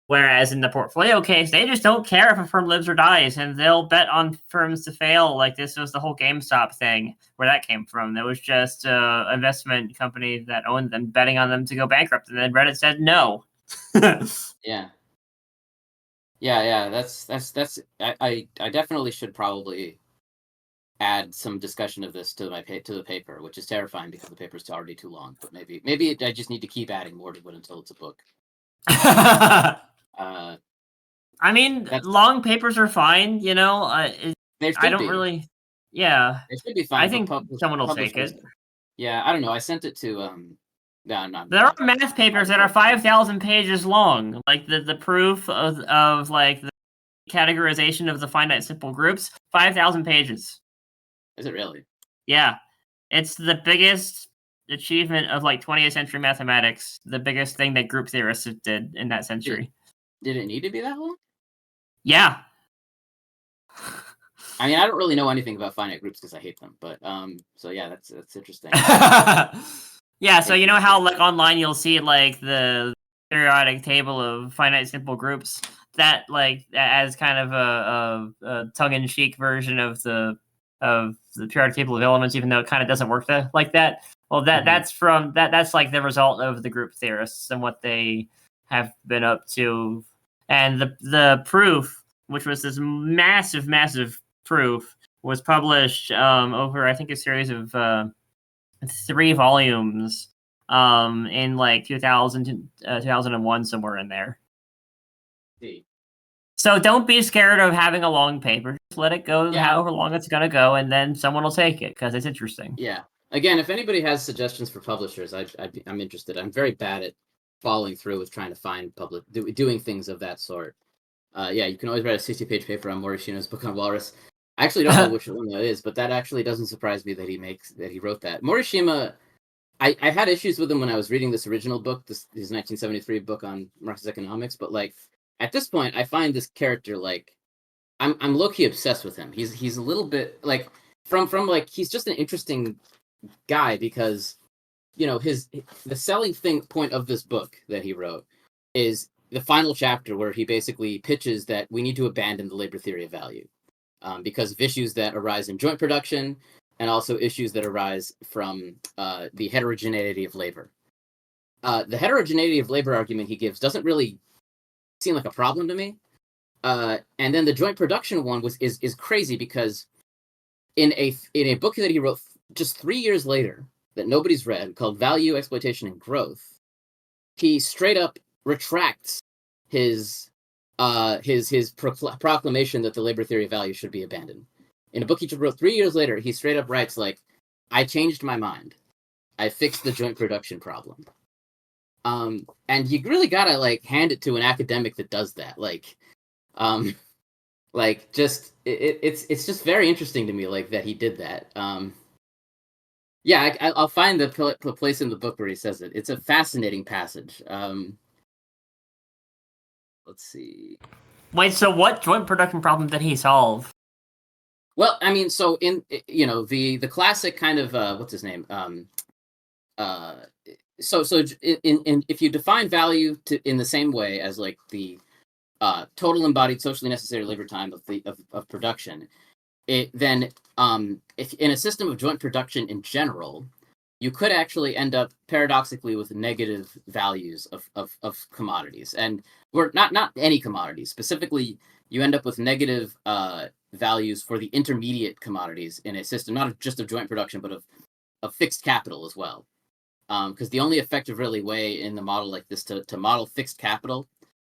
Whereas in the portfolio case, they just don't care if a firm lives or dies, and they'll bet on firms to fail. Like this was the whole GameStop thing, where that came from. It was just an investment company that owned them betting on them to go bankrupt, and then Reddit said no. Yeah. That's. I definitely should probably add some discussion of this to the paper, which is terrifying because the paper is already too long. But maybe I just need to keep adding more to it until it's a book. I mean, long papers are fine, I don't really. Yeah, it should be fine. I think someone will take it. Yeah, I don't know. I sent it to No. There are math papers that are 5,000 pages long, like the proof of like the categorization of the finite simple groups. 5,000 pages. Is it really? Yeah, it's the biggest achievement of like 20th century mathematics. The biggest thing that group theorists did in that century. Did it need to be that long? Yeah. I mean, I don't really know anything about finite groups because I hate them, but so yeah, that's interesting. Yeah, so you know how like online you'll see like the periodic table of finite simple groups, that like as kind of a tongue-in-cheek version of the periodic table of elements, even though it kind of doesn't work like that. Well, that's like the result of the group theorists and what they have been up to, and the proof, which was this massive proof, was published over I think a series of 3 volumes in like 2000 2001, somewhere in there. So don't be scared of having a long paper. Just let it go however long it's going to go, and then someone will take it because it's interesting. Yeah. Again, if anybody has suggestions for publishers, I'm interested. I'm very bad at following through with trying to find doing things of that sort. Yeah, you can always write a 60-page paper on Morishino's book on Walrus. I actually don't know which one that is, but that actually doesn't surprise me that he wrote that. Morishima, I had issues with him when I was reading this original book, his 1973 book on Marxist economics, but like at this point, I find this character like I'm low-key obsessed with him. He's a little bit like from like he's just an interesting guy because the selling point of this book that he wrote is the final chapter where he basically pitches that we need to abandon the labor theory of value because of issues that arise in joint production and also issues that arise from the heterogeneity of labor. The heterogeneity of labor argument he gives doesn't really seem like a problem to me. And then the joint production one is crazy because in a book that he wrote just 3 years later that nobody's read called Value, Exploitation, and Growth, he straight up retracts his proclamation that the labor theory of value should be abandoned. In a book he wrote 3 years later, he straight up writes like, I changed my mind. I fixed the joint production problem. And you really gotta like hand it to an academic that does that. Like just it's just very interesting to me like that he did that. Yeah, I'll find the place in the book where he says it. It's a fascinating passage. Let's see. Wait, so what joint production problem did he solve? Well, I mean, so in the classic kind of what's his name? if you define value in the same way as like the total embodied socially necessary labor time of production, then if in a system of joint production in general, you could actually end up paradoxically with negative values of commodities, and we're not any commodities specifically. You end up with negative values for the intermediate commodities in a system, not just of joint production, but of fixed capital as well. Because the only effective really way in the model like this to model fixed capital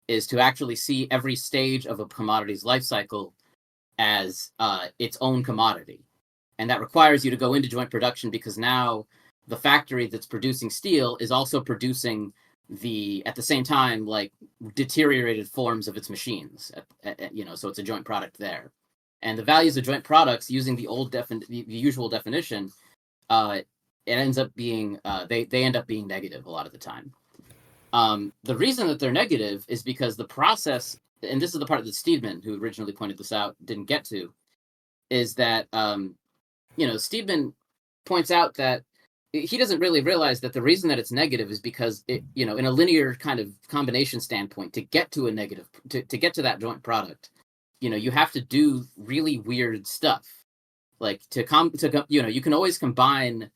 is to actually see every stage of a commodity's life cycle as its own commodity. And that requires you to go into joint production, because now the factory that's producing steel is also producing at the same time, like deteriorated forms of its machines, so it's a joint product there. And the values of joint products using the usual definition, it ends up being, they end up being negative a lot of the time. The reason that they're negative is because the process, and this is the part that Steedman, who originally pointed this out, didn't get to, is that, Steedman points out that he doesn't really realize that the reason that it's negative is because in a linear kind of combination standpoint, to get to a negative, to get to that joint product, you have to do really weird stuff. Like you can always combine,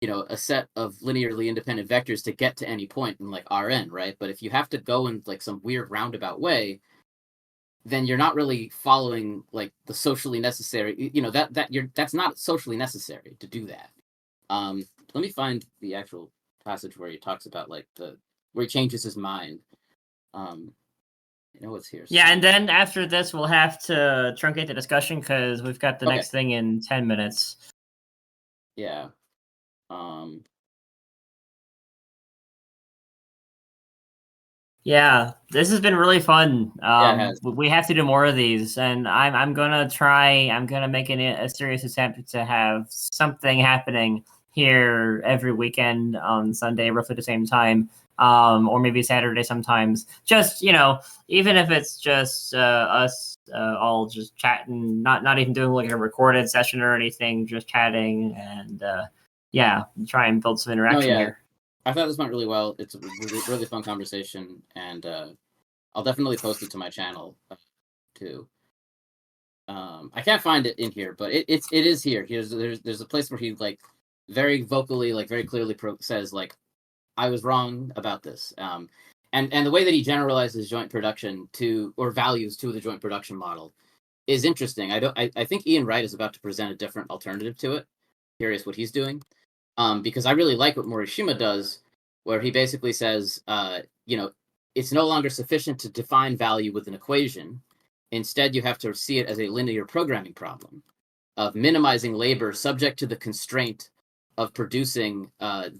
a set of linearly independent vectors to get to any point in like Rn, right? But if you have to go in like some weird roundabout way, then you're not really following like the socially necessary, that's not socially necessary to do that. Let me find the actual passage where he talks about like where he changes his mind. It's here. Yeah, and then after this, we'll have to truncate the discussion because we've got the next thing in 10 minutes. Yeah. Yeah, this has been really fun. We have to do more of these, and I'm gonna make a serious attempt to have something happening here every weekend on Sunday, roughly the same time, or maybe Saturday sometimes. Just even if it's just us all just chatting, not even doing like a recorded session or anything, just chatting and try and build some interaction here. I thought this went really well. It's a really, really fun conversation, and I'll definitely post it to my channel too. I can't find it in here, but it is here. There's a place where he like very vocally, like very clearly says like, I was wrong about this. And the way that he generalizes joint production or values to the joint production model is interesting. I think Ian Wright is about to present a different alternative to it. Curious what he's doing. Because I really like what Morishima does, where he basically says, it's no longer sufficient to define value with an equation. Instead, you have to see it as a linear programming problem of minimizing labor subject to the constraint of producing at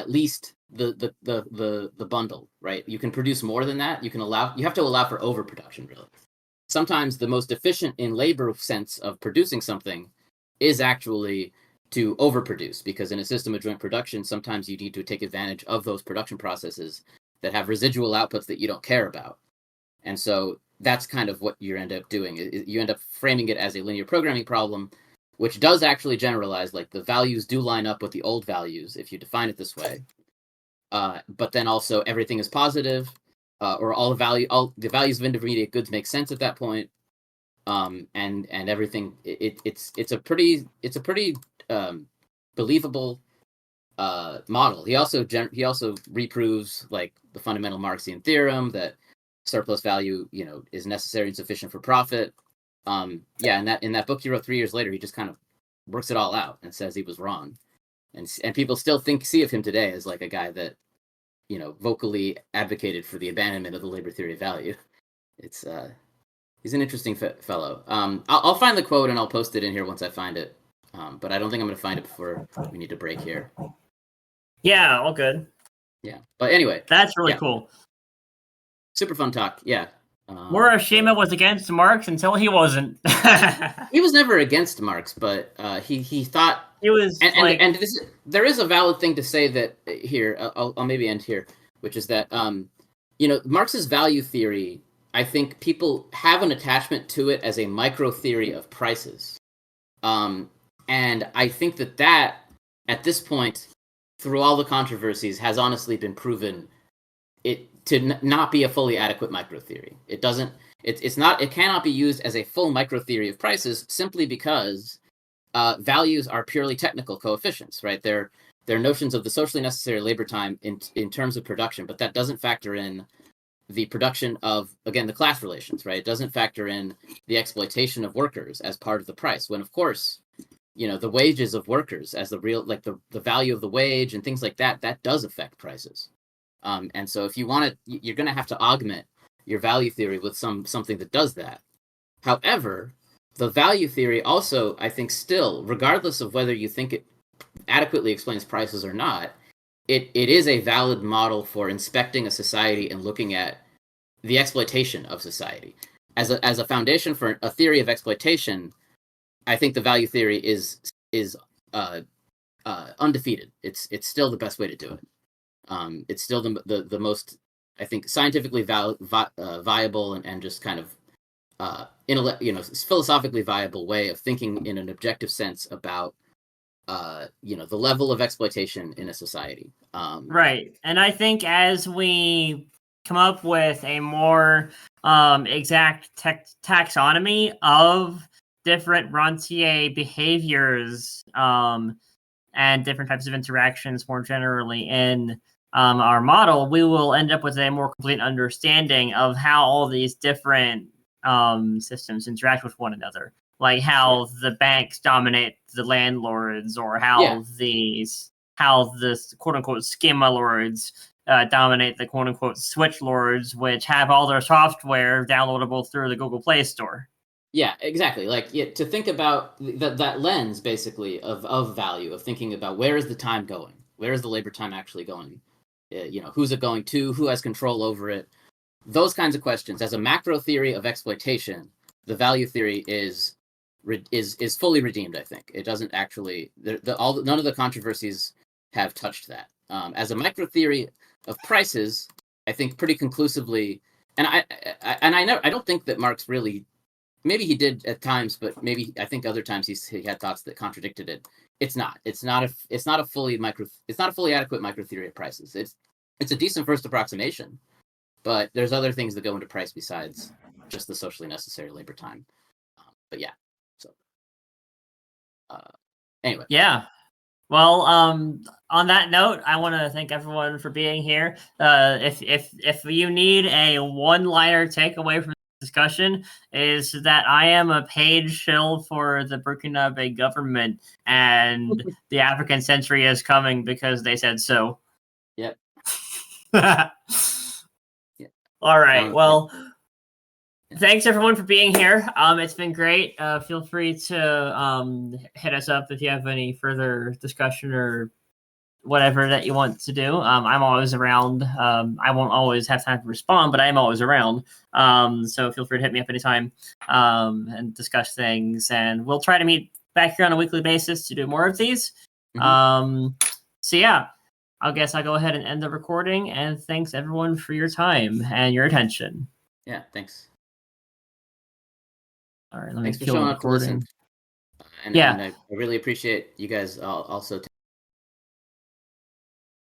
least the bundle, right? You can produce more than that. You have to allow for overproduction, really. Sometimes the most efficient in labor sense of producing something is actually to overproduce, because in a system of joint production, sometimes you need to take advantage of those production processes that have residual outputs that you don't care about. And so that's kind of what you end up doing. You end up framing it as a linear programming problem, which does actually generalize, like the values do line up with the old values if you define it this way. But then also everything is positive, or all the values of intermediate goods make sense at that point. And everything, it's a pretty believable model. He also reproves like the fundamental Marxian theorem that surplus value, is necessary and sufficient for profit. In that book he wrote 3 years later, he just kind of works it all out and says he was wrong, and people still see of him today as like a guy that vocally advocated for the abandonment of the labor theory of value. It's he's an interesting fellow. I'll find the quote and I'll post it in here once I find it. But I don't think I'm going to find it before we need to break here. Yeah, all good. Yeah, but anyway. That's really cool. Super fun talk, yeah. Morishima was against Marx until he wasn't. He was never against Marx, but he thought... He was and there is a valid thing to say that here, I'll maybe end here, which is that, Marx's value theory, I think people have an attachment to it as a micro theory of prices. And I think that at this point, through all the controversies, has honestly been proven it to not be a fully adequate microtheory. It doesn't. It's not. It cannot be used as a full microtheory of prices simply because values are purely technical coefficients, right? They're notions of the socially necessary labor time in terms of production, but that doesn't factor in the production of, again, the class relations, right? It doesn't factor in the exploitation of workers as part of the price, when of course, the wages of workers as the real, like the value of the wage and things like that, that does affect prices. And so if you want to, you're going to have to augment your value theory with something that does that. However, the value theory also, I think, still, regardless of whether you think it adequately explains prices or not, it is a valid model for inspecting a society and looking at the exploitation of society. As a foundation for a theory of exploitation, I think the value theory is undefeated. It's still the best way to do it. It's still the most, I think, scientifically viable and just kind of philosophically viable way of thinking in an objective sense about the level of exploitation in a society. Right. And I think as we come up with a more exact taxonomy of different rentier behaviors and different types of interactions more generally in our model, we will end up with a more complete understanding of how all these different systems interact with one another. Like how the banks dominate the landlords, or how the quote unquote schema lords dominate the quote unquote switch lords, which have all their software downloadable through the Google Play Store. Yeah, exactly. Like to think about that lens basically of value, of thinking about where is the time going, where is the labor time actually going, who's it going to, who has control over it, those kinds of questions. As a macro theory of exploitation, the value theory is fully redeemed. I think it doesn't actually none of the controversies have touched that. As a micro theory of prices, I think pretty conclusively, and I don't think that Marx really. Maybe he did at times, but maybe I think other times he had thoughts that contradicted it. It's not a fully adequate micro theory of prices. It's a decent first approximation, but there's other things that go into price besides just the socially necessary labor time. But yeah, so anyway. Yeah. Well, on that note, I want to thank everyone for being here. If you need a one-liner takeaway from this discussion, is that I am a paid shill for the Burkinabe government, and the African century is coming because they said so. Yep. Yeah. All right. Well, thanks everyone for being here. It's been great. Feel free to hit us up if you have any further discussion or whatever that you want to do. I'm always around. I won't always have time to respond, but I'm always around. So feel free to hit me up anytime and discuss things. And we'll try to meet back here on a weekly basis to do more of these. Mm-hmm. So yeah, I guess I'll go ahead and end the recording. And thanks everyone for your time and your attention. Yeah, thanks. All right, let thanks me for showing up to listen. And I really appreciate you guys also